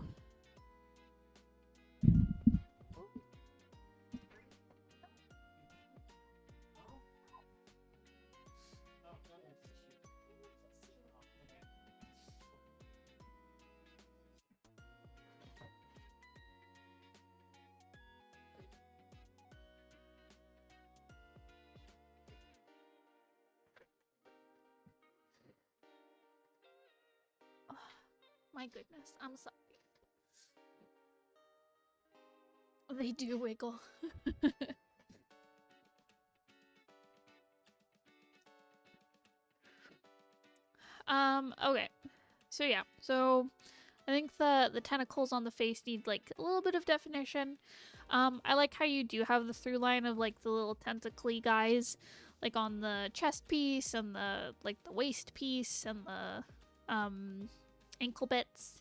S2: My goodness, I'm sorry. They do wiggle. Okay. So yeah, so I think the tentacles on the face need like a little bit of definition. I like how you do have the through line of like the little tentacly guys, like on the chest piece and the like the waist piece and the ankle bits,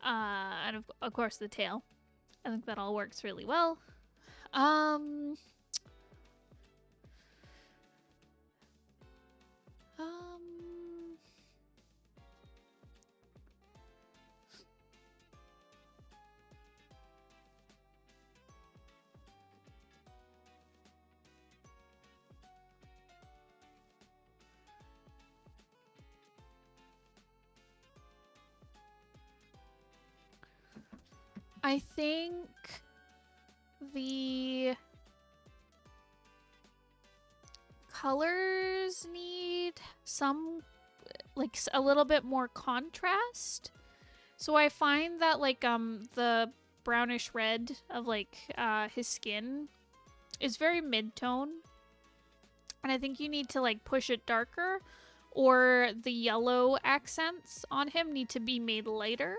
S2: and of course the tail. I think that all works really well. I think the colors need some, like, a little bit more contrast. So I find that, like, the brownish red of, like, his skin is very mid-tone. And I think you need to, like, push it darker, or the yellow accents on him need to be made lighter.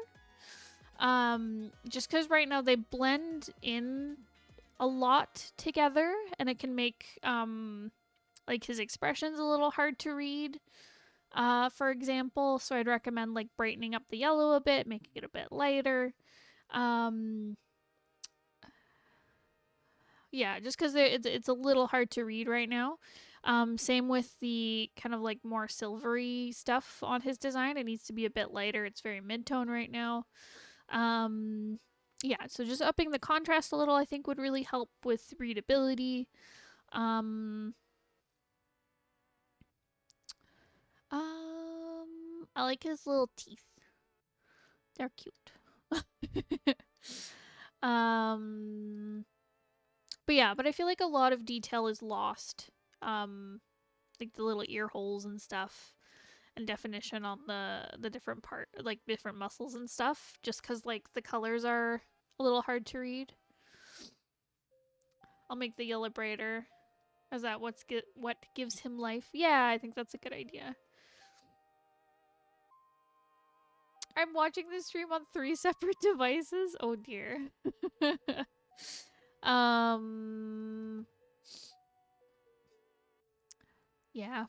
S2: Just because right now they blend in a lot together, and it can make like his expressions a little hard to read, for example. So I'd recommend like brightening up the yellow a bit, making it a bit lighter. Yeah, just because it's a little hard to read right now. Same with the kind of like more silvery stuff on his design. It needs to be a bit lighter. It's very mid-tone right now. Yeah, so just upping the contrast a little, I think, would really help with readability. I like his little teeth. They're cute. But yeah, but I feel like a lot of detail is lost. Like the little ear holes and stuff, and definition on the different part, like different muscles and stuff, just because like the colors are a little hard to read. I'll make the yellow brighter. Is that what gives him life? Yeah, I think that's a good idea. I'm watching this stream on 3 separate devices. Oh dear. Yeah.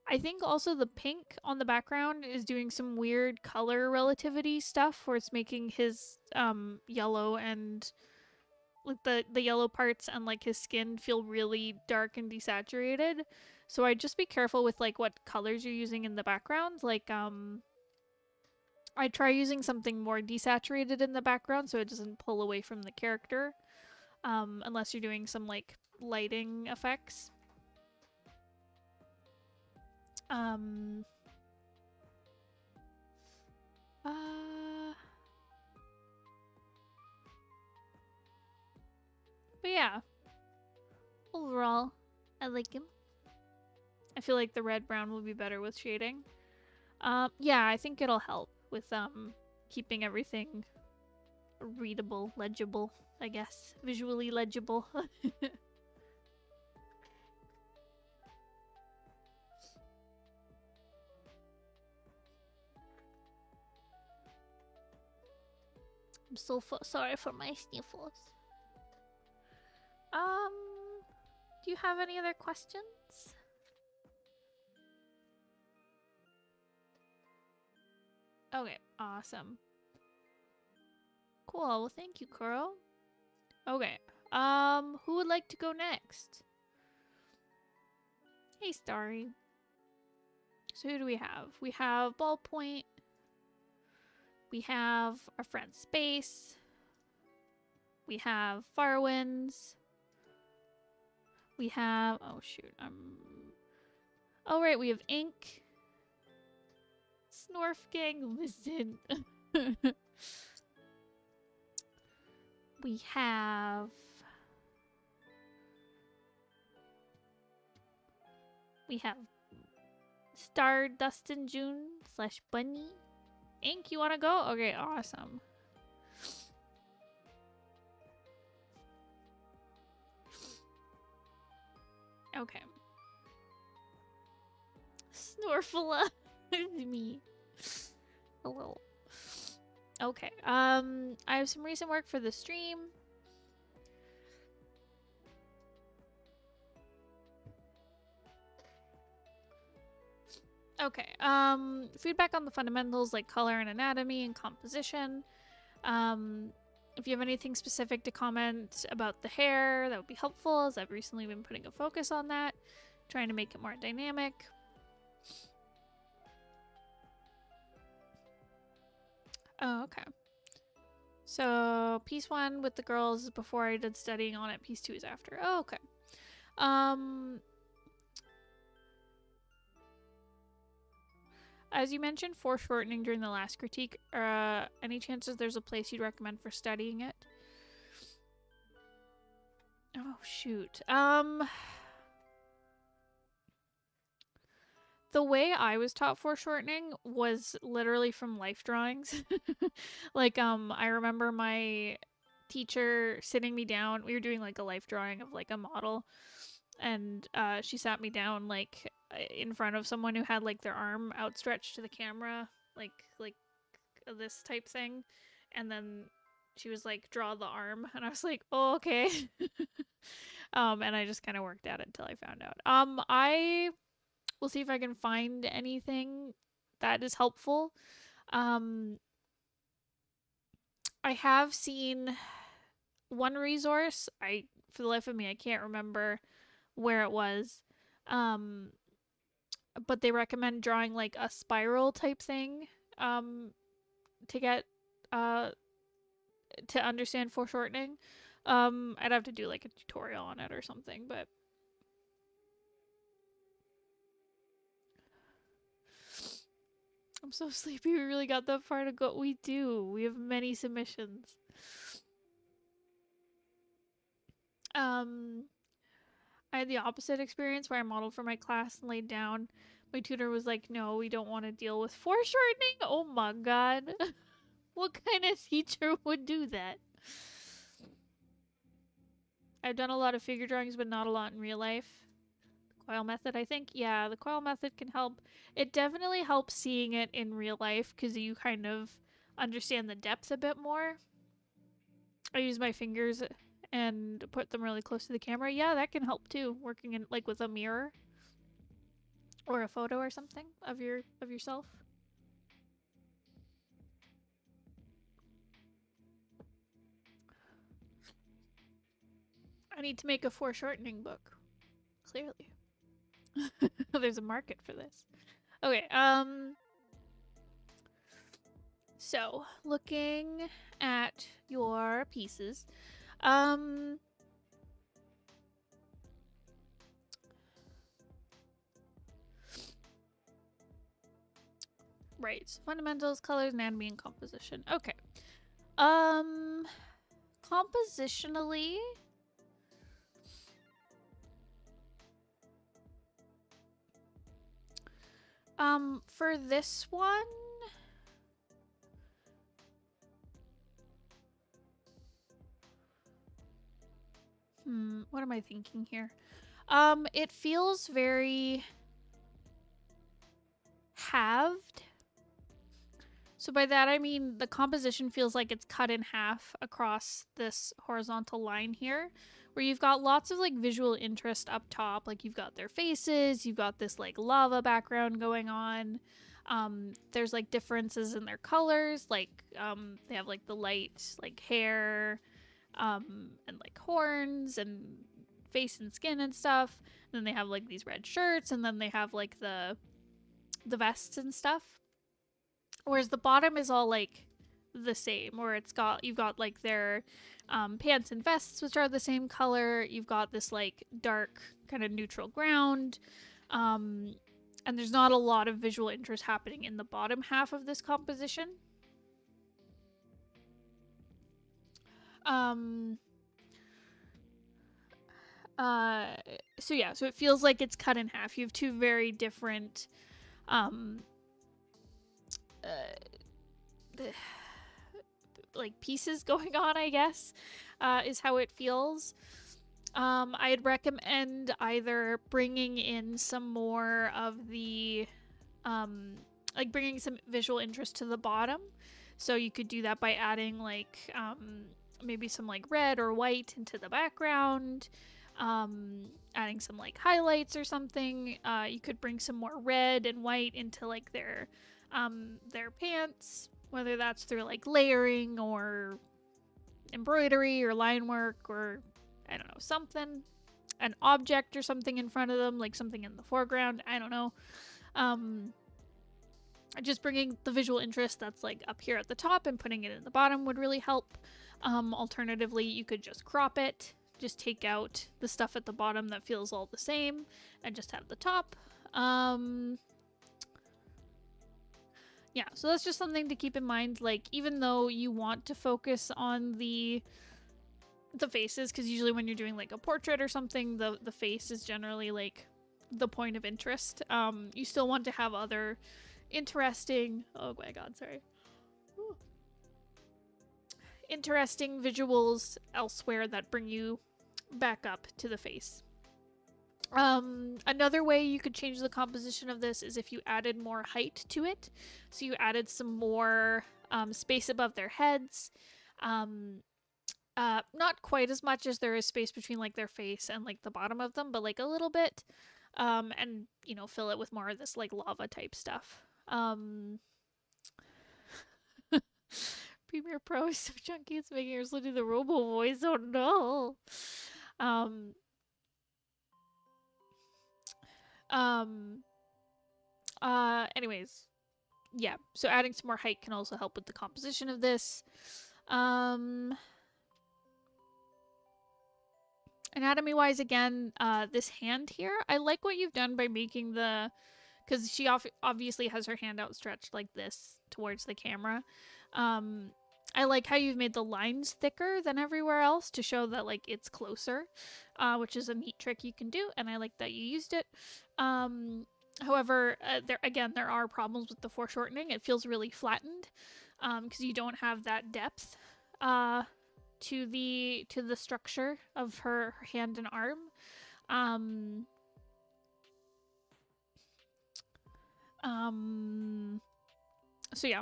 S2: I think also the pink on the background is doing some weird color relativity stuff where it's making his yellow and like the yellow parts and like his skin feel really dark and desaturated. So I'd just be careful with like what colors you're using in the background. Like I try using something more desaturated in the background so it doesn't pull away from the character. Unless you're doing some like lighting effects. Um But yeah, overall, I like him. I feel like the red brown will be better with shading. Yeah, I think it'll help with keeping everything readable, legible, I guess, visually legible. I'm so sorry for my sniffles. Do you have any other questions? Okay, awesome. Cool. Well, thank you, Kuro. Okay. Who would like to go next? Hey, Starry. So who do we have? We have Ballpoint. We have our friend Space. We have Farwinds. We have... Oh, shoot. Oh, right. We have Ink. Snorf Gang, listen. We have... We have Star Dustin June / Bunny. Ink, you want to go? Okay, awesome. Okay. Snorfula is me. Hello. Okay. I have some recent work for the stream. Okay. Feedback on the fundamentals like color and anatomy and composition. If you have anything specific to comment about the hair, that would be helpful, as I've recently been putting a focus on that, trying to make it more dynamic. Oh, okay. So piece 1 with the girls is before I did studying on it. Piece 2 is after. Oh, okay. As you mentioned foreshortening during the last critique, any chances there's a place you'd recommend for studying it? Oh, shoot. The way I was taught foreshortening was literally from life drawings. Like, I remember my teacher sitting me down. We were doing like a life drawing of like a model, and she sat me down like in front of someone who had like their arm outstretched to the camera, like this type thing, and then she was like, draw the arm, and I was like, oh, okay. And I just kind of worked at it until I found out. I will see if I can find anything that is helpful. I have seen one resource. For the life of me, I can't remember where it was. But they recommend drawing like a spiral type thing to get to understand foreshortening. I'd have to do like a tutorial on it or something, but I'm so sleepy. We really got that far to go. We do. We have many submissions. I had the opposite experience where I modeled for my class and laid down. My tutor was like, no, we don't want to deal with foreshortening. Oh my god. What kind of teacher would do that? I've done a lot of figure drawings, but not a lot in real life. The coil method, I think. Yeah, the coil method can help. It definitely helps seeing it in real life because you kind of understand the depth a bit more. I use my fingers and put them really close to the camera. Yeah, that can help too. Working in like with a mirror or a photo or something of yourself. I need to make a foreshortening book. Clearly. There's a market for this. Okay, so looking at your pieces, right, so fundamentals, colors, anatomy, and composition. Okay. Compositionally, for this one, what am I thinking here? It feels very halved. So by that I mean the composition feels like it's cut in half across this horizontal line here, where you've got lots of like visual interest up top. Like you've got their faces, you've got this like lava background going on. There's like differences in their colors, like they have like the light like hair, and like horns and face and skin and stuff. And then they have like these red shirts, and then they have like the vests and stuff. Whereas the bottom is all like the same, where you've got like their pants and vests, which are the same color. You've got this like dark kind of neutral ground. And there's not a lot of visual interest happening in the bottom half of this composition. So yeah, so it feels like it's cut in half. You have two very different like pieces going on, I guess, is how it feels. I'd recommend either bringing in some more of the like bringing some visual interest to the bottom. So you could do that by adding like maybe some like red or white into the background, adding some like highlights or something. You could bring some more red and white into like their pants, whether that's through like layering or embroidery or line work or I don't know, something, an object or something in front of them, like something in the foreground. I don't know. Just bringing the visual interest that's like up here at the top and putting it in the bottom would really help. Alternatively, you could just crop it, just take out the stuff at the bottom that feels all the same and just have the top. Yeah, so that's just something to keep in mind. Like, even though you want to focus on the faces, because usually when you're doing like a portrait or something, the face is generally like the point of interest. You still want to have other interesting, oh my god, sorry. Ooh. Interesting visuals elsewhere that bring you back up to the face. Another way you could change the composition of this is if you added more height to it. So you added some more space above their heads. Not quite as much as there is space between like their face and like the bottom of them, but like a little bit. And you know, fill it with more of this like lava type stuff. Premiere Pro is so chunky it's making her do the robo voice. Oh no. Anyways, yeah, so adding some more height can also help with the composition of this. Anatomy wise, again, this hand here, I like what you've done by making because she obviously has her hand outstretched like this towards the camera. I like how you've made the lines thicker than everywhere else to show that like it's closer, which is a neat trick you can do, and I like that you used it. However, there are problems with the foreshortening. It feels really flattened because you don't have that depth. to the structure of her hand and arm. Um, so yeah,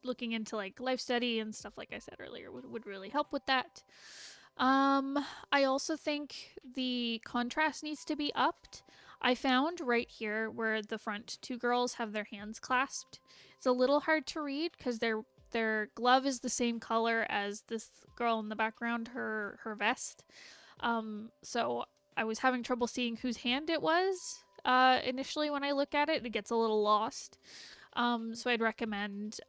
S2: looking into like life study and stuff, like I said earlier, would really help with that. I also think the contrast needs to be upped. I found right here where the front two girls have their hands clasped, it's a little hard to read because their glove is the same color as this girl in the background, her vest. So I was having trouble seeing whose hand it was initially when I look at it. It gets a little lost. So I'd recommend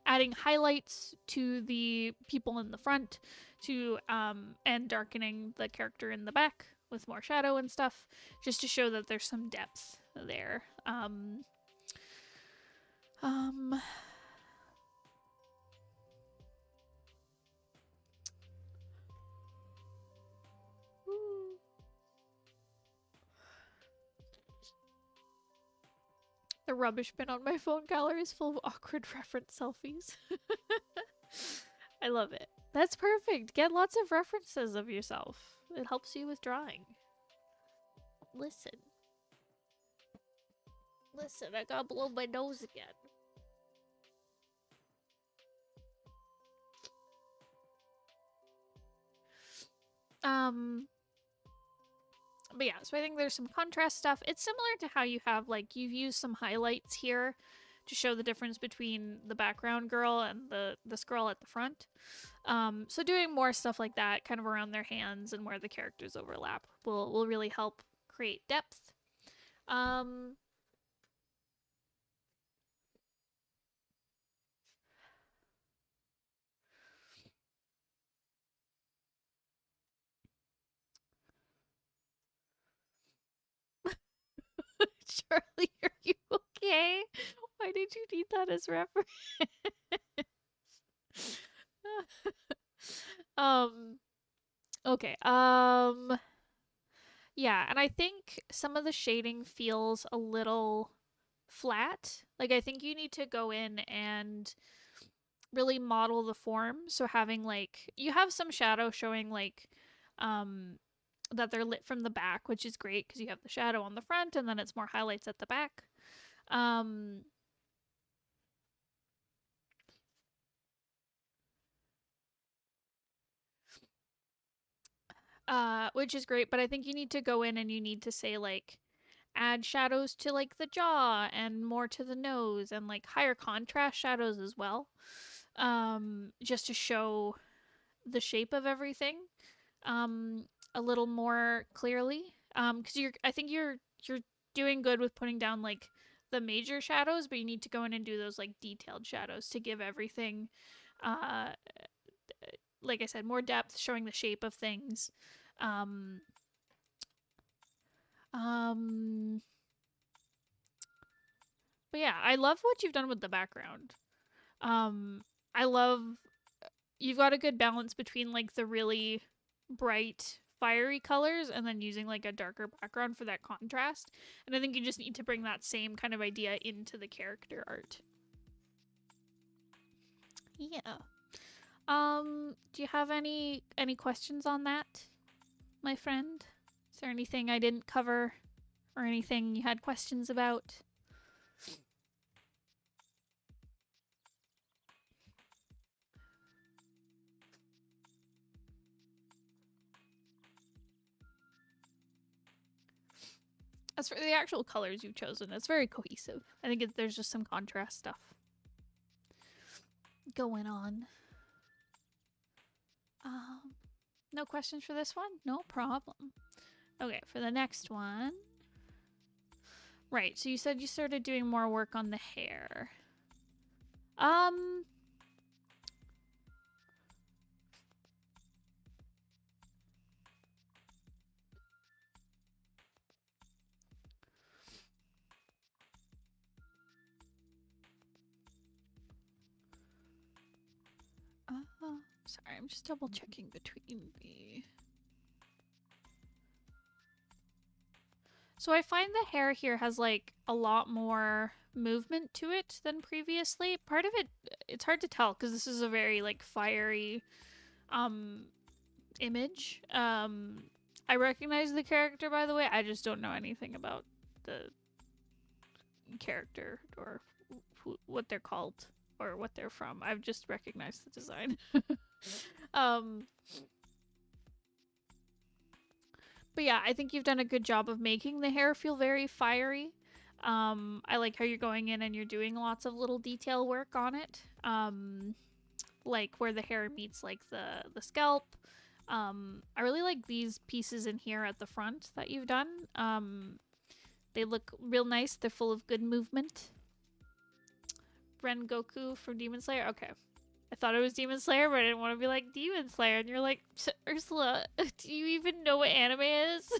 S2: adding highlights to the people in the front to and darkening the character in the back with more shadow and stuff, just to show that there's some depth there. The rubbish bin on my phone gallery is full of awkward reference selfies. I love it. That's perfect. Get lots of references of yourself. It helps you with drawing. Listen. Listen, I gotta blow my nose again. But yeah, so I think there's some contrast stuff. It's similar to how you have, like, you've used some highlights here to show the difference between the background girl and this girl at the front. So doing more stuff like that, kind of around their hands and where the characters overlap, will really help create depth. Charlie, are you okay? Why did you need that as reference? Okay. Yeah, and I think some of the shading feels a little flat. Like, I think you need to go in and really model the form. So having, like, you have some shadow showing, like, that they're lit from the back, which is great because you have the shadow on the front and then it's more highlights at the back. Which is great, but I think you need to go in and you need to say, like, add shadows to, like, the jaw and more to the nose and, like, higher contrast shadows as well, just to show the shape of everything a little more clearly, because I think you're doing good with putting down, like, the major shadows, but you need to go in and do those, like, detailed shadows to give everything, like I said, more depth, showing the shape of things. But yeah, I love what you've done with the background. I love you've got a good balance between, like, the really bright fiery colors and then using, like, a darker background for that contrast. And I think you just need to bring that same kind of idea into the character art. Yeah. Do you have any questions on that, my friend? Is there anything I didn't cover or anything you had questions about? As for the actual colors you've chosen, it's very cohesive. I think there's just some contrast stuff going on. No questions for this one? No problem. Okay, for the next one. Right, so you said you started doing more work on the hair. Sorry, I'm just double checking between the... So I find the hair here has like a lot more movement to it than previously. Part of it, it's hard to tell because this is a very like fiery um image. I recognize the character, by the way. I just don't know anything about the character or what they're called or what they're from. I've just recognized the design. um But yeah, I think you've done a good job of making the hair feel very fiery. I like how you're going in and you're doing lots of little detail work on it. Like where the hair meets like the scalp. I really like these pieces in here at the front that you've done. They look real nice. They're full of good movement. Rengoku from Demon Slayer. Okay. I thought it was Demon Slayer, but I didn't want to be like Demon Slayer. And you're like, Ursula, do you even know what anime is?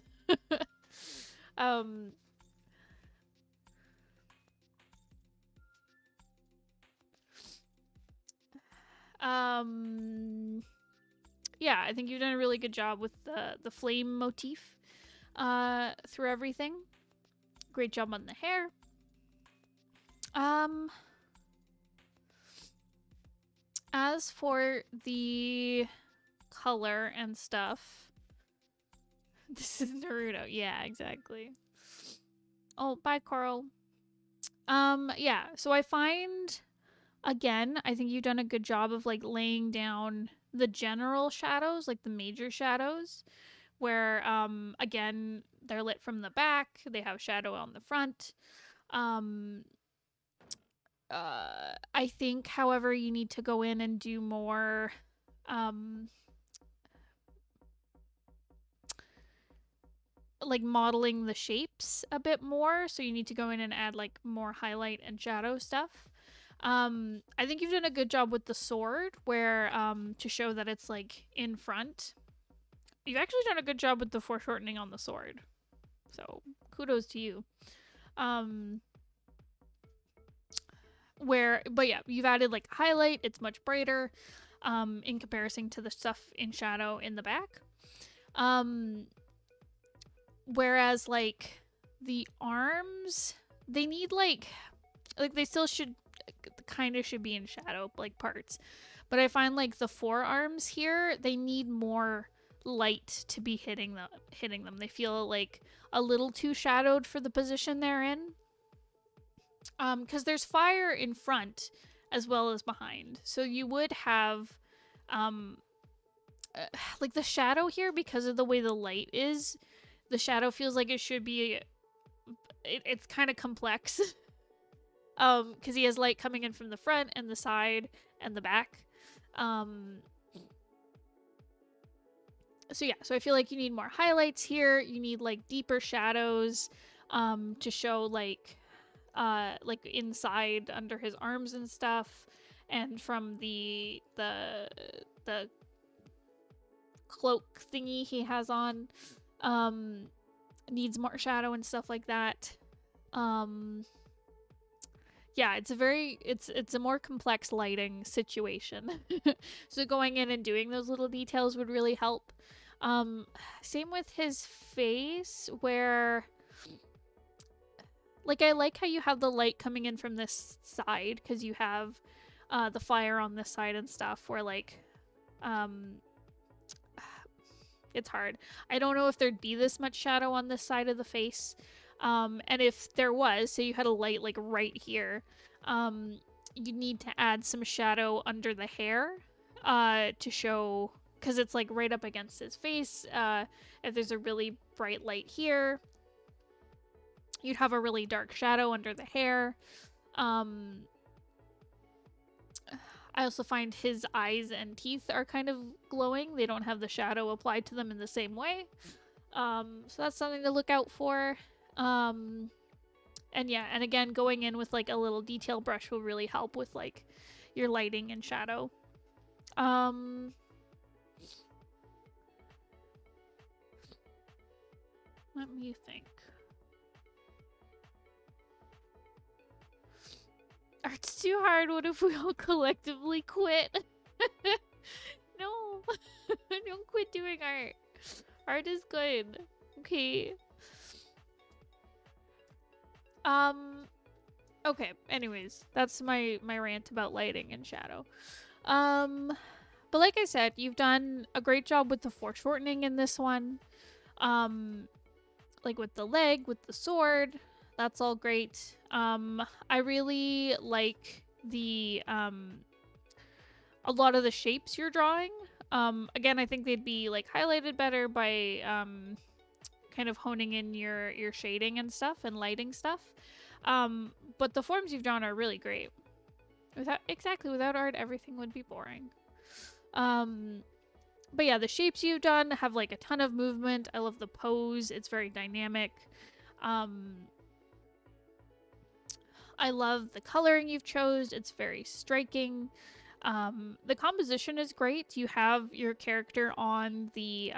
S2: Yeah, I think you've done a really good job with the flame motif through everything. Great job on the hair. As for the color and stuff, this is Naruto. Yeah, exactly. Oh, bye, Coral. Yeah, so I find, again, I think you've done a good job of like laying down the general shadows, like the major shadows, where, again, they're lit from the back, they have shadow on the front. I think, however, you need to go in and do more, like modeling the shapes a bit more. So you need to go in and add like more highlight and shadow stuff. I think you've done a good job with the sword where, to show that it's like in front. You've actually done a good job with the foreshortening on the sword. So kudos to you. But yeah, you've added like highlight. It's much brighter in comparison to the stuff in shadow in the back. Whereas like the arms, they need like they still should kind of should be in shadow like parts. But I find like the forearms here, they need more light to be hitting them. They feel like a little too shadowed for the position they're in. Because there's fire in front as well as behind. So you would have like the shadow here, because of the way the light is, the shadow feels like it should be it's kind of complex. Because he has light coming in from the front and the side and the back. So yeah, so I feel like you need more highlights here. You need like deeper shadows to show like inside under his arms and stuff, and from the cloak thingy he has on needs more shadow and stuff like that. Yeah, it's a more complex lighting situation. So going in and doing those little details would really help. Same with his face, where like I like how you have the light coming in from this side, because you have the fire on this side and stuff, where like it's hard. I don't know if there'd be this much shadow on this side of the face. And if there was, say you had a light like right here, you need to add some shadow under the hair to show, because it's like right up against his face. If there's a really bright light here, you'd have a really dark shadow under the hair. I also find his eyes and teeth are kind of glowing. They don't have the shadow applied to them in the same way. So that's something to look out for. And yeah, and again, going in with like a little detail brush will really help with like your lighting and shadow. Let me think. Art's too hard. What if we all collectively quit? No. Don't quit doing art. Art is good. Okay. Okay, anyways, that's my rant about lighting and shadow. But like I said, you've done a great job with the foreshortening in this one. Like with the leg, with the sword, that's all great. I really like the a lot of the shapes you're drawing. Again, I think they'd be like highlighted better by kind of honing in your shading and stuff and lighting stuff. But the forms you've drawn are really great. Without art, everything would be boring. But yeah, the shapes you've done have like a ton of movement. I love the pose. It's very dynamic. I love the coloring you've chose. It's very striking. The composition is great. You have your character on the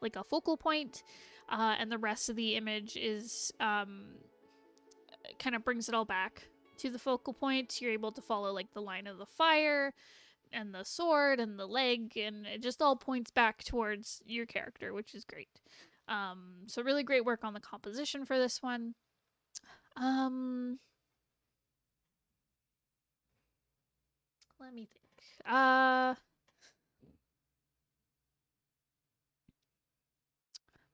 S2: like a focal point, and the rest of the image is kind of brings it all back to the focal point. You're able to follow like the line of the fire and the sword and the leg, and it just all points back towards your character, which is great. So really great work on the composition for this one. Let me think.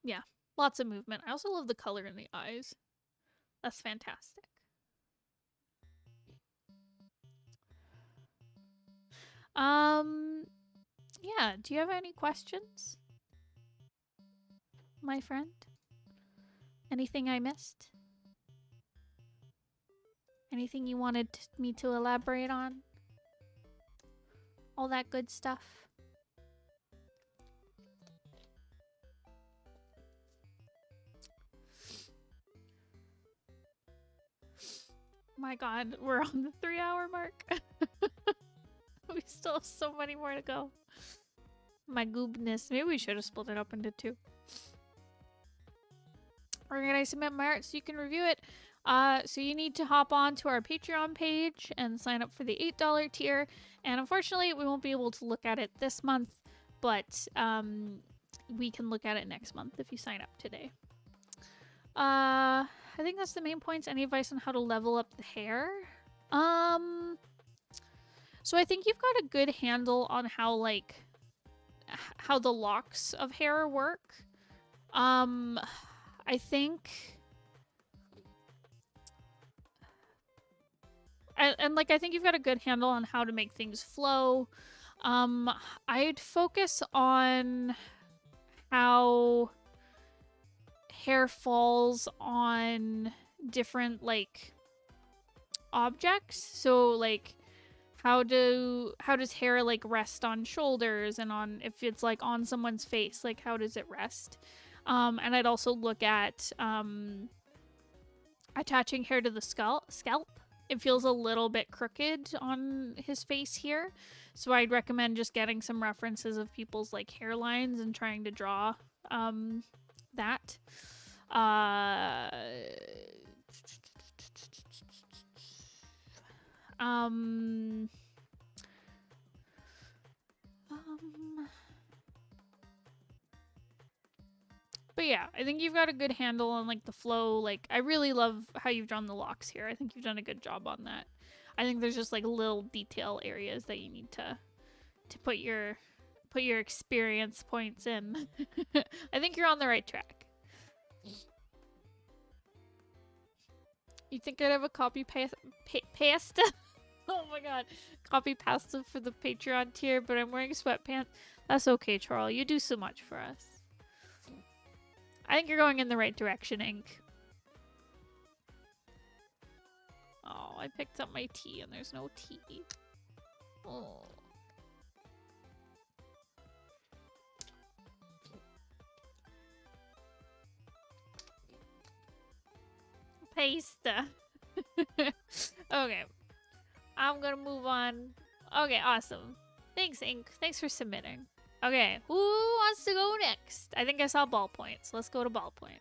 S2: Yeah, lots of movement. I also love the color in the eyes. That's fantastic. Yeah, do you have any questions, my friend? Anything I missed? Anything you wanted me to elaborate on? All that good stuff. My god, we're on the 3-hour mark. We still have so many more to go. My goodness. Maybe we should have split it up into 2. Where can I submit my art so you can review it? So you need to hop on to our Patreon page and sign up for the $8 tier. And unfortunately, we won't be able to look at it this month, but we can look at it next month if you sign up today. I think that's the main points. Any advice on how to level up the hair? So I think you've got a good handle on how, like, how the locks of hair work. I think... And like, I think you've got a good handle on how to make things flow. I'd focus on how hair falls on different, like, objects. So, like, how does hair, like, rest on shoulders, and on, if it's, like, on someone's face, like, how does it rest? And I'd also look at attaching hair to the scalp. It feels a little bit crooked on his face here, so I'd recommend just getting some references of people's, like, hairlines and trying to draw that. But yeah, I think you've got a good handle on, like, the flow. Like, I really love how you've drawn the locks here. I think you've done a good job on that. I think there's just, like, little detail areas that you need to put your experience points in. I think you're on the right track. You think I'd have a copy pasta? Oh my god. Copy pasta for the Patreon tier, but I'm wearing sweatpants. That's okay, Charles. You do so much for us. I think you're going in the right direction, Ink. Oh, I picked up my tea and there's no tea. Oh. Pasta. Okay. I'm gonna move on. Okay, awesome. Thanks, Ink. Thanks for submitting. Okay, who wants to go next? I think I saw Ballpoint, so let's go to Ballpoint.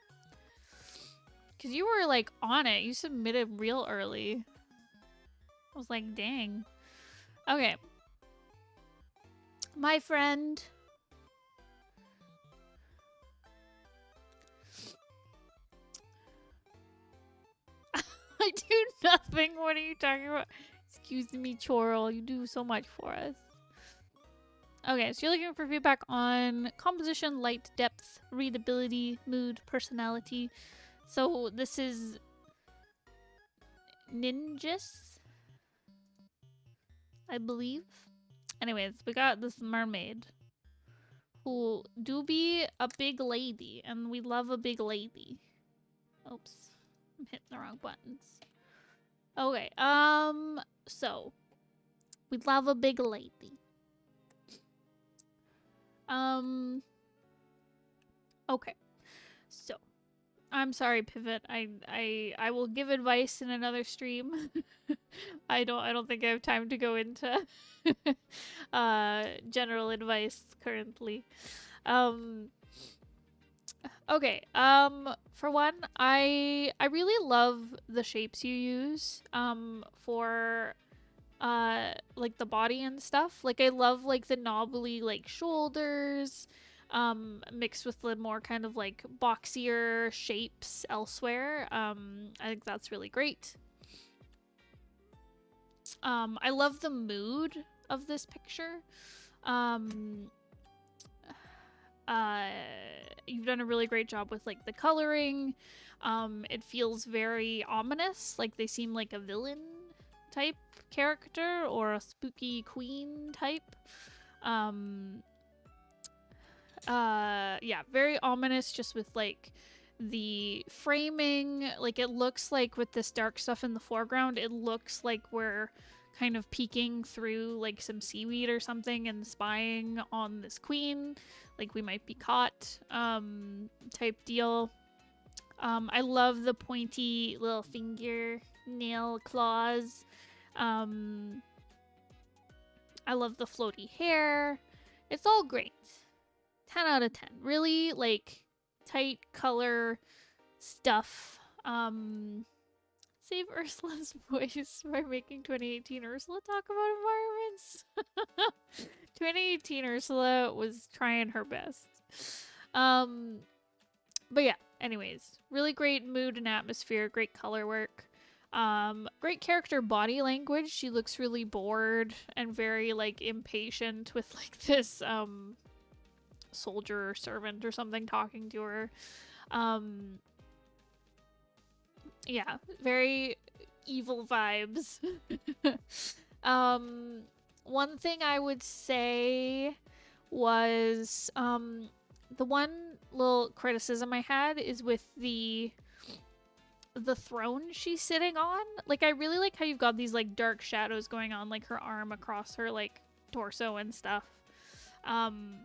S2: Because you were, like, on it. You submitted real early. I was like, dang. Okay. My friend. I do nothing. What are you talking about? Excuse me, Chorl. You do so much for us. Okay, so you're looking for feedback on composition, light, depth, readability, mood, personality. So this is Ninjas, I believe. Anyways, we got this mermaid who do be a big lady, and we love a big lady. Oops, I'm hitting the wrong buttons. Okay, so we love a big lady. Okay, so I'm sorry, Pivot. I will give advice in another stream. I don't think I have time to go into general advice currently. Okay. For one, I really love the shapes you use for like the body and stuff. Like I love like the knobbly like shoulders mixed with the more kind of like boxier shapes elsewhere. I think that's really great. I love the mood of this picture. You've done a really great job with like the coloring. It feels very ominous, like they seem like a villain type character or a spooky queen type. Yeah, very ominous, just with like the framing. Like it looks like with this dark stuff in the foreground, it looks like we're kind of peeking through like some seaweed or something and spying on this queen, like we might be caught type deal. I love the pointy little finger nail claws. I love the floaty hair. It's all great. 10 out of 10. Really like tight color stuff. Save Ursula's voice by making 2018 Ursula talk about environments. 2018 Ursula was trying her best. But yeah, anyways, really great mood and atmosphere, great color work. Great character body language. She looks really bored and very like impatient with like this soldier or servant or something talking to her. Yeah, very evil vibes. One thing I would say was the one little criticism I had is with the throne she's sitting on. Like I really like how you've got these like dark shadows going on, like her arm across her like torso and stuff. And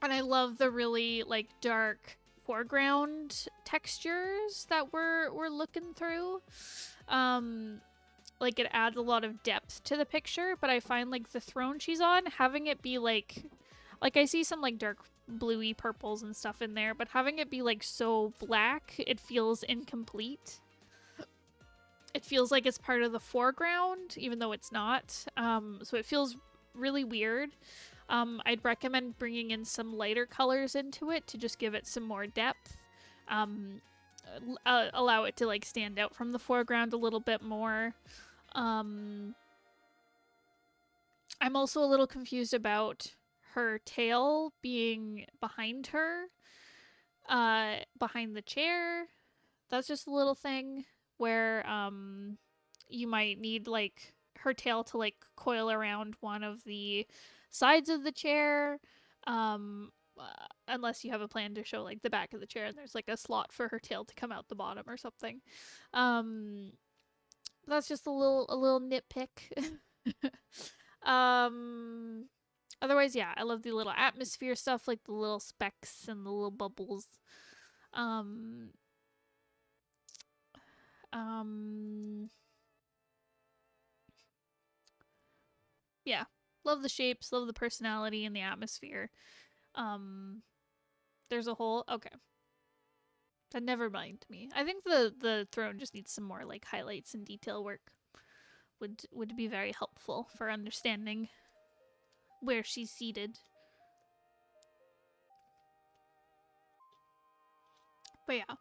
S2: I love the really like dark foreground textures that we're looking through. Like it adds a lot of depth to the picture, but I find like the throne she's on, having it be like I see some like dark bluey purples and stuff in there, but having it be like so black, it feels incomplete. It feels like it's part of the foreground, even though it's not. So it feels really weird. I'd recommend bringing in some lighter colors into it to just give it some more depth. Allow it to like stand out from the foreground a little bit more. I'm also a little confused about her tail being behind her, behind the chair. That's just a little thing where you might need like her tail to like coil around one of the sides of the chair, unless you have a plan to show like the back of the chair and there's like a slot for her tail to come out the bottom or something. That's just a little nitpick. Otherwise, yeah, I love the little atmosphere stuff, like the little specks and the little bubbles. Yeah, love the shapes, love the personality and the atmosphere. There's a whole okay. That never mind me. I think the throne just needs some more like highlights and detail work. Would be very helpful for understanding where she's seated. But yeah.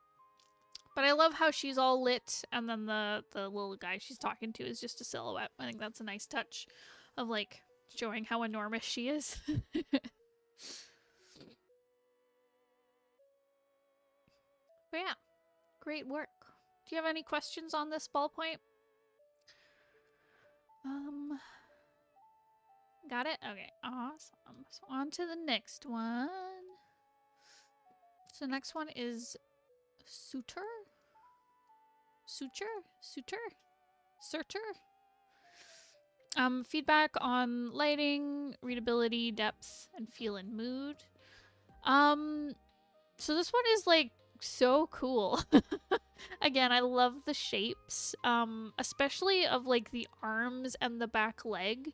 S2: But I love how she's all lit, and then the little guy she's talking to is just a silhouette. I think that's a nice touch of like showing how enormous she is. But yeah, great work. Do you have any questions on this ballpoint? Got it? Okay, awesome. So on to the next one. So the next one is Suture? Suture? Feedback on lighting, readability, depth, and feel and mood. So this one is like so cool. Again, I love the shapes, especially of like the arms and the back leg.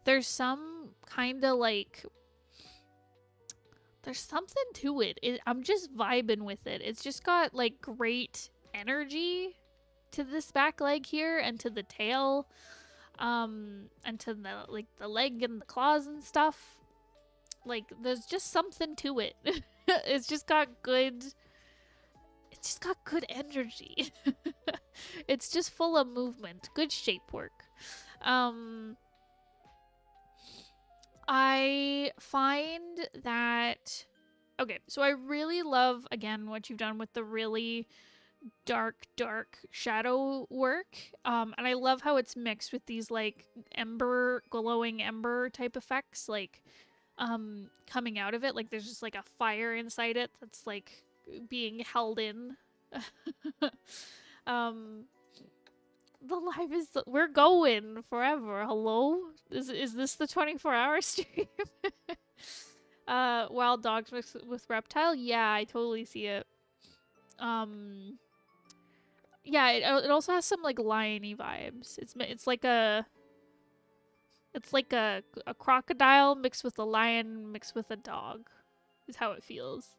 S2: There's some kind of like there's something to it. I'm just vibing with it. It's just got like great energy to this back leg here and to the tail, and to the like the leg and the claws and stuff. Like there's just something to it. It's just got good energy. It's just full of movement, good shape work. I find that okay, so I really love again what you've done with the really dark shadow work. And I love how it's mixed with these like glowing ember type effects, like coming out of it, like there's just like a fire inside it that's like being held in. The live is we're going forever. Hello? Is this the 24-hour stream? Wild dogs mixed with reptile? Yeah, I totally see it. Yeah, it also has some like lion-y vibes. It's like a crocodile mixed with a lion mixed with a dog is how it feels.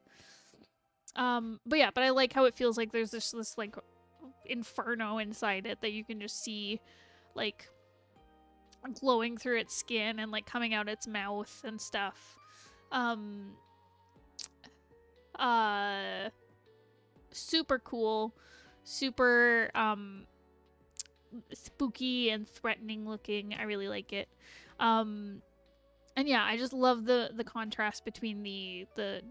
S2: But I like how it feels like there's this like inferno inside it that you can just see like glowing through its skin and like coming out its mouth and stuff. Super cool, super spooky and threatening looking. I really like it. And yeah, I just love the contrast between the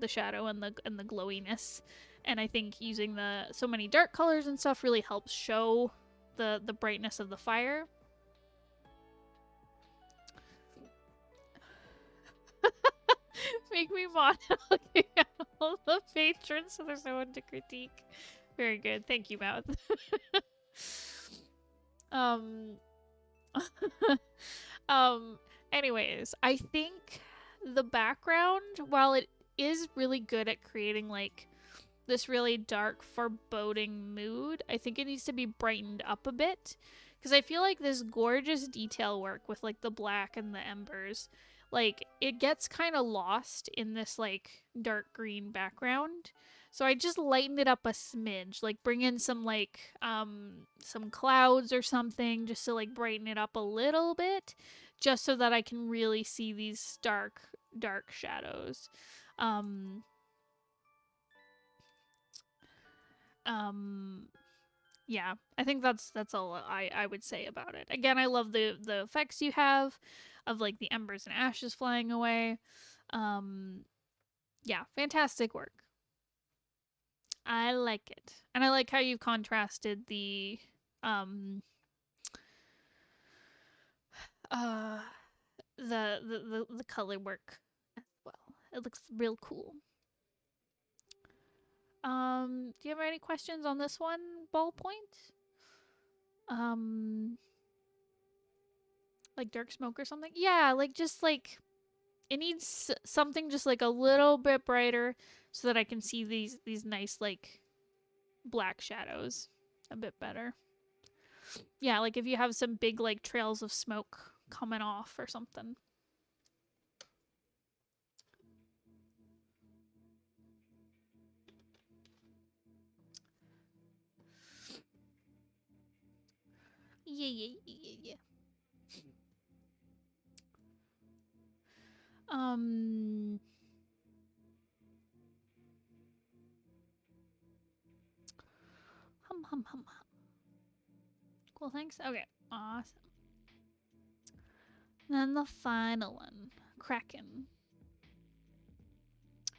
S2: shadow and the glowiness. And I think using so many dark colors and stuff really helps show the brightness of the fire. Make me mod all the patrons so there's no one to critique. Very good. Thank you, Mouth. Anyways, I think the background, while it is really good at creating like this really dark, foreboding mood, I think it needs to be brightened up a bit. Because I feel like this gorgeous detail work with like the black and the embers, like it gets kind of lost in this like dark green background. So I just lightened it up a smidge, like bring in some like some clouds or something just to like brighten it up a little bit, just so that I can really see these dark shadows. Yeah, I think that's all I would say about it. Again, I love the effects you have of like the embers and ashes flying away. Yeah, fantastic work. I like it. And I like how you've contrasted the the color work as well. It looks real cool. Do you have any questions on this one, Ballpoint? Like dark smoke or something? Yeah, like just like it needs something just like a little bit brighter so that I can see these nice like black shadows a bit better. Yeah, like if you have some big like trails of smoke coming off or something. Yeah. thanks. Okay, awesome. And then the final one, Kraken.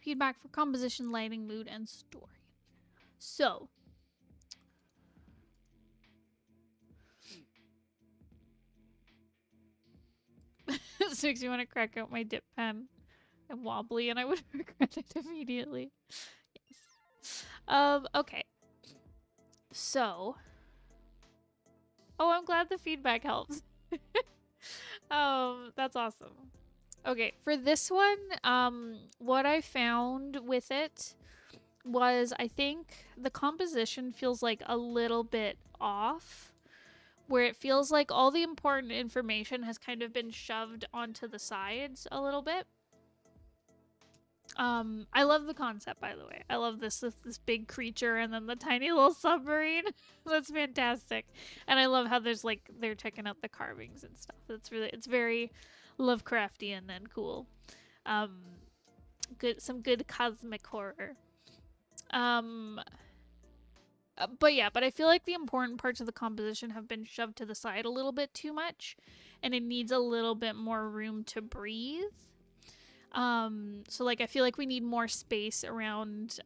S2: Feedback for composition, lighting, mood, and story. So, this makes me want to crack out my dip pen. I'm wobbly and I would regret it immediately. Yes. Okay. So. Oh, I'm glad the feedback helps. That's awesome. Okay, for this one, what I found with it was I think the composition feels like a little bit off, where it feels like all the important information has kind of been shoved onto the sides a little bit. I love the concept, by the way. I love this big creature and then the tiny little submarine. That's fantastic. And I love how there's like they're checking out the carvings and stuff. It's very Lovecraftian and cool. Some good cosmic horror. But I feel like the important parts of the composition have been shoved to the side a little bit too much, and it needs a little bit more room to breathe. So like I feel like we need more space around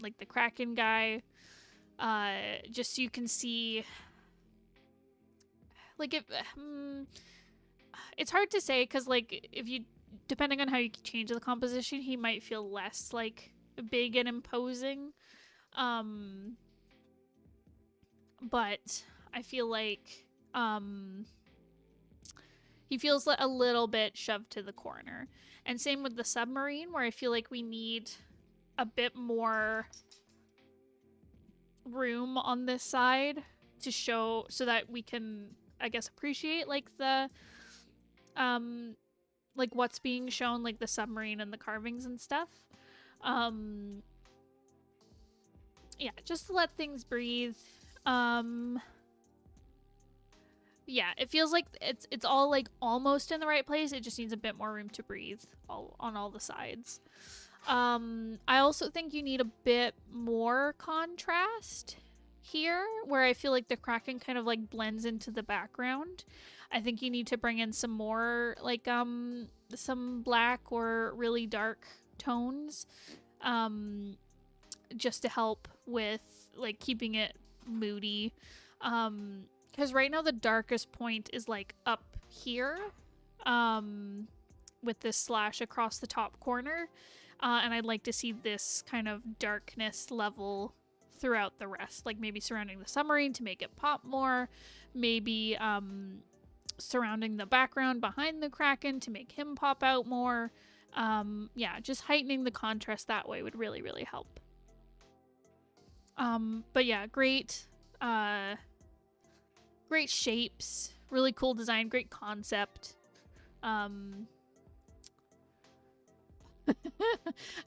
S2: like the Kraken guy, just so you can see like it's hard to say because like if you depending on how you change the composition, he might feel less like big and imposing, but I feel like he feels a little bit shoved to the corner. And same with the submarine, where I feel like we need a bit more room on this side to show so that we can, I guess, appreciate like the like what's being shown, like the submarine and the carvings and stuff. Yeah, just to let things breathe. Yeah, it feels like it's all like almost in the right place. It just needs a bit more room to breathe on all the sides. I also think you need a bit more contrast here, where I feel like the Kraken kind of like blends into the background. I think you need to bring in some more like some black or really dark tones, just to help with like keeping it moody. Because right now the darkest point is like up here, with this slash across the top corner, and I'd like to see this kind of darkness level throughout the rest, like maybe surrounding the submarine to make it pop more, maybe surrounding the background behind the Kraken to make him pop out more. Yeah, just heightening the contrast that way would really, really help. But yeah, great shapes, really cool design, great concept. I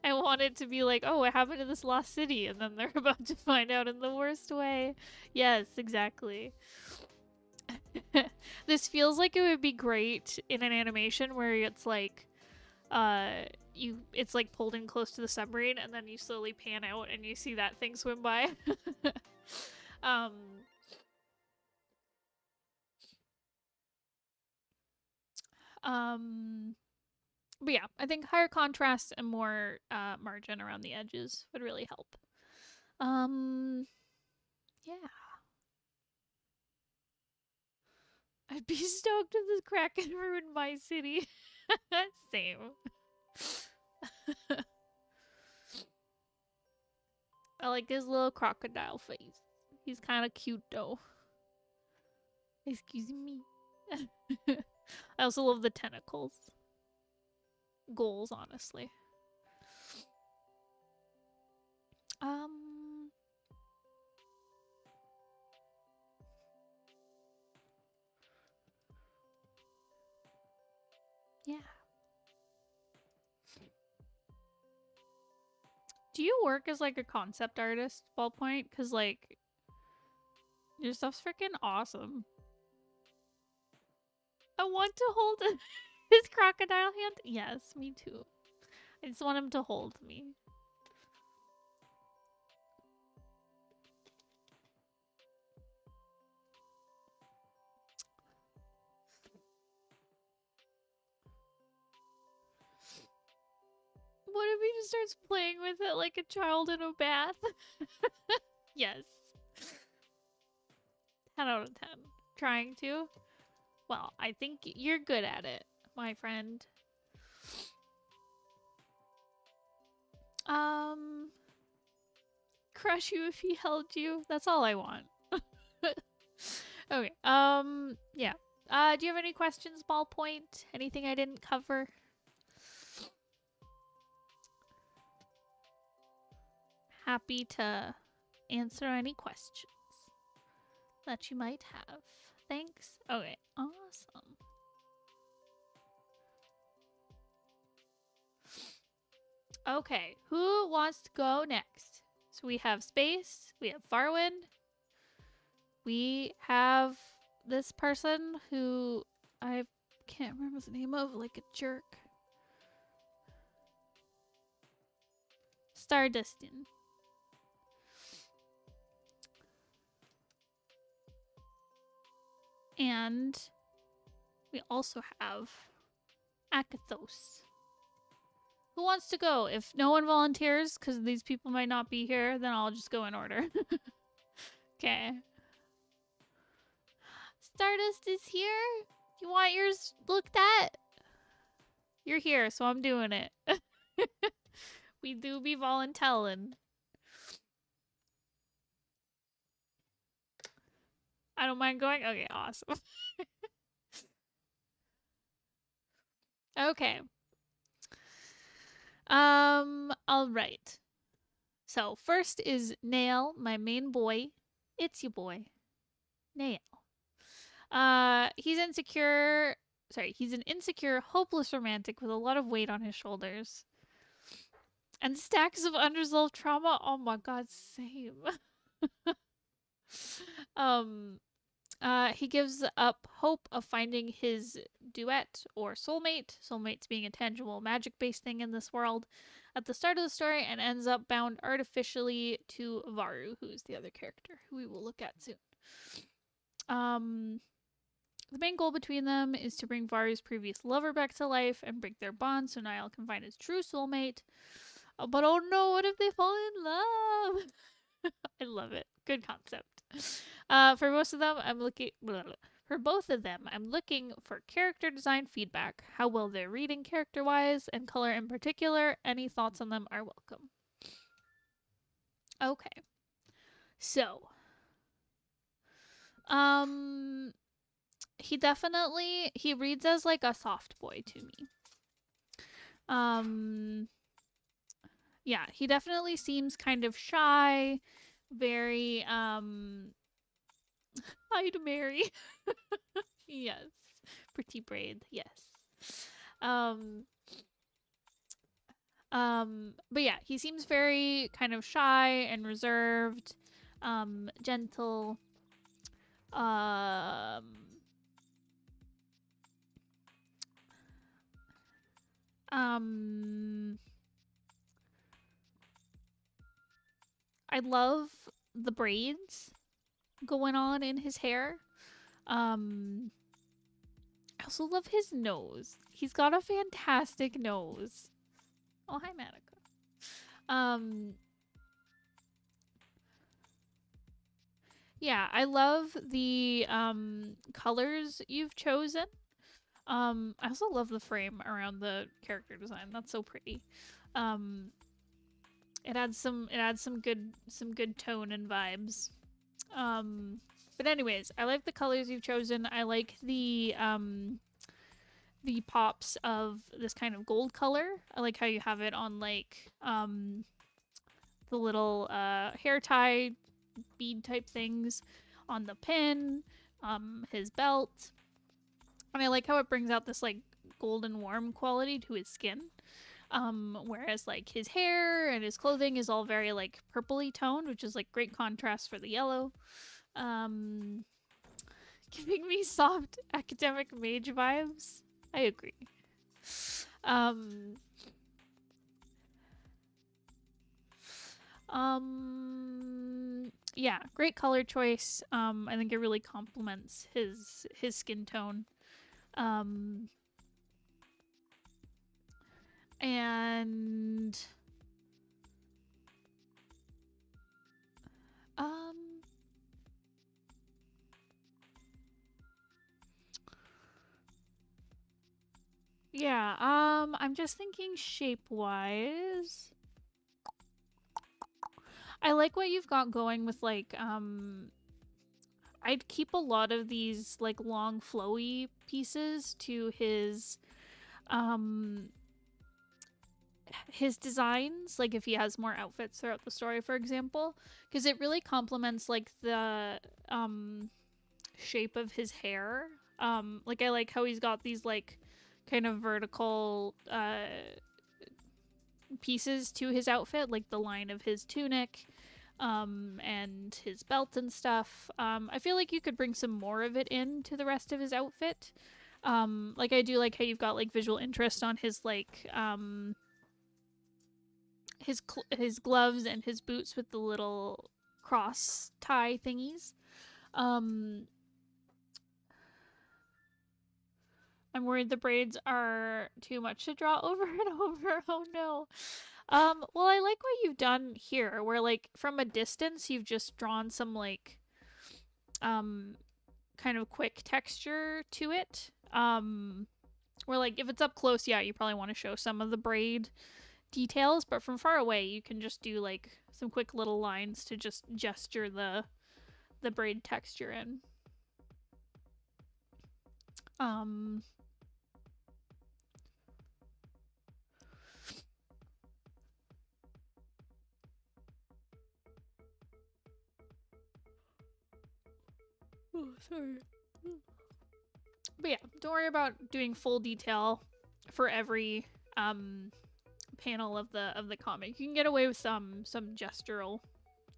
S2: wanted to be like, oh, what happened to this lost city? And then they're about to find out in the worst way. Yes, exactly. This feels like it would be great in an animation where it's like, it's like pulled in close to the submarine and then you slowly pan out and you see that thing swim by. But yeah, I think higher contrast and more margin around the edges would really help. Yeah. I'd be stoked if this Kraken ruined my city. Same. I like his little crocodile face. He's kind of cute though. Excuse me. I also love the tentacles. Goals, honestly. Yeah. Do you work as like a concept artist, Ballpoint? Because like your stuff's freaking awesome. I want to hold his crocodile hand. Yes, me too. I just want him to hold me. just starts playing with it like a child in a bath. Yes. 10 out of 10. Trying to? Well, I think you're good at it, my friend. Crush you if he held you. That's all I want. Okay. Yeah. Do you have any questions, Ballpoint? Anything I didn't cover? Happy to answer any questions that you might have. Thanks. Okay. Awesome. Okay. Who wants to go next? So we have Space. We have Farwind. We have this person who I can't remember the name of, like a jerk. Stardustin. And we also have Akathos. Who wants to go? If no one volunteers, because these people might not be here, then I'll just go in order. Okay. Stardust is here? You want yours looked at? You're here, so I'm doing it. We do be voluntelling. I don't mind going. Okay, awesome. Okay. All right. So first is Nail, my main boy. It's your boy, Nail. He's insecure. Sorry, he's an insecure, hopeless romantic with a lot of weight on his shoulders. And stacks of unresolved trauma. Oh my god, same. He gives up hope of finding his duet or soulmate, soulmates being a tangible magic-based thing in this world, at the start of the story, and ends up bound artificially to Varu, who's the other character who we will look at soon. The main goal between them is to bring Varu's previous lover back to life and break their bond so Niall can find his true soulmate. But oh no, what if they fall in love? I love it. Good concept. For most of them, I'm looking. For both of them, I'm looking for character design feedback. How well they're reading character-wise, and color in particular. Any thoughts on them are welcome. Okay. So, he reads as like a soft boy to me. Yeah, he definitely seems kind of shy, very I'd marry. Yes. Pretty braid, yes. But yeah, he seems very kind of shy and reserved, gentle. I love the braids going on in his hair. I also love his nose. He's got a fantastic nose. Oh, hi, Manica. Yeah, I love the colors you've chosen. I also love the frame around the character design. That's so pretty. It adds some good tone and vibes. But anyways, I like the colors you've chosen. I like the pops of this kind of gold color. I like how you have it on like the little hair tie bead type things on the pin, his belt. And I like how it brings out this like golden warm quality to his skin. Whereas like his hair and his clothing is all very like purpley toned, which is like great contrast for the yellow. Giving me soft academic mage vibes. I agree. Yeah, great color choice. I think it really complements his skin tone. And Um, yeah, I'm just thinking shape-wise. I like what you've got going with, like, I'd keep a lot of these, like, long flowy pieces to his designs, like if he has more outfits throughout the story, for example, because it really complements, like, the, shape of his hair. Like, I like how he's got these, like, kind of vertical, pieces to his outfit, like the line of his tunic, and his belt and stuff. I feel like you could bring some more of it into the rest of his outfit. Like, I do like how you've got, like, visual interest on his, like, his gloves and his boots with the little cross tie thingies. I'm worried the braids are too much to draw over and over. Oh no. Well, I like what you've done here, where, like, from a distance you've just drawn some, like, kind of quick texture to it. Where, like, if it's up close, yeah, you probably want to show some of the braid details, but from far away you can just do, like, some quick little lines to just gesture the braid texture in. Oh, sorry. But yeah, don't worry about doing full detail for every panel of the comic. You can get away with some gestural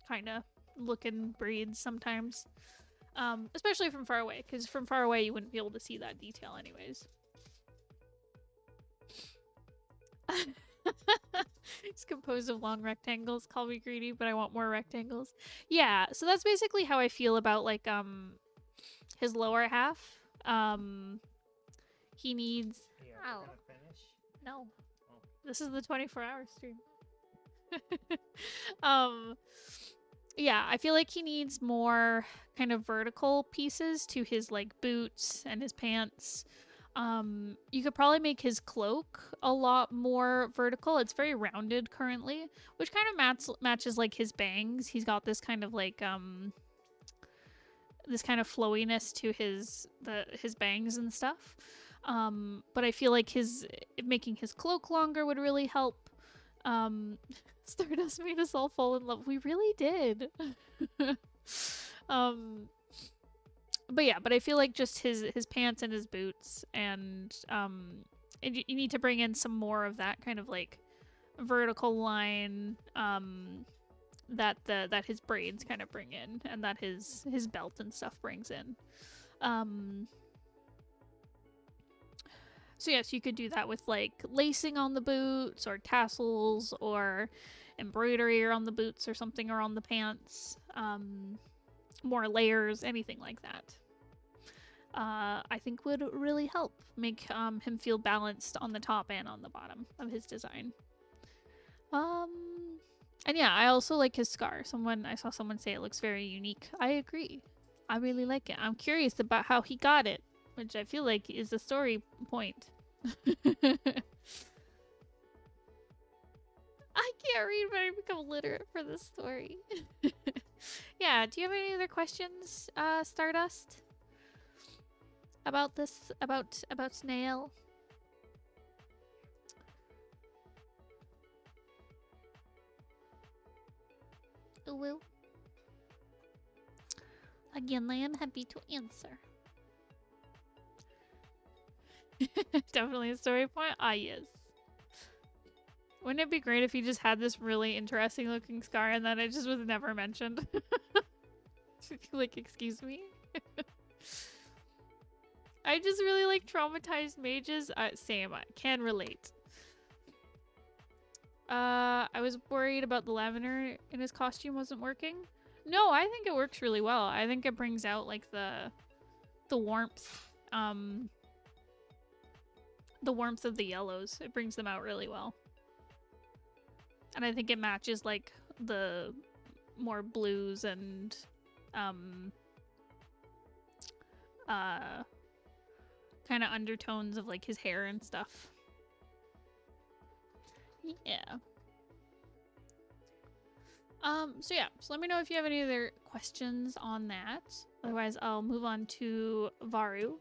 S2: kind of looking braids sometimes. Especially from far away, because from far away you wouldn't be able to see that detail anyways. It's composed of long rectangles. Call me greedy, but I want more rectangles. Yeah, so that's basically how I feel about, like, his lower half. He needs...
S1: Oh. Finish?
S2: No.
S1: Oh.
S2: This is the 24-hour stream. Yeah, I feel like he needs more kind of vertical pieces to his, like, boots and his pants. You could probably make his cloak a lot more vertical. It's very rounded currently, which kind of matches, like, his bangs. He's got this kind of, like, this kind of flowiness to his bangs and stuff. But I feel like making his cloak longer would really help. Stardust made us all fall in love. We really did. But yeah, but I feel like just his pants and his boots, and you need to bring in some more of that kind of, like, vertical line that his braids kind of bring in, and that his belt and stuff brings in. So yes, you could do that with, like, lacing on the boots, or tassels, or embroidery on the boots or something, or on the pants. More layers, anything like that. I think would really help make him feel balanced on the top and on the bottom of his design. And yeah, I also like his scar. I saw someone say it looks very unique. I agree. I really like it. I'm curious about how he got it, which I feel like is the story point. I can't read, but I become literate for this story. Yeah, do you have any other questions, Stardust? About this, about Snail? Ooh. Again, I am happy to answer. Definitely a story point? Ah, yes. Wouldn't it be great if he just had this really interesting looking scar and then it just was never mentioned? Like, excuse me? I just really like traumatized mages. Same, I can relate. I was worried about the lavender in his costume wasn't working. No, I think it works really well. I think it brings out, like, the warmth. The warmth of the yellows. It brings them out really well. And I think it matches, like, the more blues and kind of undertones of like his hair and stuff. Yeah. So yeah, so let me know if you have any other questions on that. Otherwise, I'll move on to Varu.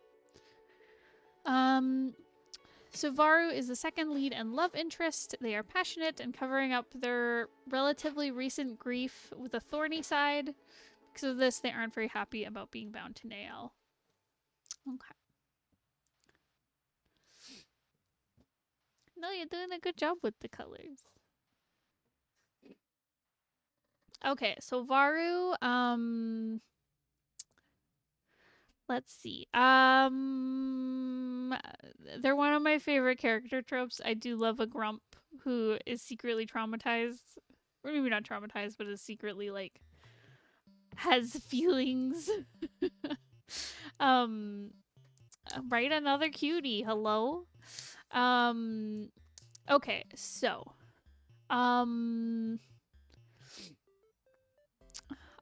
S2: So Varu is the second lead and love interest. They are passionate and covering up their relatively recent grief with a thorny side. Because of this, they aren't very happy about being bound to Nael. Okay. No, you're doing a good job with the colors. Okay, so Varu, let's see. They're one of my favorite character tropes. I do love a grump who is secretly traumatized. Or maybe not traumatized, but is secretly like has feelings. Right, another cutie. Hello. Okay, so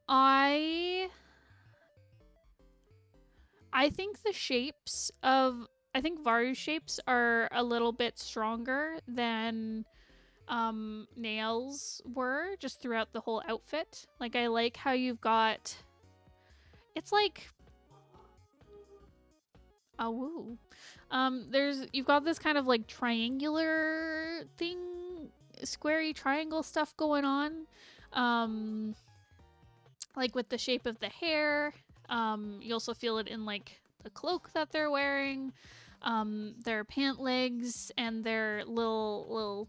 S2: I think the shapes of I think Varu's shapes are a little bit stronger than Nael's were just throughout the whole outfit. Like I like how you've got it's like oh woo. You've got this kind of like triangular thing, squarey triangle stuff going on. Like with the shape of the hair. You also feel it in like the cloak that they're wearing, their pant legs and their little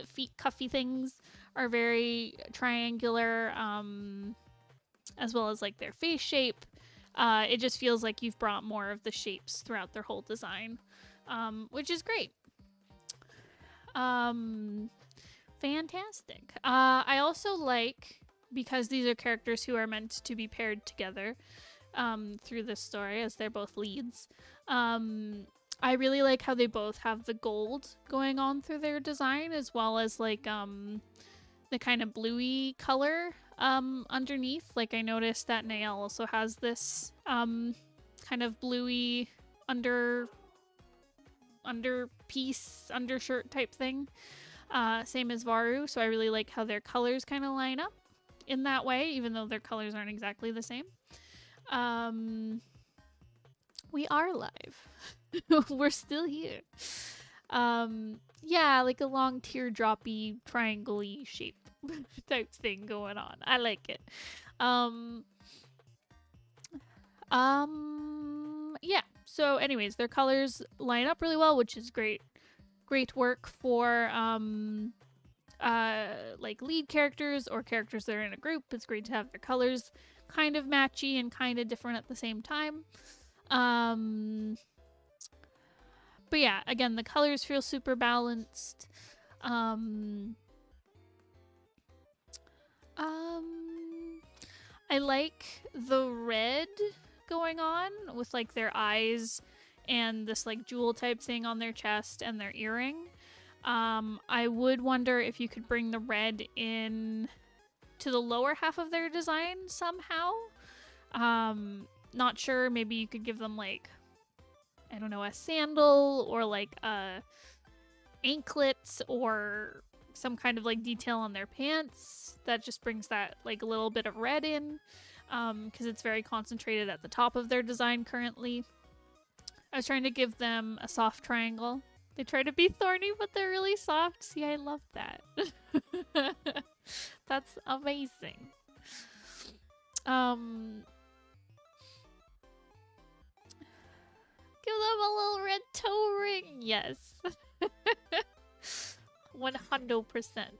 S2: feet cuffy things are very triangular, as well as like their face shape. It just feels like you've brought more of the shapes throughout their whole design, which is great. Fantastic. I also like, because these are characters who are meant to be paired together through this story as they're both leads. I really like how they both have the gold going on through their design, as well as like the kind of bluey color underneath. Like I noticed that Nael also has this kind of bluey underpiece, undershirt type thing. Same as Varu, so I really like how their colors kind of line up in that way, even though their colors aren't exactly the same. We are live. We're still here. Yeah, like a long teardroppy, triangle-y shape type thing going on. I like it. Yeah. So anyways, their colors line up really well, which is great. Great work for like lead characters or characters that are in a group. It's great to have their colors kind of matchy and kind of different at the same time. But yeah, again, the colors feel super balanced. I like the red going on with like their eyes and this like jewel type thing on their chest and their earring. I would wonder if you could bring the red in to the lower half of their design somehow. Not sure, maybe you could give them like, I don't know, a sandal or like anklets or some kind of like detail on their pants that just brings that like a little bit of red in, because it's very concentrated at the top of their design currently. I was trying to give them a soft triangle. They try to be thorny, but they're really soft. See, I love that. That's amazing. Give them a little red toe ring. Yes. 100%.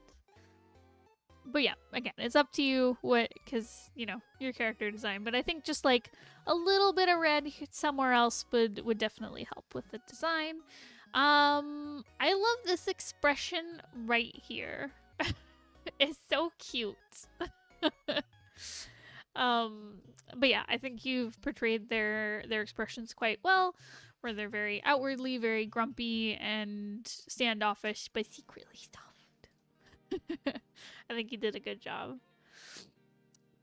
S2: But yeah, again, it's up to you because, you know, your character design. But I think just like a little bit of red somewhere else would definitely help with the design. I love this expression right here. It's so cute. But yeah, I think you've portrayed their expressions quite well, where they're very outwardly very grumpy and standoffish, but secretly soft. I think you did a good job.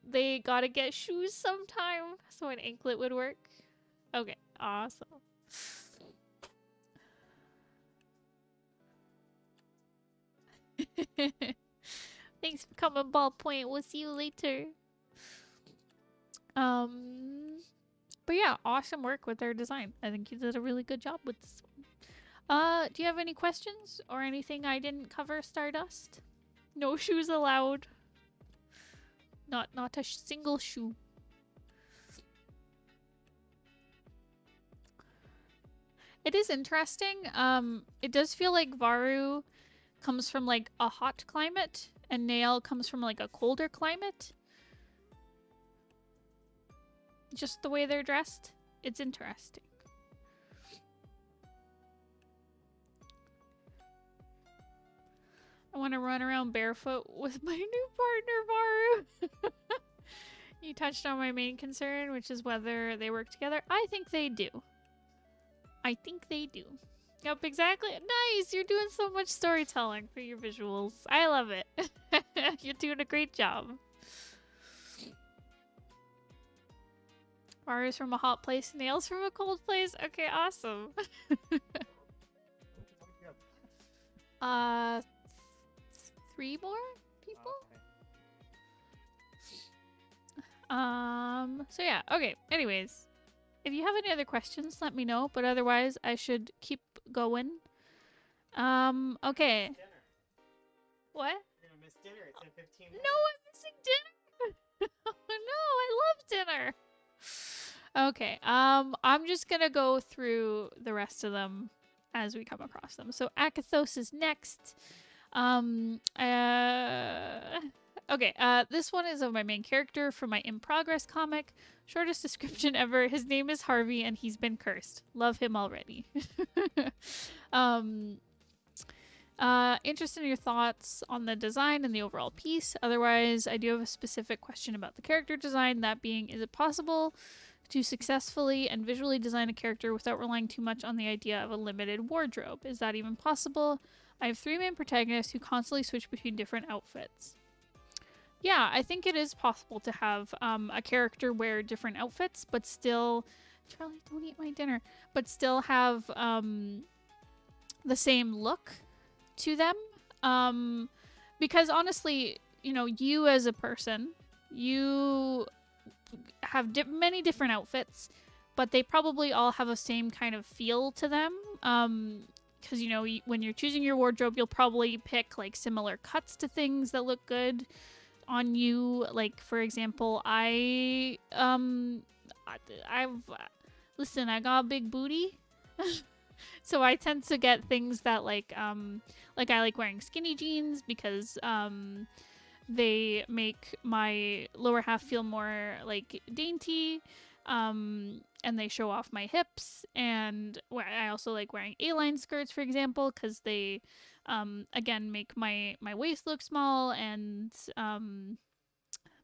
S2: they gotta get shoes sometime, so an anklet would work. Okay, awesome. Thanks for coming, Ballpoint. We'll see you later. But yeah, awesome work with their design. I think you did a really good job with this one. Do you have any questions or anything I didn't cover, Stardust? No shoes allowed. Not a single shoe. It is interesting. It does feel like Varu comes from like a hot climate and Nael comes from like a colder climate. Just the way they're dressed. It's interesting. I want to run around barefoot with my new partner, Varu. You touched on my main concern, which is whether they work together. I think they do. I think they do. Yep, exactly. Nice! You're doing so much storytelling for your visuals. I love it. You're doing a great job. Varu's from a hot place, Nail's from a cold place. Okay, awesome. Three more people? So yeah, okay. Anyways, if you have any other questions, let me know. But otherwise, I should keep going. Okay.
S1: Dinner.
S2: What?
S1: You're gonna miss dinner. It's in 15 minutes.
S2: No, I'm missing dinner. Oh no, I love dinner. Okay. I'm just gonna go through the rest of them as we come across them. So Akathos is next. Okay, this one is of my main character from my In Progress comic. Shortest description ever. His name is Harvey and he's been cursed. Love him already. Interested in your thoughts on the design and the overall piece. Otherwise, I do have a specific question about the character design. That being, is it possible to successfully and visually design a character without relying too much on the idea of a limited wardrobe? Is that even possible? I have 3 main protagonists who constantly switch between different outfits. Yeah, I think it is possible to have a character wear different outfits, but still... Charlie, don't eat my dinner. But still have the same look to them. Because honestly, you know, you as a person, you have many different outfits, but they probably all have the same kind of feel to them. Because, you know, when you're choosing your wardrobe, you'll probably pick, like, similar cuts to things that look good on you. Like, for example, listen, I got a big booty. So I tend to get things that, like I like wearing skinny jeans because, they make my lower half feel more, like, dainty. And they show off my hips, and I also like wearing A-line skirts, for example, because they, again, make my waist look small and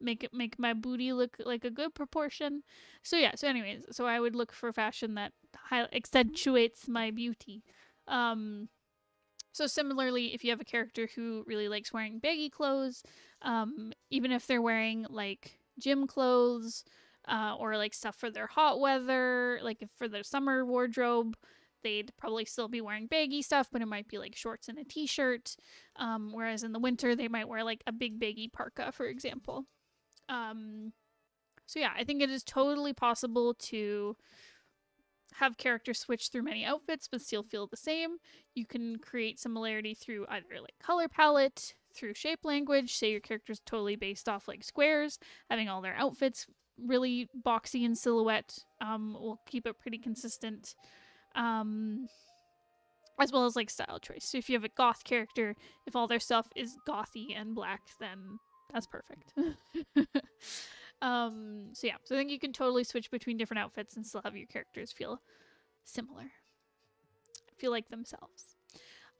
S2: make my booty look like a good proportion. So yeah. So anyways, so I would look for fashion that accentuates my beauty. So similarly, if you have a character who really likes wearing baggy clothes, even if they're wearing like gym clothes, or like stuff for their hot weather, like if for their summer wardrobe, they'd probably still be wearing baggy stuff, but it might be like shorts and a t-shirt. Whereas in the winter, they might wear like a big baggy parka, for example. So yeah, I think it is totally possible to have characters switch through many outfits but still feel the same. You can create similarity through either like color palette, through shape language. Say your character's totally based off like squares, having all their outfits really boxy in silhouette will keep it pretty consistent, as well as like style choice. So if you have a goth character, if all their stuff is gothy and black, then that's perfect. So yeah, so I think you can totally switch between different outfits and still have your characters feel similar, feel like themselves.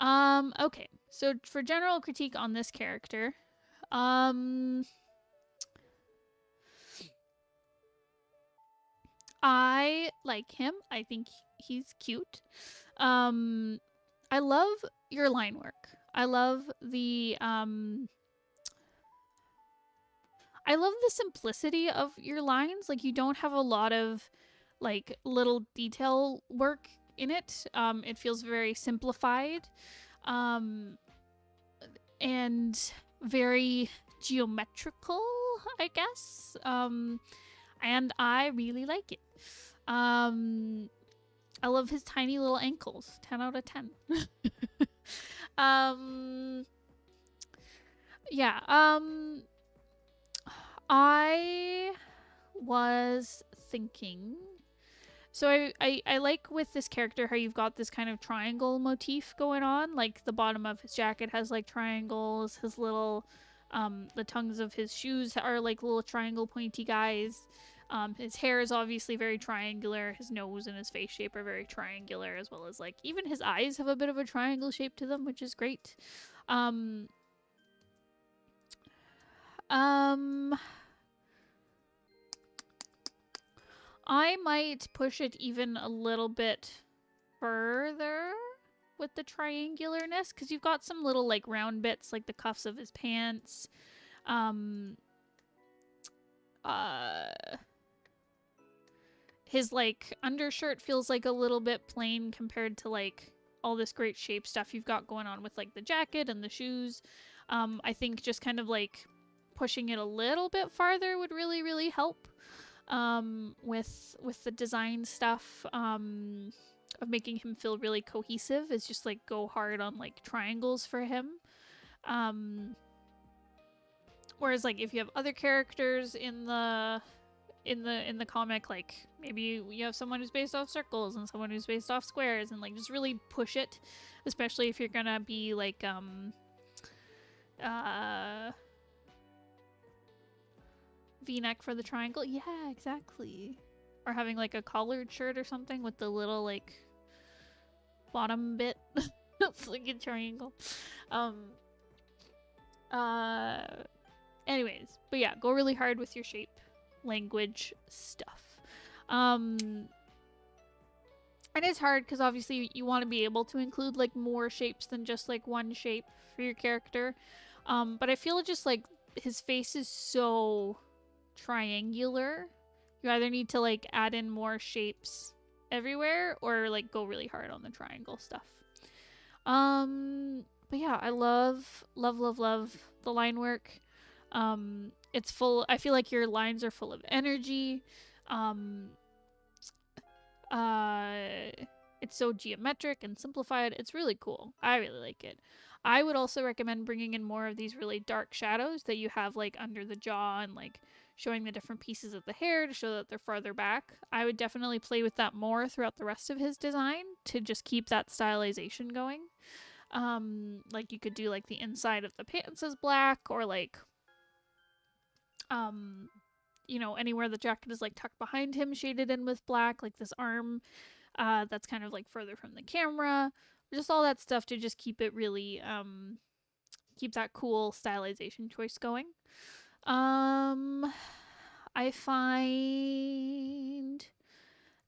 S2: Okay, so for general critique on this character, I like him. I think he's cute. I love your line work. I love the I love the simplicity of your lines. Like, you don't have a lot of like little detail work in it. It feels very simplified, um, and very geometrical, I guess. And I really like it. I love his tiny little ankles. 10 out of 10. um, yeah. I was thinking. So I like with this character how you've got this kind of triangle motif going on. Like the bottom of his jacket has like triangles. His little, the tongues of his shoes are like little triangle pointy guys. His hair is obviously very triangular. His nose and his face shape are very triangular, as well as like even his eyes have a bit of a triangle shape to them, which is great. Um, um, I might push it even a little bit further with the triangularness, because you've got some little like round bits like the cuffs of his pants. His like undershirt feels like a little bit plain compared to like all this great shape stuff you've got going on with like the jacket and the shoes. I think just kind of like pushing it a little bit farther would really help with the design stuff, of making him feel really cohesive. Is just like go hard on like triangles for him. Whereas like if you have other characters in the comic, like maybe you have someone who's based off circles and someone who's based off squares, and like just really push it, especially if you're gonna be like V-neck for the triangle. Yeah, exactly. Or having like a collared shirt or something with the little like bottom bit. It's like a triangle. Anyways, but yeah, go really hard with your shape language stuff. And it's hard because obviously you want to be able to include like more shapes than just like one shape for your character. But I feel just like his face is so triangular. You either need to like add in more shapes everywhere or like go really hard on the triangle stuff. But yeah, I love the line work. It's full. I feel like your lines are full of energy. It's so geometric and simplified. It's really cool. I really like it. I would also recommend bringing in more of these really dark shadows that you have like under the jaw and like showing the different pieces of the hair to show that they're farther back. I would definitely play with that more throughout the rest of his design to just keep that stylization going. Like you could do like the inside of the pants is black, or like you know, anywhere the jacket is like tucked behind him shaded in with black, like this arm that's kind of like further from the camera. Just all that stuff to just keep it really keep that cool stylization choice going. I find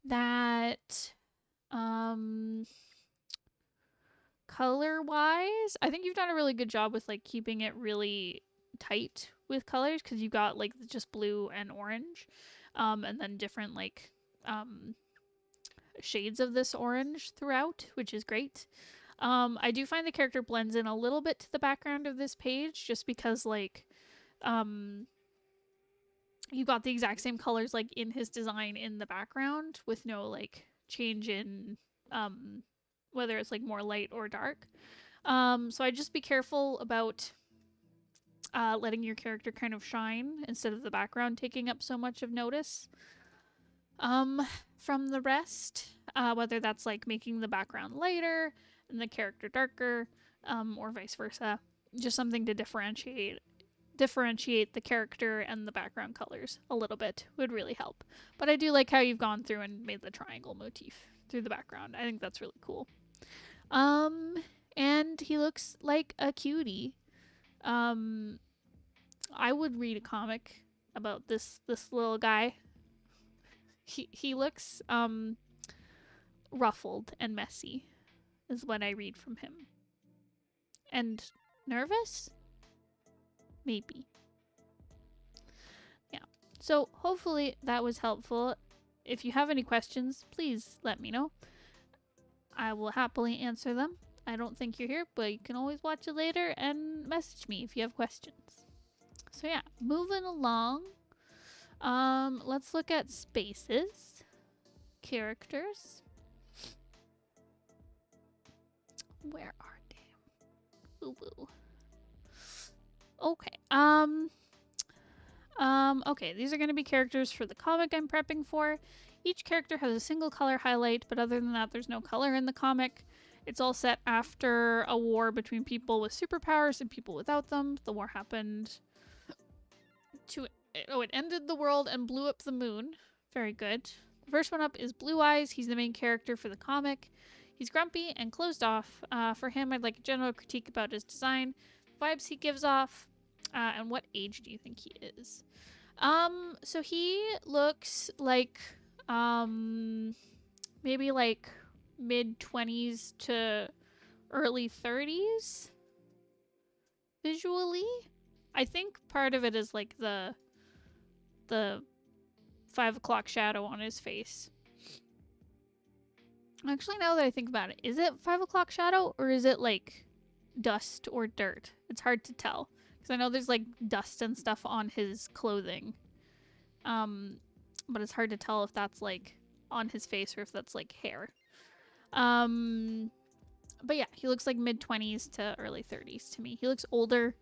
S2: that color wise, I think you've done a really good job with like keeping it really tight with colors, because you've got like just blue and orange, and then different like shades of this orange throughout, which is great. I do find the character blends in a little bit to the background of this page, just because like you got the exact same colors like in his design in the background with no like change in whether it's like more light or dark. So I just be careful about letting your character kind of shine instead of the background taking up so much of notice from the rest, whether that's like making the background lighter and the character darker, or vice versa. Just something to differentiate the character and the background colors a little bit would really help. But I do like how you've gone through and made the triangle motif through the background. I think that's really cool. And he looks like a cutie. I would read a comic about this little guy. He looks ruffled and messy is what I read from him. And nervous? Maybe. So hopefully that was helpful. If you have any questions, please let me know. I will happily answer them. I don't think you're here, but you can always watch it later and message me if you have questions. So yeah, moving along. Let's look at spaces. Characters. Where are they? Ooh, ooh. Okay. Okay, these are going to be characters for the comic I'm prepping for. Each character has a single color highlight, but other than that, there's no color in the comic. It's all set after a war between people with superpowers and people without them. The war happened to... Oh, it ended the world and blew up the moon. Very good. The first one up is Blue Eyes. He's the main character for the comic. He's grumpy and closed off. For him, I'd like a general critique about his design, the vibes he gives off, and what age do you think he is? So he looks like, maybe like mid-20s to early 30s visually. I think part of it is like the 5 o'clock shadow on his face. Actually, now that I think about it, is it 5 o'clock shadow or is it like dust or dirt? It's hard to tell because I know there's like dust and stuff on his clothing. But it's hard to tell if that's like on his face or if that's like hair. But yeah, he looks like mid-20s to early 30s to me. He looks older.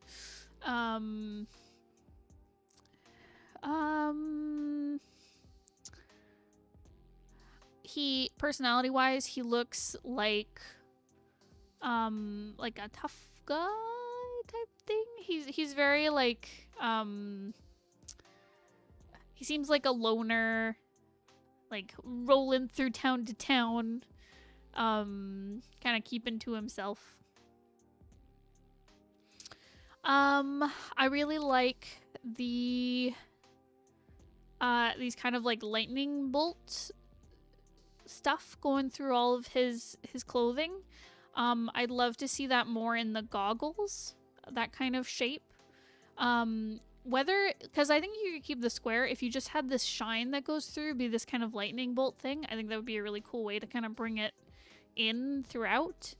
S2: He, personality-wise, he looks like a tough guy type thing. He's very like, he seems like a loner, like rolling through town to town, kind of keeping to himself. I really like the these kind of like lightning bolt stuff going through all of his clothing. I'd love to see that more in the goggles, that kind of shape. Whether, because I think you could keep the square, if you just had this shine that goes through, be this kind of lightning bolt thing, I think that would be a really cool way to kind of bring it in throughout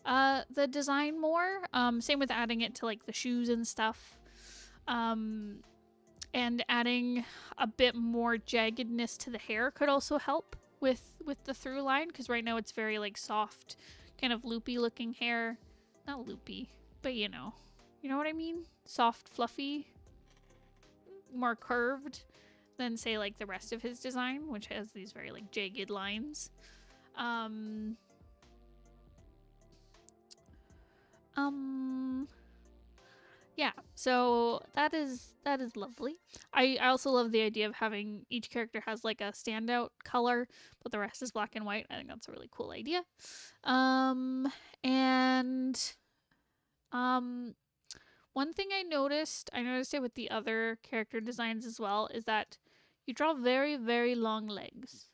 S2: the design more. Same with adding it to like the shoes and stuff. And adding a bit more jaggedness to the hair could also help with the through line, because right now it's very like soft, kind of loopy looking hair. Not loopy, but you know what I mean? Soft, fluffy, more curved than say like the rest of his design, which has these very like jagged lines. Yeah, so that is lovely. I also love the idea of having each character has like a standout color, but the rest is black and white. I think that's a really cool idea. One thing I noticed it with the other character designs as well, is that you draw very, very long legs.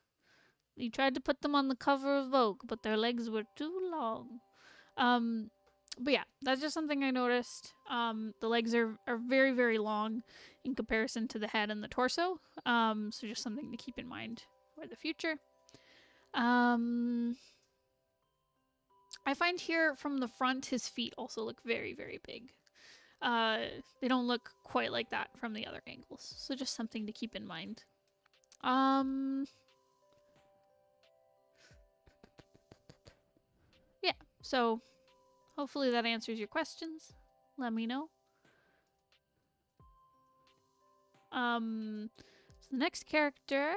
S2: You tried to put them on the cover of Vogue, but their legs were too long. But yeah, that's just something I noticed. The legs are very, very long in comparison to the head and the torso. So just something to keep in mind for the future. I find here from the front, his feet also look very, very big. They don't look quite like that from the other angles. So just something to keep in mind. Yeah, so hopefully that answers your questions. Let me know. So the next character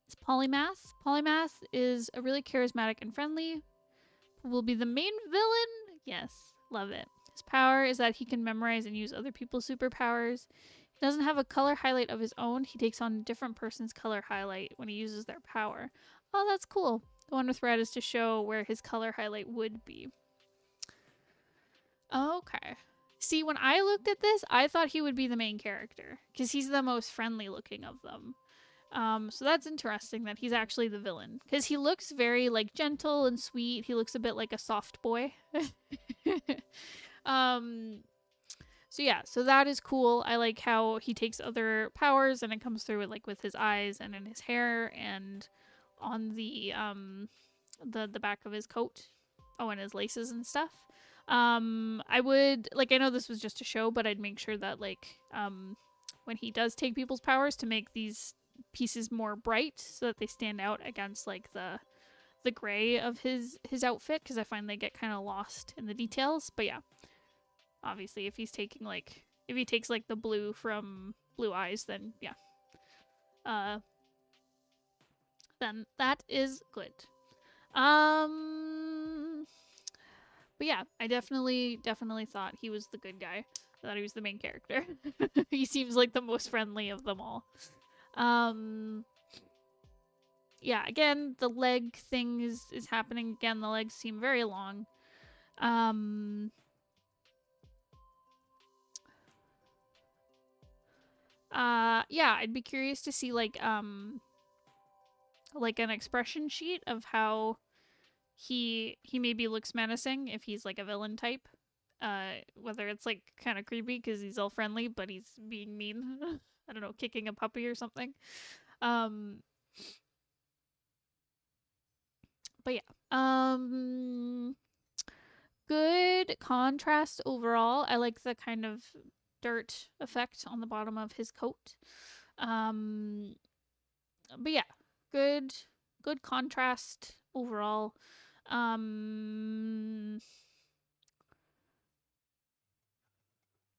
S2: is Polymath. Polymath is a really charismatic and friendly. Will be the main villain. Yes, love it. His power is that he can memorize and use other people's superpowers. He doesn't have a color highlight of his own. He takes on a different person's color highlight when he uses their power. Oh, that's cool. The one with red is to show where his color highlight would be. Okay. See, when I looked at this, I thought he would be the main character because he's the most friendly looking of them. So that's interesting that he's actually the villain, because he looks very like gentle and sweet. He looks a bit like a soft boy. So yeah, so that is cool. I like how he takes other powers and it comes through with, like, with his eyes and in his hair and on the back of his coat. Oh, and his laces and stuff. I would, like, I know this was just a show, but I'd make sure that, like, when he does take people's powers, to make these pieces more bright so that they stand out against, like, the gray of his outfit, because I find they get kind of lost in the details. But yeah, obviously if he's taking, like, if he takes, like, the blue from Blue Eyes, then yeah, then that is good. But yeah, I definitely thought he was the good guy. I thought he was the main character. He seems like the most friendly of them all. Yeah, again, the leg thing is happening again. The legs seem very long. Yeah, I'd be curious to see, like an expression sheet of how he maybe looks menacing if he's, like, a villain type. Whether it's, like, kind of creepy because he's all friendly but he's being mean. I don't know, kicking a puppy or something. But yeah. Good contrast overall. I like the kind of dirt effect on the bottom of his coat. But yeah, good contrast overall.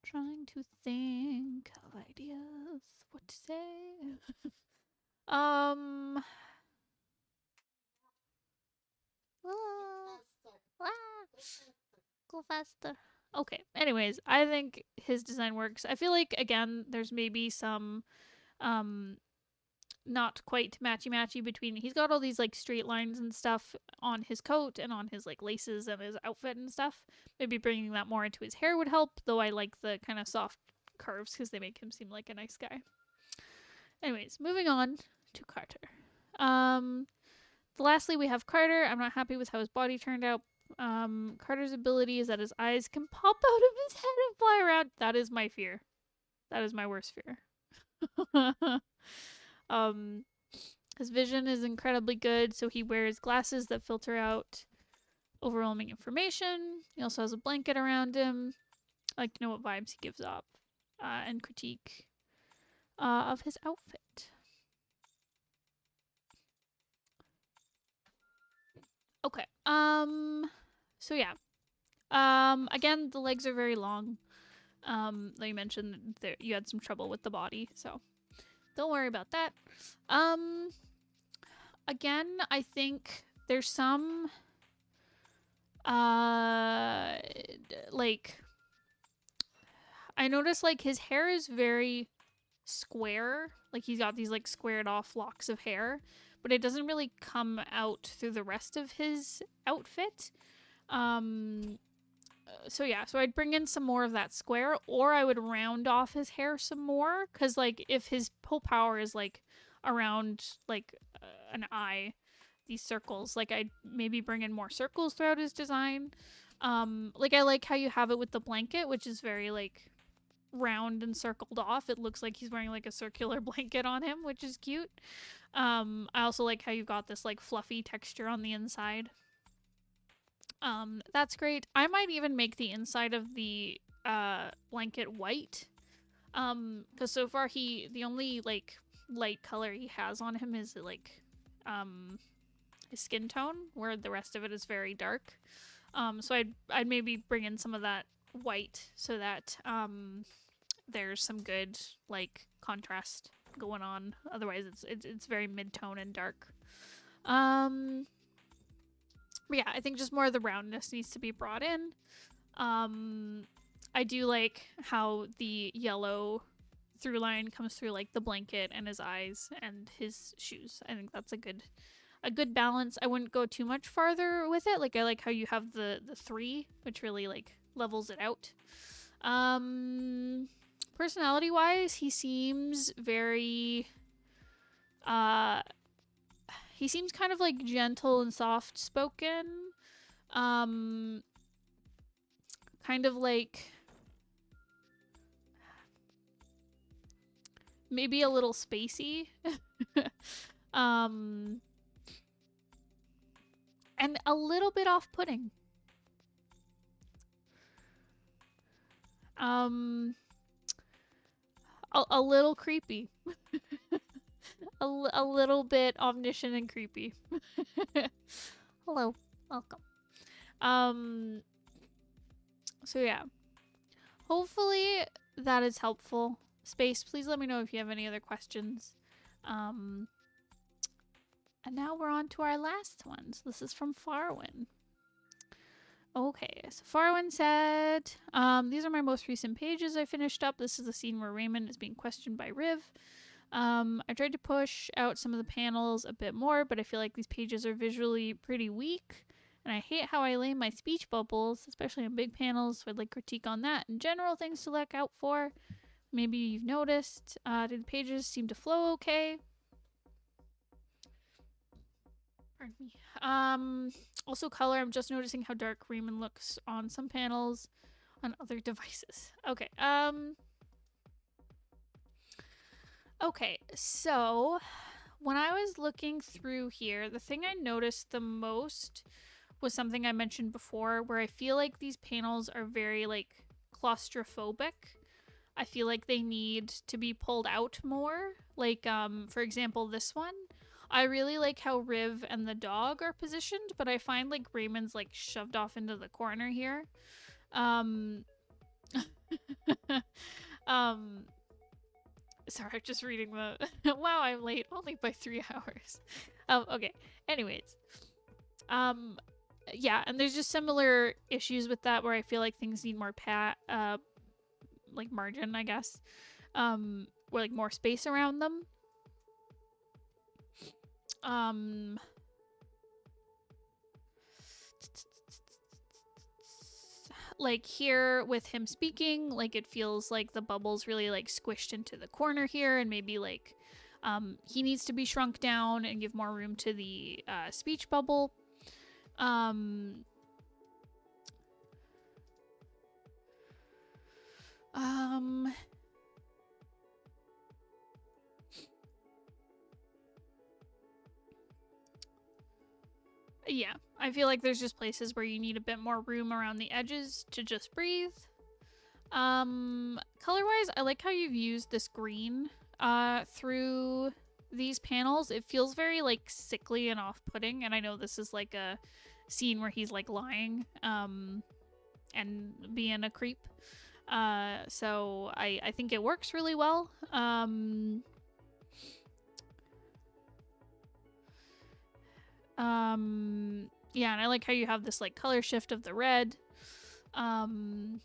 S2: Trying to think of ideas, what to say. um Go faster. Okay. Anyways, I think his design works. I feel like, again, there's maybe some not quite matchy between, he's got all these, like, straight lines and stuff on his coat and on his, like, laces and his outfit and stuff. Maybe bringing that more into his hair would help, though I like the kind of soft curves because they make him seem like a nice guy. Anyways, moving on to Carter. Lastly, we have Carter. I'm not happy with how his body turned out. Carter's ability is that his eyes can pop out of his head and fly around. That is my fear. That is my worst fear. His vision is incredibly good, so he wears glasses that filter out overwhelming information. He also has a blanket around him. I like to know what vibes he gives off, and critique of his outfit. Okay. So yeah. Again, the legs are very long. Though you mentioned that you had some trouble with the body, so don't worry about that. Again, I think there's some like, I noticed, like, his hair is very square. Like, he's got these, like, squared off locks of hair, but it doesn't really come out through the rest of his outfit. So yeah, so I'd bring in some more of that square, or I would round off his hair some more, because, like, if his whole power is, like, around, like, an eye, these circles, like, I'd maybe bring in more circles throughout his design. Like, I like how you have it with the blanket, which is very, like, round and circled off. It looks like he's wearing, like, a circular blanket on him, which is cute. I also like how you've got this, like, fluffy texture on the inside. That's great. I might even make the inside of the blanket white. Because so far the only, like, light color he has on him is, like, his skin tone, where the rest of it is very dark. So I'd maybe bring in some of that white so that there's some good, like, contrast going on. Otherwise it's very mid-tone and dark. But yeah, I think just more of the roundness needs to be brought in. I do like how the yellow through line comes through, like, the blanket and his eyes and his shoes. I think that's a good balance. I wouldn't go too much farther with it. Like, I like how you have the 3, which really, like, levels it out. Personality wise, he seems very he seems kind of, like, gentle and soft spoken. Kind of like, maybe a little spacey. And a little bit off-putting. A little creepy. a little bit omniscient and creepy. Hello, welcome. So yeah. Hopefully that is helpful. Space, please let me know if you have any other questions. And now we're on to our last one. So this is from Farwin. Okay, so Farwin said, these are my most recent pages I finished up. This is the scene where Raymond is being questioned by Riv. I tried to push out some of the panels a bit more, but I feel like these pages are visually pretty weak. And I hate how I lay my speech bubbles, especially on big panels, so I'd like critique on that. In general, things to look out for. Maybe you've noticed. Did the pages seem to flow okay? Pardon me. Also color, I'm just noticing how dark Raymond looks on some panels on other devices. Okay, okay, so when I was looking through here, the thing I noticed the most was something I mentioned before, where I feel like these panels are very, like, claustrophobic. I feel like they need to be pulled out more. Like, for example, this one. I really like how Riv and the dog are positioned, but I find like Raymond's like shoved off into the corner here. Sorry, I'm just reading the wow, I'm late only by 3 hours. Okay. Anyways. Yeah, and there's just similar issues with that where I feel like things need more like margin, I guess. Or like more space around them. Like here with him speaking, like it feels like the bubble's really like squished into the corner here, and maybe like he needs to be shrunk down and give more room to the speech bubble. Yeah, I feel like there's just places where you need a bit more room around the edges to just breathe. Color-wise, I like how you've used this green through these panels. It feels very like sickly and off-putting, and I know this is like a scene where he's like lying and being a creep. So I think it works really well. Yeah, and I like how you have this like color shift of the red. And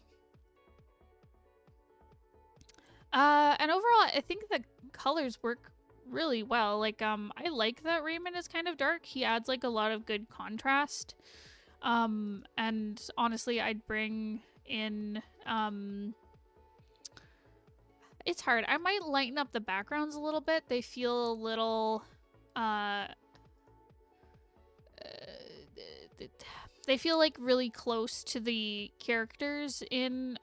S2: overall, I think the colors work really well. Like, I like that Raymond is kind of dark. He adds like a lot of good contrast. And honestly, I'd bring in, it's hard. I might lighten up the backgrounds a little bit. They feel a little, they feel like really close to the characters in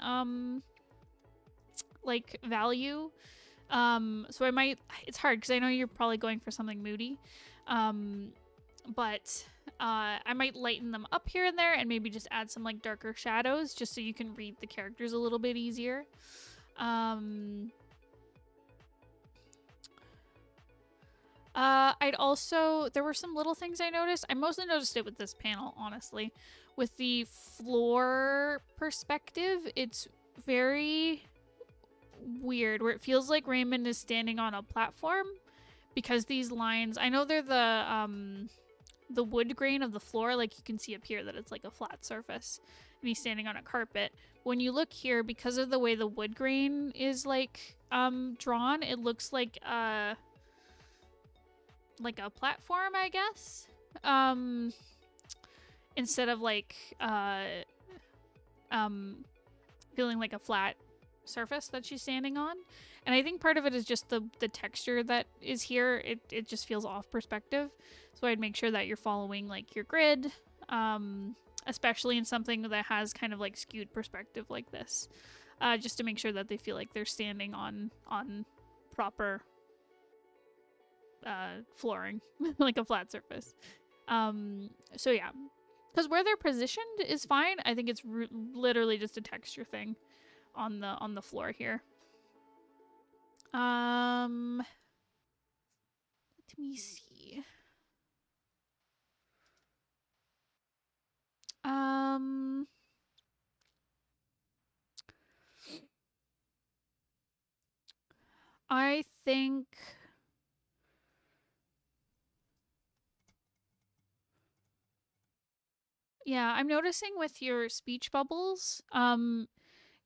S2: like value. So I might, it's hard because I know you're probably going for something moody, but I might lighten them up here and there and maybe just add some like darker shadows just so you can read the characters a little bit easier. I'd also, there were some little things I noticed. I mostly noticed it with this panel, honestly. With the floor perspective, it's very weird, where it feels like Raymond is standing on a platform because these lines, I know they're the wood grain of the floor, like you can see up here that it's like a flat surface and he's standing on a carpet. When you look here, because of the way the wood grain is like drawn, it looks like a platform, I guess, instead of like feeling like a flat surface that she's standing on. And I think part of it is just the texture that is here. It just feels off perspective, so I'd make sure that you're following like your grid, especially in something that has kind of like skewed perspective like this, just to make sure that they feel like they're standing on proper flooring, like a flat surface. So yeah, because where they're positioned is fine. I think it's literally just a texture thing on the floor here. Let me see. I think yeah, I'm noticing with your speech bubbles,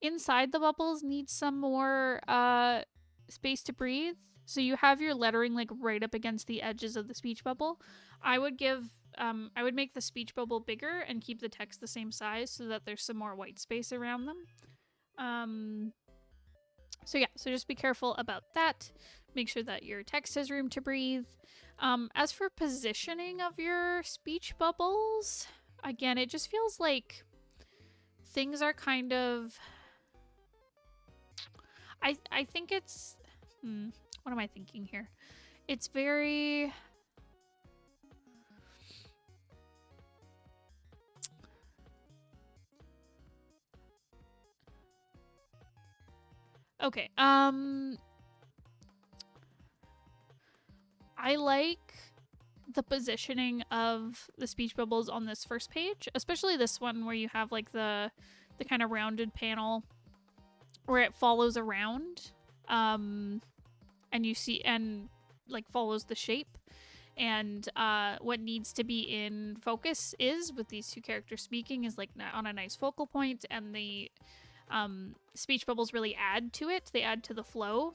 S2: inside the bubbles need some more space to breathe. So you have your lettering like right up against the edges of the speech bubble. I would make the speech bubble bigger and keep the text the same size so that there's some more white space around them. So yeah, so just be careful about that. Make sure that your text has room to breathe. As for positioning of your speech bubbles, again, it just feels like things are kind of... I think it's... what am I thinking here? It's very... Okay, I like the positioning of the speech bubbles on this first page, especially this one where you have like the kind of rounded panel where it follows around, and you see and like follows the shape. And what needs to be in focus is with these two characters speaking is like on a nice focal point, and the speech bubbles really add to it. They add to the flow.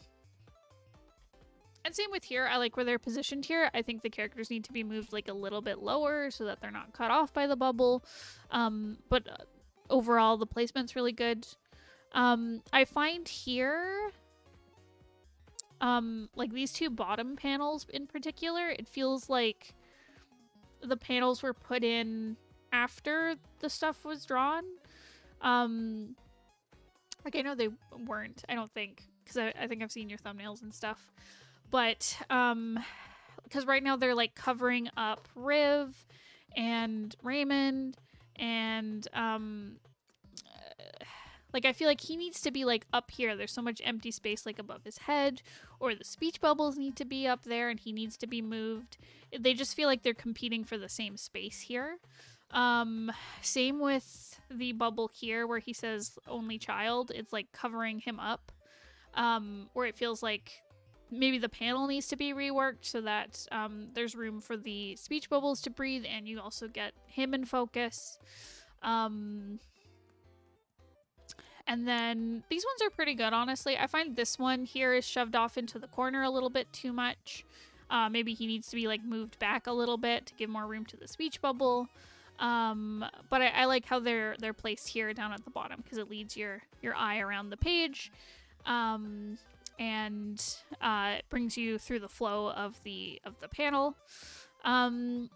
S2: And same with here. I like where they're positioned here. I think the characters need to be moved like a little bit lower so that they're not cut off by the bubble. But overall, the placement's really good. I find here, like these two bottom panels in particular, it feels like the panels were put in after the stuff was drawn. Like I know they weren't, I don't think, because I think I've seen your thumbnails and stuff. But, because right now they're like covering up Riv and Raymond and, like I feel like he needs to be like up here. There's so much empty space like above his head, or the speech bubbles need to be up there and he needs to be moved. They just feel like they're competing for the same space here. Same with the bubble here where he says only child. It's like covering him up, where it feels like maybe the panel needs to be reworked so that there's room for the speech bubbles to breathe and you also get him in focus. And then these ones are pretty good, honestly. I find this one here is shoved off into the corner a little bit too much. Maybe he needs to be like moved back a little bit to give more room to the speech bubble. But I like how they're placed here down at the bottom because it leads your eye around the page. And it brings you through the flow of the panel. The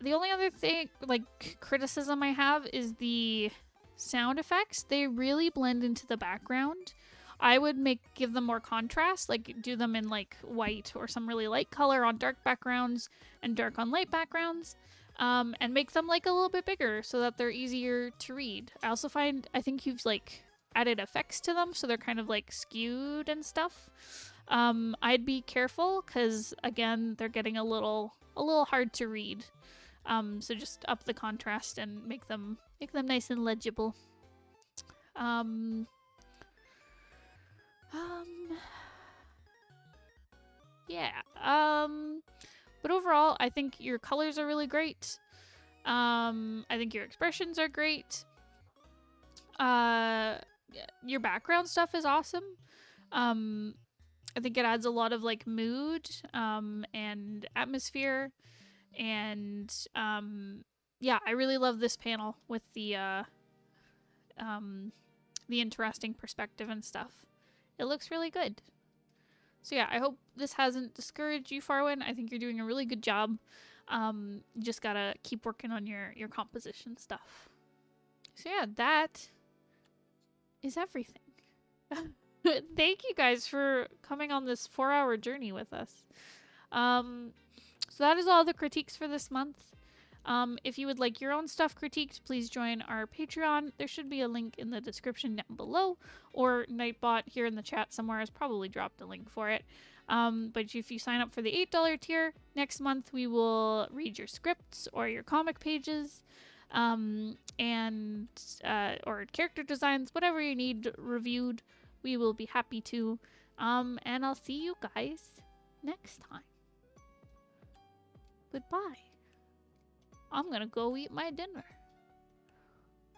S2: only other thing, like criticism I have, is the sound effects. They really blend into the background. I would give them more contrast, like do them in like white or some really light color on dark backgrounds and dark on light backgrounds, and make them like a little bit bigger so that they're easier to read. I think you've like added effects to them so they're kind of like skewed and stuff. I'd be careful because again they're getting a little hard to read. So just up the contrast and make them nice and legible. Yeah. But overall, I think your colors are really great. I think your expressions are great. Your background stuff is awesome. I think it adds a lot of like mood, and atmosphere. And yeah, I really love this panel with the interesting perspective and stuff. It looks really good. So yeah, I hope this hasn't discouraged you, Farwin. I think you're doing a really good job. You just gotta keep working on your composition stuff. So yeah, that is everything. Thank you guys for coming on this 4-hour journey with us. So that is all the critiques for this month. If you would like your own stuff critiqued, please join our Patreon. There should be a link in the description down below, or Nightbot here in the chat somewhere has probably dropped a link for it. But if you sign up for the $8 tier, next month we will read your scripts or your comic pages, and or character designs, whatever you need reviewed, we will be happy to. And I'll see you guys next time. Goodbye. I'm gonna go eat my dinner.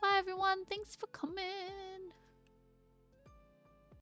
S2: Bye, everyone. Thanks for coming.